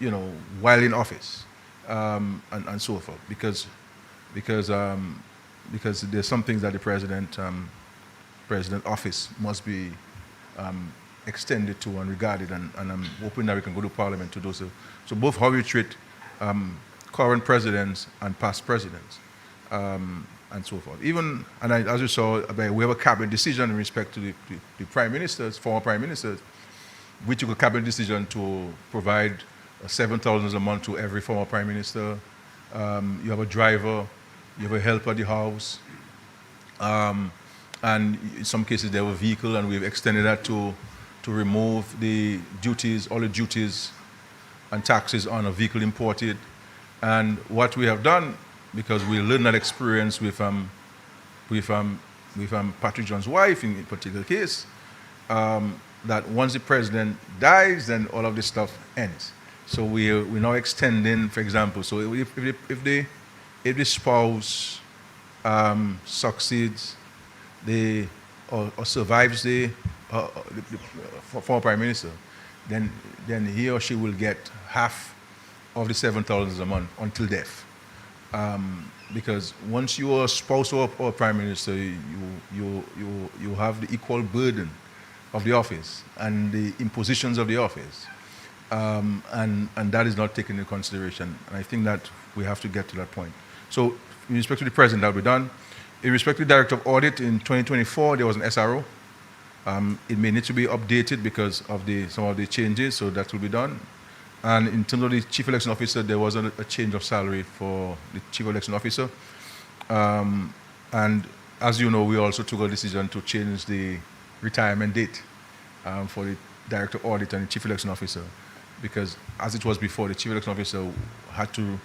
you know, while in office, and so forth, because there's some things that the president office must be extended to and regarded, and I'm hoping that we can go to Parliament to do so. So both how we treat current presidents and past presidents, and so forth. As you saw, we have a cabinet decision in respect to the prime ministers, former prime ministers. We took a cabinet decision to provide $7,000 a month to every former prime minister. You have a driver, you have a helper at the house, and in some cases they have a vehicle, and we've extended that to remove all the duties and taxes on a vehicle imported. And what we have done, because we learned that experience with Patrick John's wife in a particular case, that once the president dies, then all of this stuff ends. So we're now extending, for example, so if the spouse succeeds or survives the former prime minister, then he or she will get half of the $7,000 a month until death. Because once you are a spouse or a prime minister, you have the equal burden of the office and the impositions of the office. and that is not taken into consideration. And I think that we have to get to that point. So, in respect to the president, that will be done. In respect to the director of audit, in 2024, there was an SRO. It may need to be updated because of some of the changes, so that will be done. And in terms of the chief election officer, there was a change of salary for the chief election officer. And as you know, we also took a decision to change the retirement date for the director of audit and the chief election officer, because as it was before, the chief election officer had to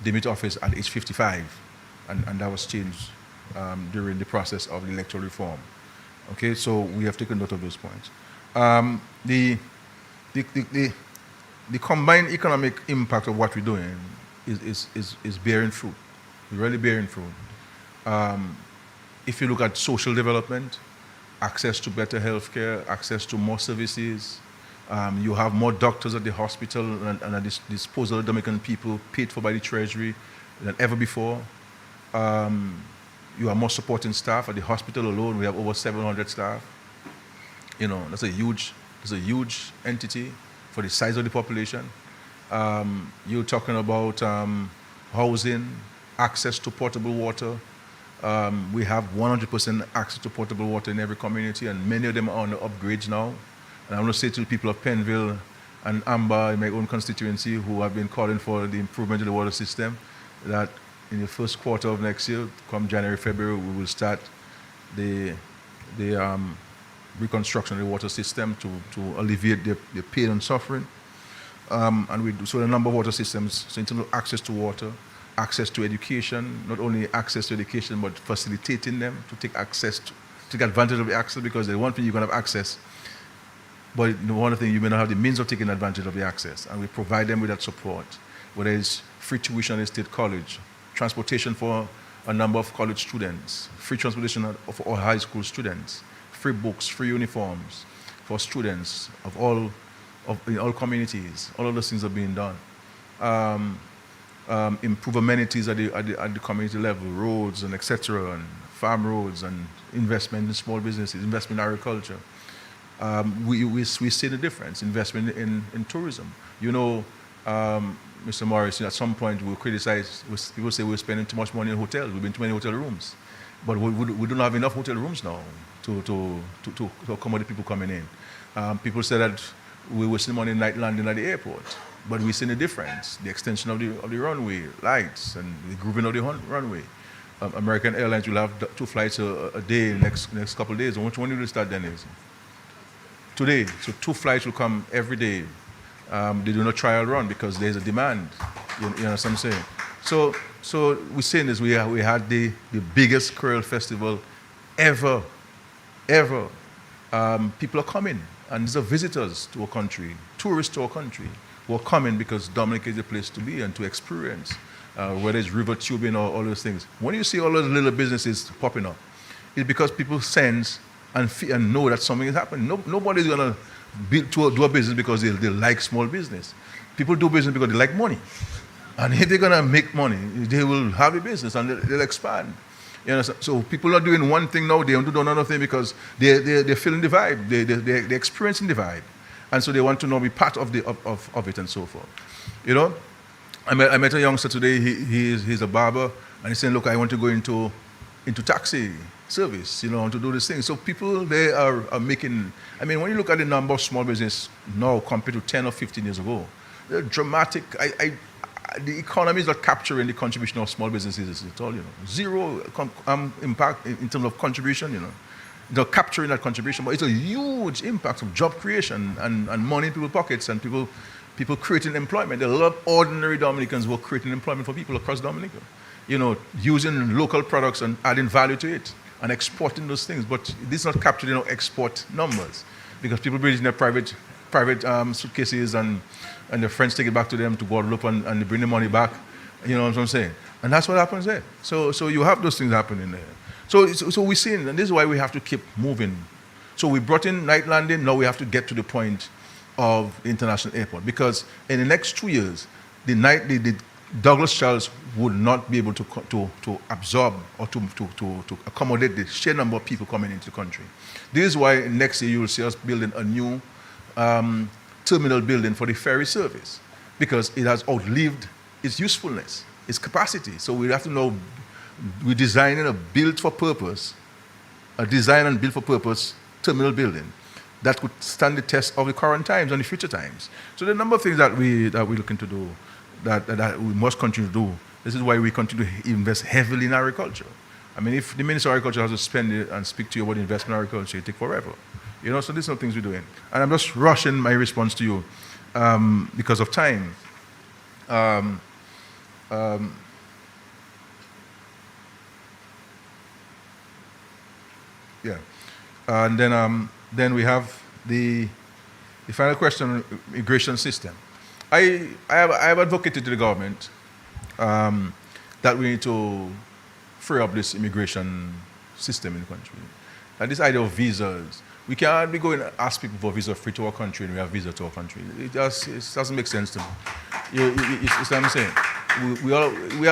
demit office at age 55, and that was changed during the process of the electoral reform. Okay, so we have taken note of those points. The combined economic impact of what we're doing is bearing fruit, really bearing fruit. If you look at social development, access to better healthcare, access to more services, you have more doctors at the hospital and at the disposal of Dominican people paid for by the Treasury than ever before. You have more supporting staff. At the hospital alone, we have over 700 staff. You know, that's a huge entity for the size of the population. You're talking about housing, access to potable water. We have 100% access to potable water in every community, and many of them are on the upgrades now. And I want to say to the people of Penville and Amba in my own constituency who have been calling for the improvement of the water system, that in the first quarter of next year, come January, February, we will start the reconstruction of the water system to alleviate the pain and suffering. And we do so a number of water systems, so in terms of access to water, access to education, not only access to education, but facilitating them to take advantage of the access, because the one thing you're going to have access, but the one thing you may not have the means of taking advantage of the access, and we provide them with that support, whether it's free tuition at State College, transportation for a number of college students, free transportation for all high school students, free books, free uniforms for students in all communities. All of those things are being done. Improve amenities at the community level, roads and etc., and farm roads, and investment in small businesses, investment in agriculture. We see the difference. Investment in tourism. You know, Mr. Morris, at some point we'll criticize, people say we're spending too much money in hotels, we've been too many hotel rooms. But we don't have enough hotel rooms now to accommodate people coming in. People say that we were spending money in night landing at the airport, but we see the difference, the extension of the runway, lights, and the grooving of the runway. American Airlines will have 2 flights a day next couple of days. When will they start then? Today, so 2 flights will come every day. They do not trial run because there's a demand. You know what I'm saying? So we're saying this, we had the biggest Creole festival ever. People are coming, and these are visitors to our country, tourists to our country, who are coming because Dominica is the place to be and to experience, whether it's river tubing or all those things. When you see all those little businesses popping up, it's because people sense and know that something is happening. Nobody's going to do a business because they like small business. People do business because they like money. And if they're going to make money, they will have a business and they'll expand. You know, so people are doing one thing now, they don't do another thing because they're feeling the vibe, they're experiencing the vibe. And so they want to now be part of it and so forth. You know, I met a youngster today, he's a barber, and he's saying, look, I want to go into taxi service, you know, to do this thing. So people, they are making, I mean, when you look at the number of small business now compared to 10 or 15 years ago, they're dramatic. The economy is not capturing the contribution of small businesses at all, you know. Zero impact in terms of contribution, you know. They're capturing that contribution, but it's a huge impact of job creation and money in people's pockets and people creating employment. There are a lot of ordinary Dominicans who are creating employment for people across Dominica, you know, using local products and adding value to it and exporting those things. But this is not captured in our export numbers because people bring it in their private suitcases and their friends take it back to them to Guadeloupe and they bring the money back. You know what I'm saying? And that's what happens there. So you have those things happening there. So we're seeing, and this is why we have to keep moving. So we brought in night landing, now we have to get to the point of the international airport, because in the next 2 years, the Douglas Charles would not be able to absorb or to accommodate the sheer number of people coming into the country. This is why next year you will see us building a new terminal building for the ferry service because it has outlived its usefulness, its capacity. So we have to know we're designing a built for purpose, a design and built for purpose terminal building that could stand the test of the current times and the future times. So there are a number of things that we're looking to do, that we must continue to do. This is why we continue to invest heavily in agriculture. I mean, if the Minister of Agriculture has to spend it and speak to you about investment in agriculture, it take forever. You know, so these are things we're doing. And I'm just rushing my response to you because of time. Yeah. And then we have the final question, immigration system. I have advocated to the government that we need to free up this immigration system in the country. And this idea of visas, we can't be going and ask people for visa free to our country and we have visa to our country. It doesn't make sense to me. You see what I'm saying? We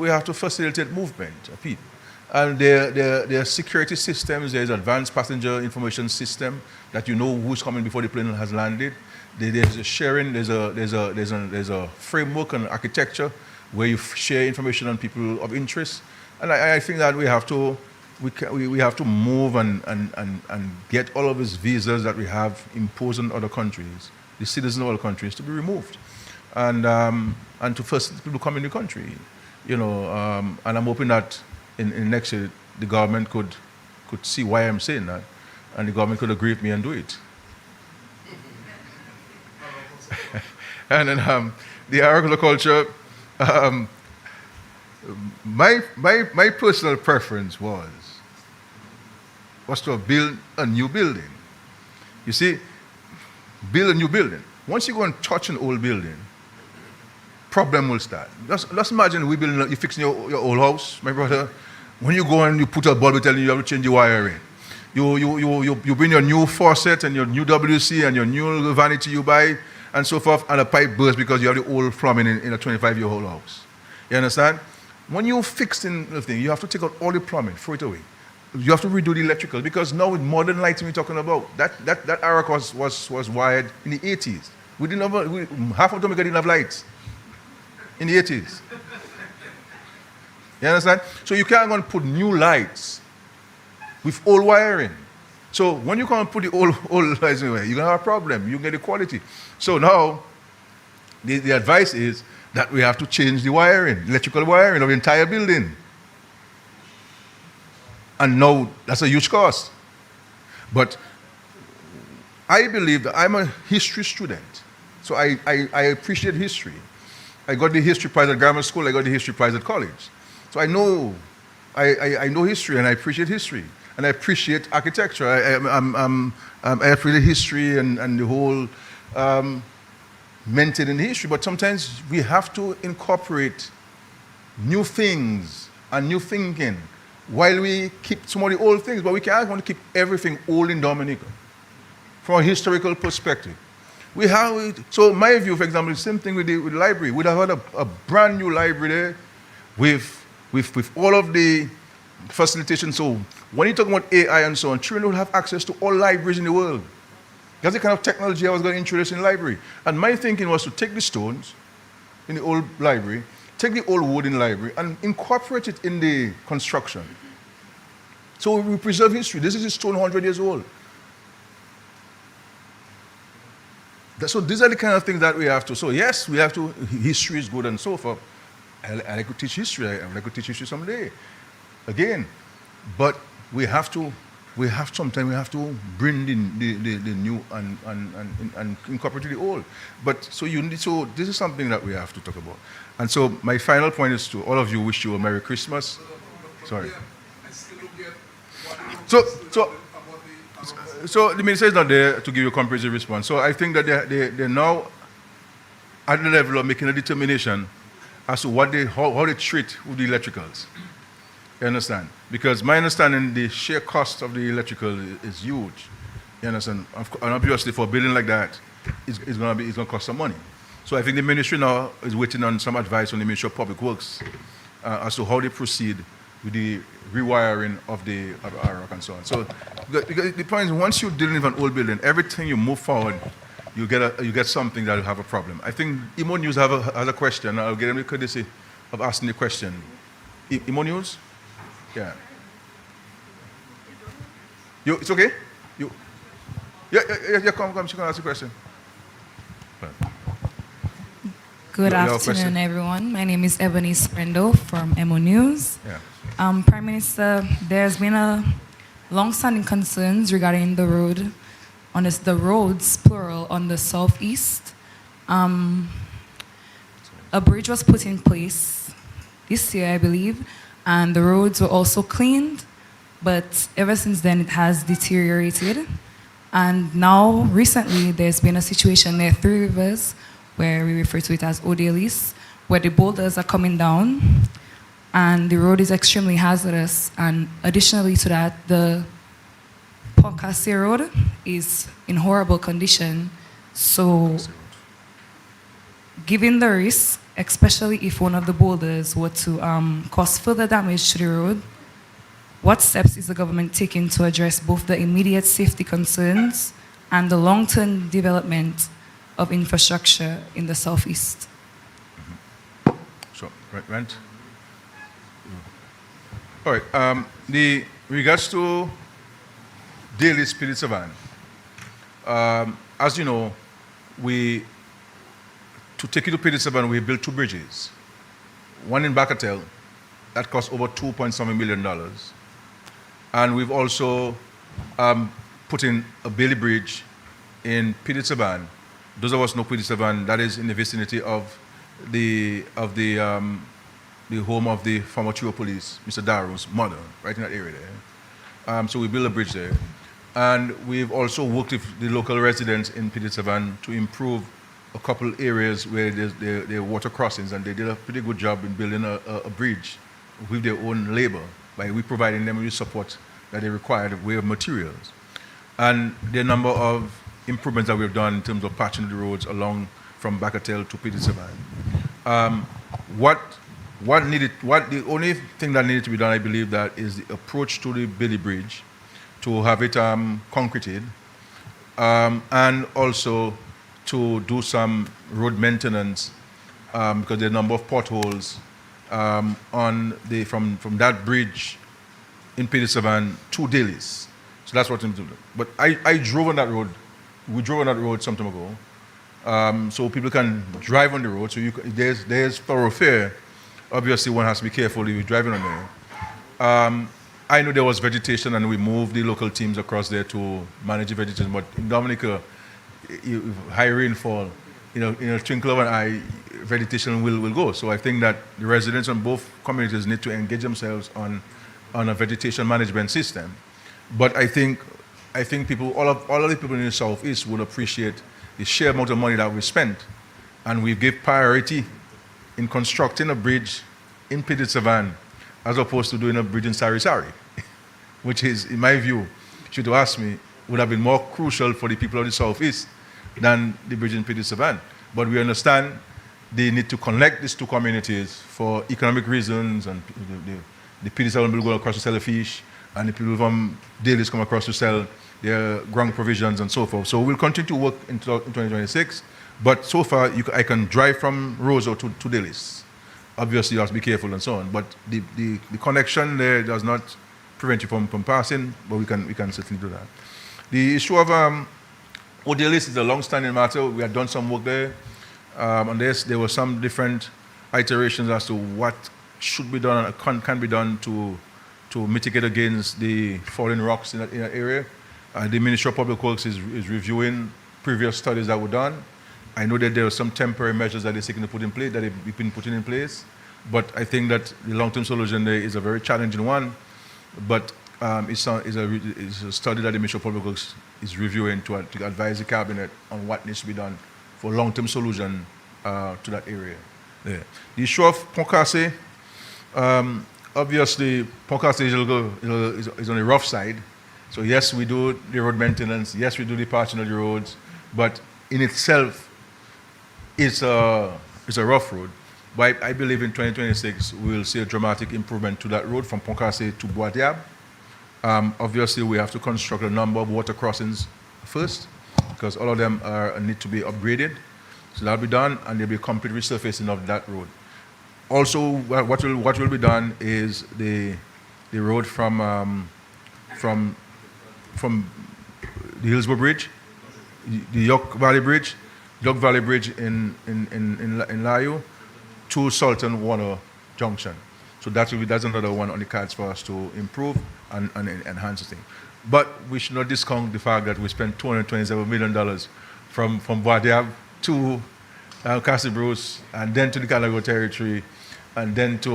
have to facilitate movement of people. And there are security systems. There's advanced passenger information system that you know who's coming before the plane has landed. There's a sharing. There's a framework and architecture where you share information on people of interest. And I think that we have to move and get all of these visas that we have imposed on other countries, the citizens of other countries, to be removed, and to first people come in the country, you know. And I'm hoping that in next year the government could see why I'm saying that, and the government could agree with me and do it. And then the agriculture. My personal preference was to build a new building. You see, build a new building. Once you go and touch an old building, problem will start. Just imagine you fixing your old house, my brother. When you go and you put a bulb, telling you have to change the wiring. You bring your new faucet and your new WC and your new vanity you buy and so forth, and a pipe bursts because you have the old plumbing in a 25-year-old house. You understand? When you fix in the thing, you have to take out all the plumbing, throw it away. You have to redo the electrical because now with modern lighting we're talking about, that arc was wired in the 80s. Half of Dominica didn't have lights in the 80s. You understand? So you can't go and put new lights with old wiring. So when you come and put the old lights away, you're going to have a problem. You get the quality. So now the advice is that we have to change the wiring, electrical wiring of the entire building. And now that's a huge cost. But I believe that I'm a history student. So I appreciate history. I got the history prize at grammar school, I got the history prize at college. So I know history and I appreciate history. And I appreciate architecture. I appreciate history and the whole mentored in history, but sometimes we have to incorporate new things and new thinking while we keep some of the old things, but we can't want to keep everything old in Dominica from a historical perspective. So my view, for example, the same thing with the library. We'd have had a brand new library there with all of the facilitation. So when you talk about AI and so on, children will have access to all libraries in the world. That's the kind of technology I was going to introduce in the library. And my thinking was to take the stones in the old library, take the old wood in the library, and incorporate it in the construction. So we preserve history. This is a stone 100 years old. So these are the kind of things that we have to. So yes, we have to. History is good and so forth. I like to teach history. I would like to teach history someday. Again, but we have to bring in the new and incorporate the old. But so this is something that we have to talk about. And so my final point is to all of you, wish you a Merry Christmas. Sorry. So the minister is not there to give you a comprehensive response. So I think that they're now at the level of making a determination as to how they treat with the electricals. You understand? Because my understanding, the sheer cost of the electrical is huge. You understand? And obviously, for a building like that, it's going to cost some money. So I think the ministry now is waiting on some advice from the Ministry of Public Works as to how they proceed with the rewiring of the IROC and so on. So the point is, once you're dealing with an old building, everything you move forward you get something that will have a problem. I think Imo News has a question. I'll get him the courtesy of asking the question. Imo News? Yeah. It's okay? Yeah, come, she can ask the question. Good Your afternoon, question? everyone. My name is Ebony Sprendo from Emo News. Yeah. Prime Minister, there's been a long-standing concerns regarding the roads, plural, on the southeast. A bridge was put in place this year, I believe, and the roads were also cleaned, but ever since then it has deteriorated. And now, recently, there's been a situation near Three Rivers, where we refer to it as Odalis, where the boulders are coming down, and the road is extremely hazardous. And additionally to that, the Poncase Road is in horrible condition. So, given the risk, especially if one of the boulders were to cause further damage to the road, what steps is the government taking to address both the immediate safety concerns and the long-term development of infrastructure in the southeast? So, Rent? All right. The regards to Daily Spirit Savan, as you know, to take you to Spirit Savan, we built 2 bridges. One in Bakatel, that cost over $2.7 million. And we've also put in a Bailey Bridge in Piditsaban. Those of us know Piditsaban, that is in the vicinity of the home of the former Chief of Police, Mr. Daro's mother, right in that area there. So we built a bridge there. And we've also worked with the local residents in Piditsaban to improve a couple areas where there are water crossings, and they did a pretty good job in building a bridge with their own labor, by we providing them with support that they required way of materials. And the number of improvements that we've done in terms of patching the roads along from Bakatel to Piditsaban. The only thing that needed to be done, I believe, that is the approach to the Bailey Bridge, to have it concreted, and also to do some road maintenance, because there are a number of potholes from that bridge in Piditsaban to Dailies. So that's what I'm doing. But I drove on that road. We drove on that road some time ago. So people can drive on the road. So there's thoroughfare. Obviously, one has to be careful if you're driving on there. I know there was vegetation, and we moved the local teams across there to manage the vegetation. But in Dominica, high rainfall, in a twinkle of an eye, vegetation will go. So I think that the residents on both communities need to engage themselves on a vegetation management system. But I think people, all of the people in the southeast would appreciate the sheer amount of money that we spent, and we give priority in constructing a bridge in Piditsaban as opposed to doing a bridge in Sari, which is, in my view, should you ask me, would have been more crucial for the people of the southeast than the bridge in Piditsaban. But we understand the need to connect these 2 communities for economic reasons, and the Piditsaban will go across to sell the fish, and the people from Dailies come across to sell their ground provisions and so forth. So we'll continue to work in 2026, but so far I can drive from Roseau to Dailies. Obviously you have to be careful and so on, but the connection there does not prevent you from passing, but we can certainly do that. The issue of Odalis is a long-standing matter. We had done some work there. On this, there were some different iterations as to what should be done and can be done to mitigate against the falling rocks in that area. The Ministry of Public Works is reviewing previous studies that were done. I know that there are some temporary measures that they're seeking to put in place, that have been put in place, but I think that the long-term solution there is a very challenging one, but it's a study that the Ministry of Public Works is reviewing to advise the Cabinet on what needs to be done for a long-term solution to that area. Yeah. The issue of Poncase, obviously Poncase is on the rough side. So yes, we do the road maintenance, yes, we do the patching of the roads, but in itself, it's a rough road. But I believe in 2026, we will see a dramatic improvement to that road from Poncase to Bois Diab. Obviously, we have to construct a number of water crossings first, because all of them need to be upgraded. So that'll be done, and there'll be complete resurfacing of that road. Also, what will be done is the road from the Hillsborough Bridge, the York Valley Bridge in Layo to Sultan Warner Junction. So that's another one on the cards for us to improve and enhance the thing. But we should not discount the fact that we spent $227 million from Wadiab to Castle Bruce, and then to the Calago territory, and then to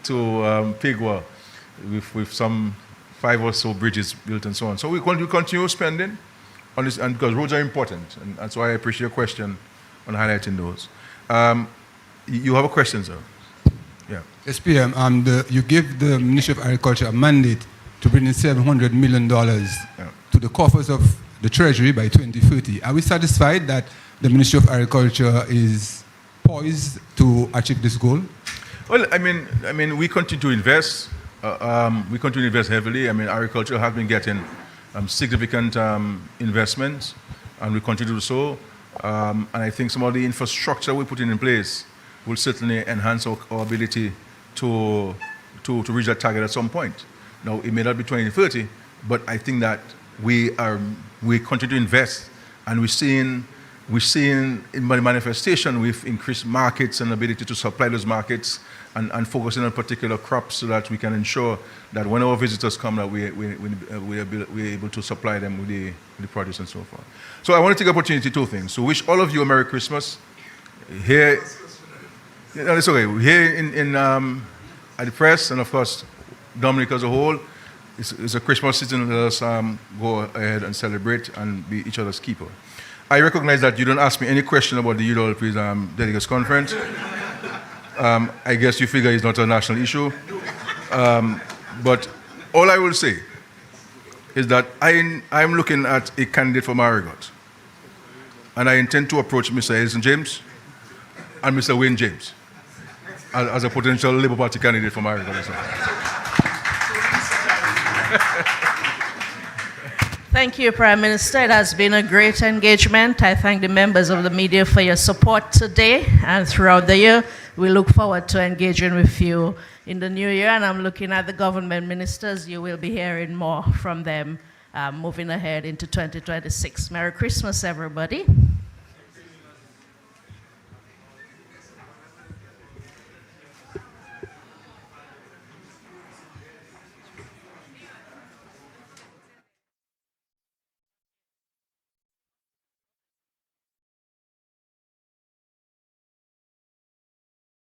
Pigwa, with some 5 or so bridges built and so on. So we continue spending on this, and because roads are important, and that's why I appreciate your question on highlighting those. You have a question, sir? Yeah. Yes, PM. You give the Ministry of Agriculture a mandate to bring in $700 million to the coffers of the Treasury by 2030. Are we satisfied that the Ministry of Agriculture is poised to achieve this goal? Well, I mean, we continue to invest. We continue to invest heavily. I mean, agriculture has been getting significant investments, and we continue to do so. And I think some of the infrastructure we're putting in place will certainly enhance our ability to reach that target at some point. Now, it may not be 2030, but I think that we continue to invest, and we're seeing in the manifestation with increased markets and ability to supply those markets, and focusing on particular crops so that we can ensure that when our visitors come, that we're able to supply them with the produce and so forth. So I want to take the opportunity to 2 things. So wish all of you a Merry Christmas. Here, it's okay. Here at the press, and of course, Dominica as a whole, it's a Christmas season. Let us go ahead and celebrate and be each other's keeper. I recognize that you don't ask me any question about the UWP's Delegates Conference. I guess you figure it's not a national issue. But all I will say is that I'm looking at a candidate for Marigot. And I intend to approach Mr. Edison James and Mr. Wayne James as a potential Labour Party candidate for Marigot. Thank you, Prime Minister. It has been a great engagement. I thank the members of the media for your support today and throughout the year. We look forward to engaging with you in the new year, and I'm looking at the government ministers. You will be hearing more from them moving ahead into 2026. Merry Christmas, everybody.